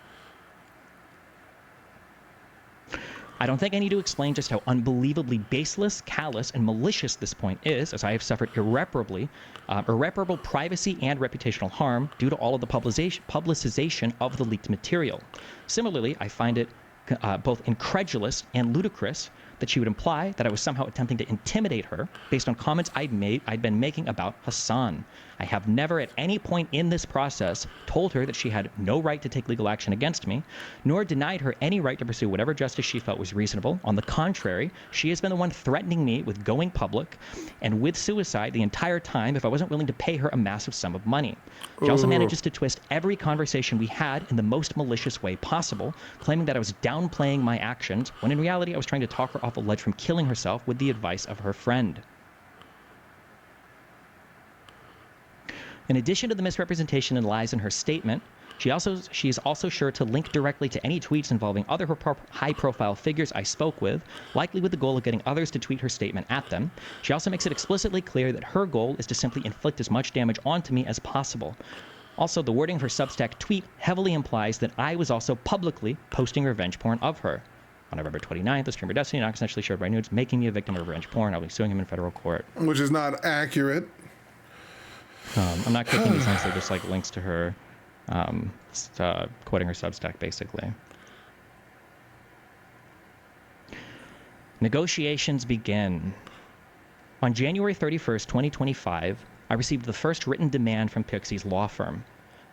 I don't think I need to explain just how unbelievably baseless, callous, and malicious this point is, as I have suffered irreparable privacy and reputational harm due to all of the publicization of the leaked material. Similarly, I find it both incredulous and ludicrous that she would imply that I was somehow attempting to intimidate her based on comments I'd been making about Hassan. I have never at any point in this process told her that she had no right to take legal action against me, nor denied her any right to pursue whatever justice she felt was reasonable. On the contrary, she has been the one threatening me with going public and with suicide the entire time if I wasn't willing to pay her a massive sum of money. She also manages to twist every conversation we had in the most malicious way possible, claiming that I was downplaying my actions, when in reality I was trying to talk her off a ledge from killing herself with the advice of her friend. In addition to the misrepresentation and lies in her statement, she is also sure to link directly to any tweets involving other high-profile figures I spoke with, likely with the goal of getting others to tweet her statement at them. She also makes it explicitly clear that her goal is to simply inflict as much damage onto me as possible. Also, the wording of her Substack tweet heavily implies that I was also publicly posting revenge porn of her. On November 29th, the streamer Destiny accidentally shared my nudes, making me a victim of revenge porn. I'll be suing him in federal court. Which is not accurate. I'm not clicking these links, they're just like links to her quoting her Substack, basically. Negotiations begin. On January 31st, 2025, I received the first written demand from Pixie's law firm.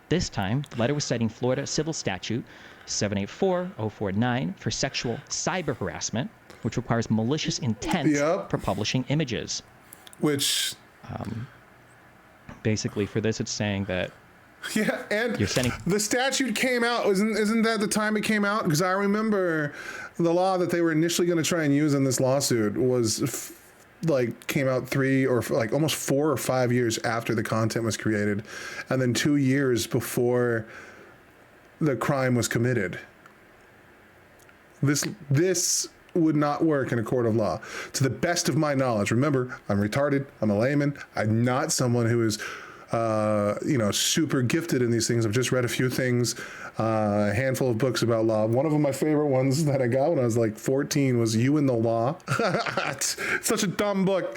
This time, the letter was citing Florida Civil Statute 784-049 for sexual cyber harassment, which requires malicious intent for publishing images. Which... basically, for this, it's saying that yeah, and you're sending... the statute came out. Isn't that the time it came out? Because I remember the law that they were initially going to try and use in this lawsuit was came out 3 or almost 4 or 5 years after the content was created, and then 2 years before the crime was committed. This would not work in a court of law, to the best of my knowledge. Remember, I'm retarded. I'm a layman. I'm not someone who is, super gifted in these things. I've just read a few things, a handful of books about law. One of them, my favorite ones that I got when I was 14, was You and the Law. It's such a dumb book.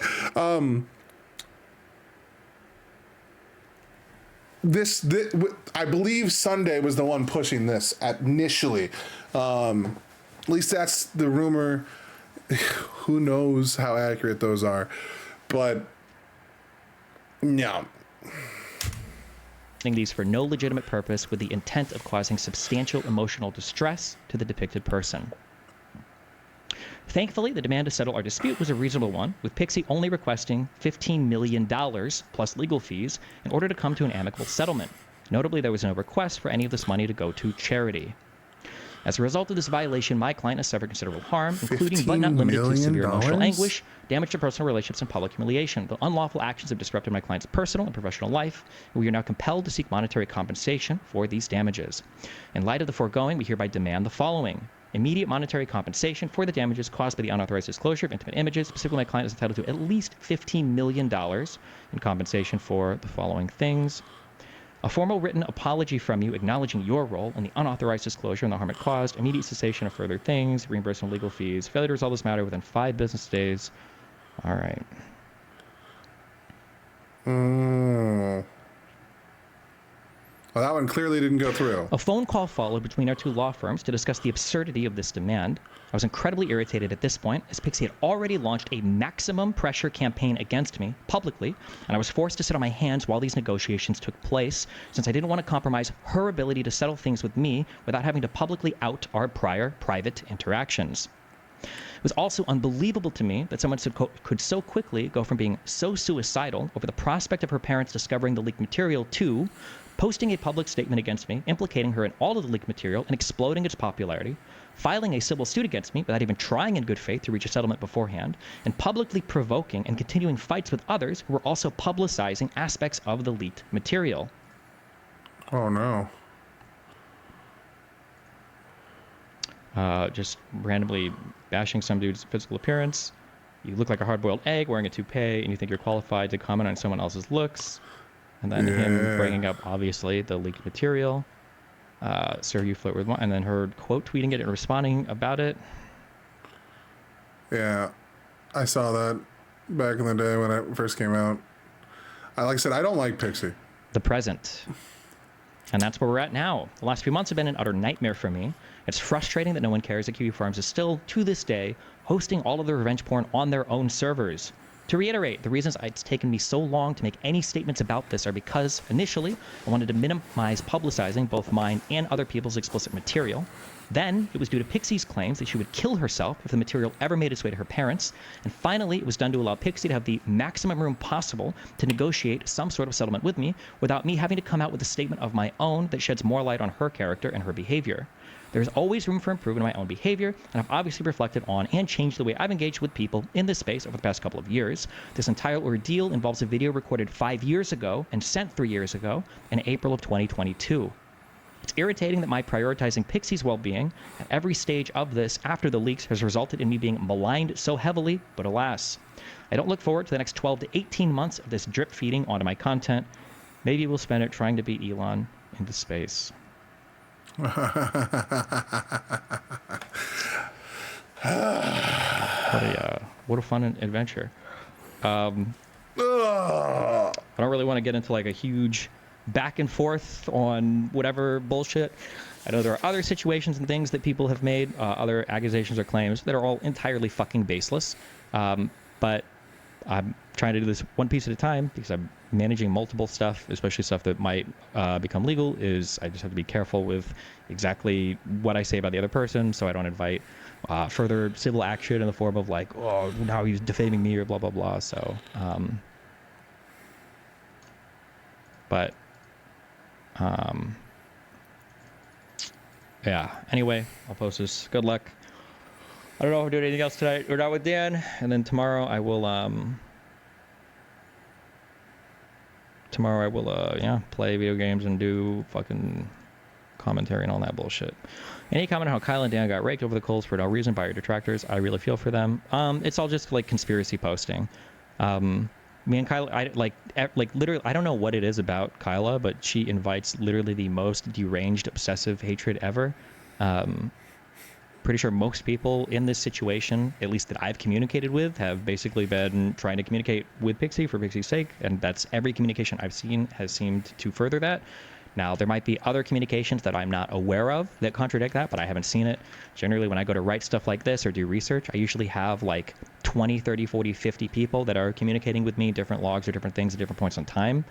This, I believe Sunday was the one pushing this initially. At least that's the rumor. Who knows how accurate those are. But, no. These for no legitimate purpose with the intent of causing substantial emotional distress to the depicted person. Thankfully, the demand to settle our dispute was a reasonable one, with Pixie only requesting $15 million plus legal fees in order to come to an amicable settlement. Notably, there was no request for any of this money to go to charity. As a result of this violation, my client has suffered considerable harm, including but not limited to severe emotional anguish, damage to personal relationships, and public humiliation. The unlawful actions have disrupted my client's personal and professional life, and we are now compelled to seek monetary compensation for these damages. In light of the foregoing, we hereby demand the following: immediate monetary compensation for the damages caused by the unauthorized disclosure of intimate images. Specifically, my client is entitled to at least $15 million in compensation for the following things: a formal written apology from you acknowledging your role in the unauthorized disclosure and the harm it caused, immediate cessation of further things, reimbursement of legal fees, failure to resolve this matter within 5 business days, All right. Well, that one clearly didn't go through. A phone call followed between our two law firms to discuss the absurdity of this demand. I was incredibly irritated at this point, as Pixie had already launched a maximum pressure campaign against me publicly, and I was forced to sit on my hands while these negotiations took place, since I didn't want to compromise her ability to settle things with me without having to publicly out our prior private interactions. It was also unbelievable to me that someone could so quickly go from being so suicidal over the prospect of her parents discovering the leaked material to posting a public statement against me, implicating her in all of the leaked material and exploding its popularity, filing a civil suit against me without even trying in good faith to reach a settlement beforehand, and publicly provoking and continuing fights with others who were also publicizing aspects of the leaked material. Oh no. Just randomly bashing some dude's physical appearance. You look like a hard-boiled egg wearing a toupee, and you think you're qualified to comment on someone else's looks. And then him bringing up, obviously, the leaked material. Sir, you flirt with one. And then her quote tweeting it and responding about it. Yeah, I saw that back in the day when it first came out. Like I said, I don't like Pixie. The present. And that's where we're at now. The last few months have been an utter nightmare for me. It's frustrating that no one cares that Kiwi Farms is still, to this day, hosting all of the revenge porn on their own servers. To reiterate, the reasons it's taken me so long to make any statements about this are because, initially, I wanted to minimize publicizing both mine and other people's explicit material. Then, it was due to Pixie's claims that she would kill herself if the material ever made its way to her parents. And finally, it was done to allow Pixie to have the maximum room possible to negotiate some sort of settlement with me without me having to come out with a statement of my own that sheds more light on her character and her behavior. There's always room for improvement in my own behavior, and I've obviously reflected on and changed the way I've engaged with people in this space over the past couple of years. This entire ordeal involves a video recorded 5 years ago and sent 3 years ago in April of 2022. It's irritating that my prioritizing Pixie's well-being at every stage of this after the leaks has resulted in me being maligned so heavily, but alas. I don't look forward to the next 12 to 18 months of this drip feeding onto my content. Maybe we'll spend it trying to beat Elon into space. What a fun adventure. I don't really want to get into like a huge back and forth on whatever bullshit. I know there are other situations and things that people have made, other accusations or claims that are all entirely fucking baseless. But I'm trying to do this one piece at a time because I'm managing multiple stuff, especially stuff that might become legal. I just have to be careful with exactly what I say about the other person, so I don't invite further civil action in the form of like, oh, now he's defaming me or blah blah blah. So, yeah. Anyway, I'll post this. Good luck. I don't know if we're doing anything else tonight or not with Dan, and then tomorrow I will play video games and do fucking commentary and all that bullshit. Any comment on how Kyle and Dan got raked over the coals for no reason by your detractors? I really feel for them. It's all just like conspiracy posting. Me and Kyla, literally, I don't know what it is about Kyla, but she invites literally the most deranged, obsessive hatred ever. Pretty sure most people in this situation, at least that I've communicated with, have basically been trying to communicate with Pixie for Pixie's sake, and that's every communication I've seen has seemed to further that. Now, there might be other communications that I'm not aware of that contradict that, but I haven't seen it. Generally, when I go to write stuff like this or do research, I usually have like 20, 30, 40, 50 people that are communicating with me, different logs or different things at different points in time.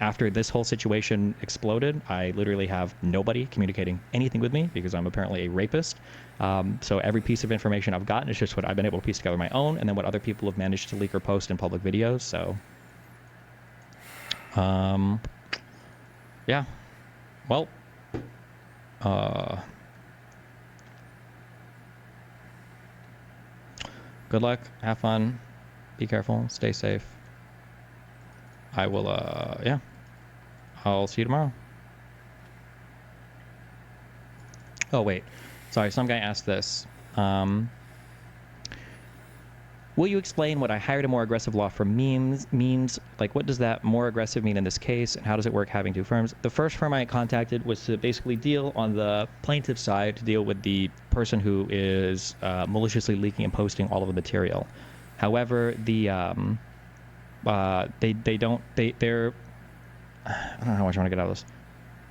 After this whole situation exploded, I literally have nobody communicating anything with me because I'm apparently a rapist. So every piece of information I've gotten is just what I've been able to piece together my own, and then what other people have managed to leak or post in public videos. So, yeah. Well, good luck. Have fun. Be careful. Stay safe. I will, yeah. I'll see you tomorrow. Oh, wait. Sorry, some guy asked this. Will you explain what I hired a more aggressive law firm means? Like, what does that more aggressive mean in this case, and how does it work having two firms? The first firm I contacted was to basically deal on the plaintiff's side, to deal with the person who is maliciously leaking and posting all of the material. However, they're I don't know how much I want to get out of this.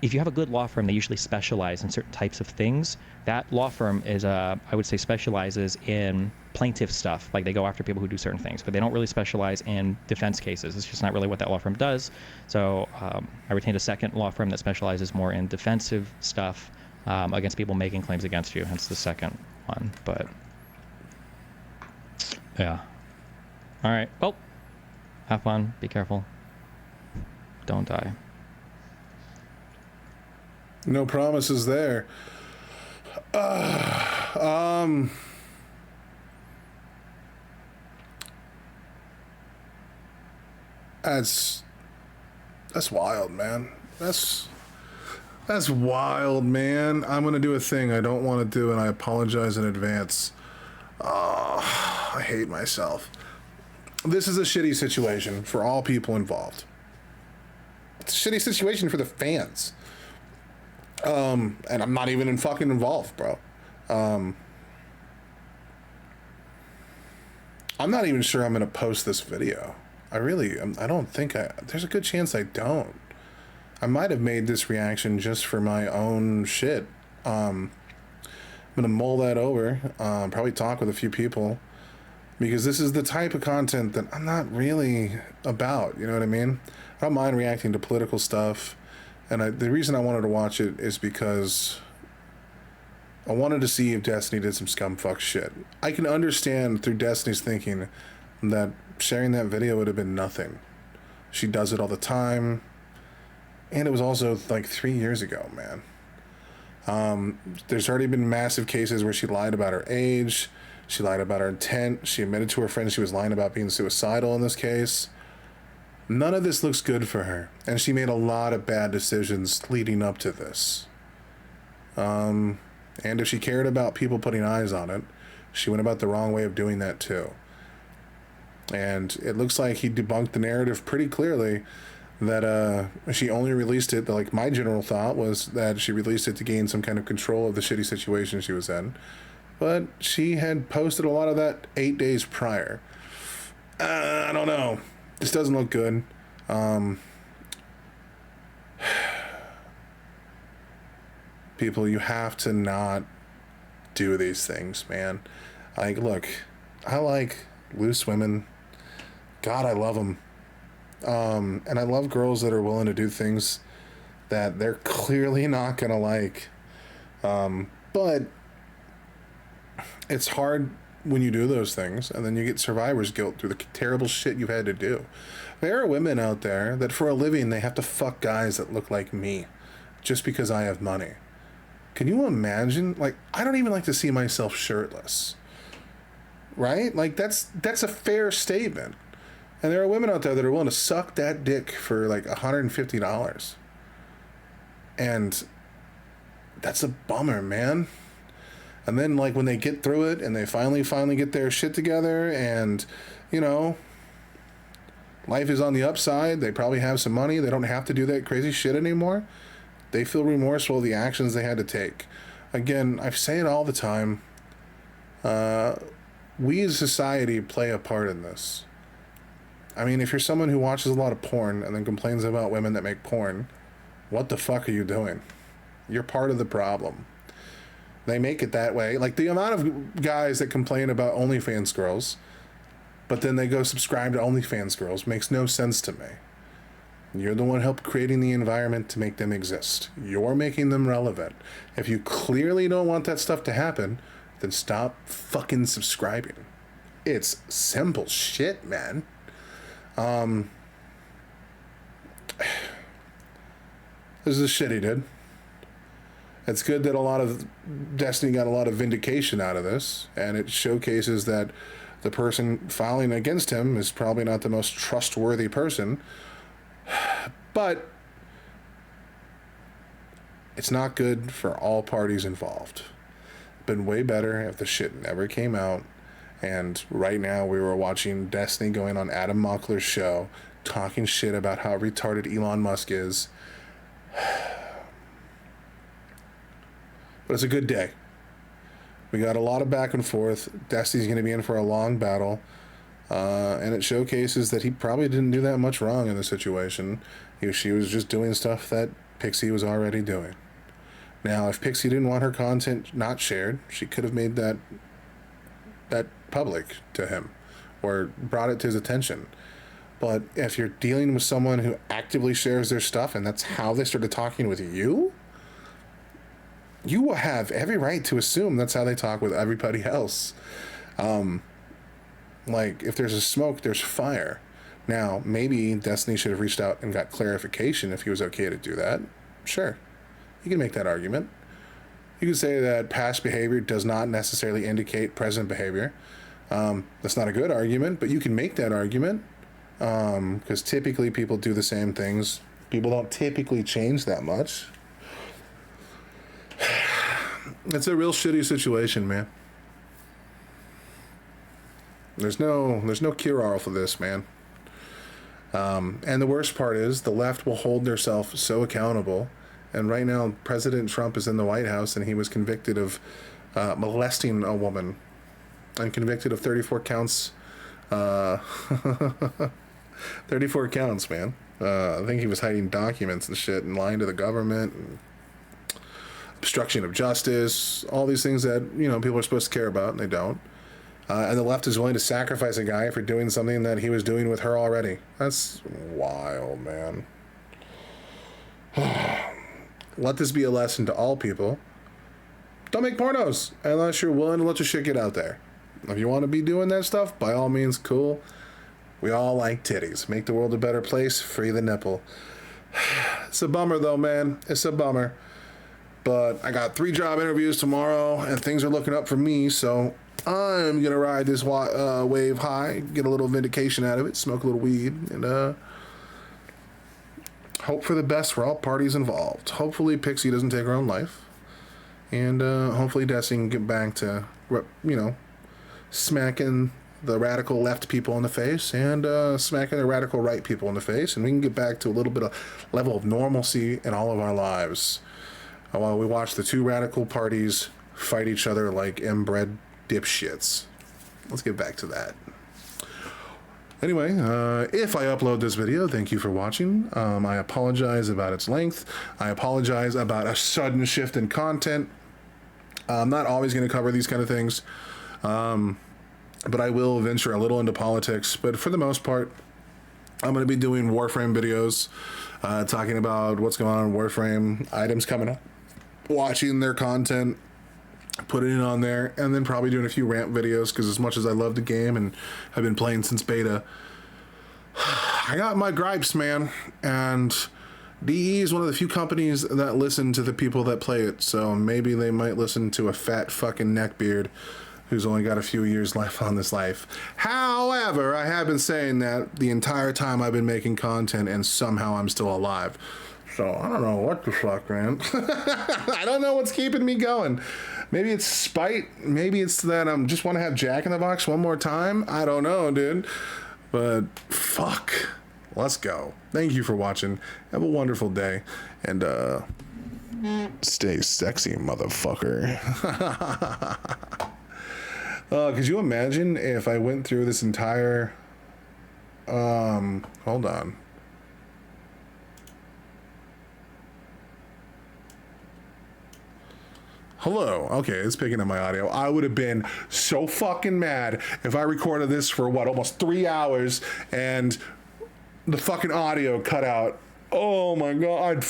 If you have a good law firm, they usually specialize in certain types of things. That law firm is, I would say, specializes in plaintiff stuff. Like, they go after people who do certain things, but they don't really specialize in defense cases. It's just not really what that law firm does. So I retained a second law firm that specializes more in defensive stuff against people making claims against you. Hence the second one. But yeah. All right. Well, have fun. Be careful. Don't die. No promises there. That's wild, man. That's wild, man. I'm gonna do a thing I don't want to do, and I apologize in advance. I hate myself. This is a shitty situation for all people involved. It's a shitty situation for the fans. And I'm not even fucking involved, bro. I'm not even sure I'm gonna post this video. I don't think there's a good chance I don't. I might have made this reaction just for my own shit. I'm gonna mull that over, probably talk with a few people, because this is the type of content that I'm not really about, you know what I mean? I don't mind reacting to political stuff. And the reason I wanted to watch it is because I wanted to see if Destiny did some scumfuck shit. I can understand through Destiny's thinking that sharing that video would have been nothing. She does it all the time. And it was also like 3 years ago, man. There's already been massive cases where she lied about her age. She lied about her intent. She admitted to her friends she was lying about being suicidal in this case. None of this looks good for her, and she made a lot of bad decisions leading up to this. And if she cared about people putting eyes on it, she went about the wrong way of doing that too. And it looks like he debunked the narrative pretty clearly that she only released it, like my general thought was that she released it to gain some kind of control of the shitty situation she was in. But she had posted a lot of that 8 days prior. I don't know. This doesn't look good. People, you have to not do these things, man. Like, look, I like loose women. God, I love them. And I love girls that are willing to do things that they're clearly not gonna like. But it's hard when you do those things, and then you get survivor's guilt through the terrible shit you've had to do. There are women out there that for a living, they have to fuck guys that look like me just because I have money. Can you imagine? Like, I don't even like to see myself shirtless. Right? Like, that's a fair statement. And there are women out there that are willing to suck that dick for like $150. And that's a bummer, man. And then, like, when they get through it and they finally get their shit together and, you know, life is on the upside, they probably have some money, they don't have to do that crazy shit anymore, they feel remorseful of the actions they had to take. Again, I say it all the time, we as society play a part in this. I mean, if you're someone who watches a lot of porn and then complains about women that make porn, what the fuck are you doing? You're part of the problem. They make it that way. Like, the amount of guys that complain about OnlyFans girls, but then they go subscribe to OnlyFans girls, makes no sense to me. You're the one help creating the environment to make them exist. You're making them relevant. If you clearly don't want that stuff to happen, then stop fucking subscribing. It's simple shit, man. This is shit he did. It's good that a lot of Destiny got a lot of vindication out of this, and it showcases that the person filing against him is probably not the most trustworthy person, but it's not good for all parties involved. Been way better if the shit never came out, and right now we were watching Destiny going on Adam Mockler's show, talking shit about how retarded Elon Musk is. But it's a good day. We got a lot of back and forth. Destiny's going to be in for a long battle. And it showcases that he probably didn't do that much wrong in the situation. She was just doing stuff that Pixie was already doing. Now, if Pixie didn't want her content not shared, she could have made that public to him or brought it to his attention. But if you're dealing with someone who actively shares their stuff and that's how they started talking with you, you will have every right to assume that's how they talk with everybody else. Like, if there's a smoke, there's fire. Now, maybe Destiny should have reached out and got clarification if he was okay to do that. Sure. You can make that argument. You can say that past behavior does not necessarily indicate present behavior. That's not a good argument, but you can make that argument. Because typically people do the same things. People don't typically change that much. It's a real shitty situation, man. There's no cure-all for this, man. And the worst part is the left will hold themselves so accountable. And right now, President Trump is in the White House, and he was convicted of molesting a woman and convicted of 34 counts. 34 counts, man. I think he was hiding documents and shit and lying to the government and obstruction of justice, all these things that, you know, people are supposed to care about and they don't. And the left is willing to sacrifice a guy for doing something that he was doing with her already. That's wild, man. Let this be a lesson to all people. Don't make pornos unless you're willing to let your shit get out there. If you want to be doing that stuff, by all means, cool. We all like titties. Make the world a better place. Free the nipple. It's a bummer, though, man. It's a bummer. But I got 3 job interviews tomorrow, and things are looking up for me, so I'm going to ride this wave high, get a little vindication out of it, smoke a little weed, and hope for the best for all parties involved. Hopefully Pixie doesn't take her own life, and hopefully Destiny can get back to, you know, smacking the radical left people in the face and smacking the radical right people in the face, and we can get back to a little bit of level of normalcy in all of our lives while we watch the 2 radical parties fight each other like inbred dipshits. Let's get back to that. Anyway, if I upload this video, thank you for watching. I apologize about its length. I apologize about a sudden shift in content. I'm not always going to cover these kind of things. But I will venture a little into politics. But for the most part, I'm going to be doing Warframe videos, talking about what's going on in Warframe, items coming up, watching their content, putting it on there, and then probably doing a few rant videos, because as much as I love the game and have been playing since beta, I got my gripes, man. And DE is one of the few companies that listen to the people that play it, so maybe they might listen to a fat fucking neckbeard who's only got a few years left on this life. However, I have been saying that the entire time I've been making content, and somehow I'm still alive. So I don't know what the fuck, man. I don't know what's keeping me going. Maybe it's spite. Maybe it's that I just want to have Jack in the Box one more time. I don't know, dude. But fuck. Let's go. Thank you for watching. Have a wonderful day. And stay sexy, motherfucker. Could you imagine if I went through this entire hold on. Hello. Okay, it's picking up my audio. I would have been so fucking mad if I recorded this for what, almost 3 hours and the fucking audio cut out. Oh my god,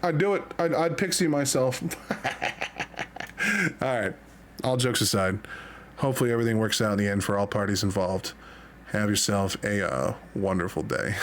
I'd do it. I'd Pixie myself. All right. All jokes aside, hopefully everything works out in the end for all parties involved. Have yourself a wonderful day.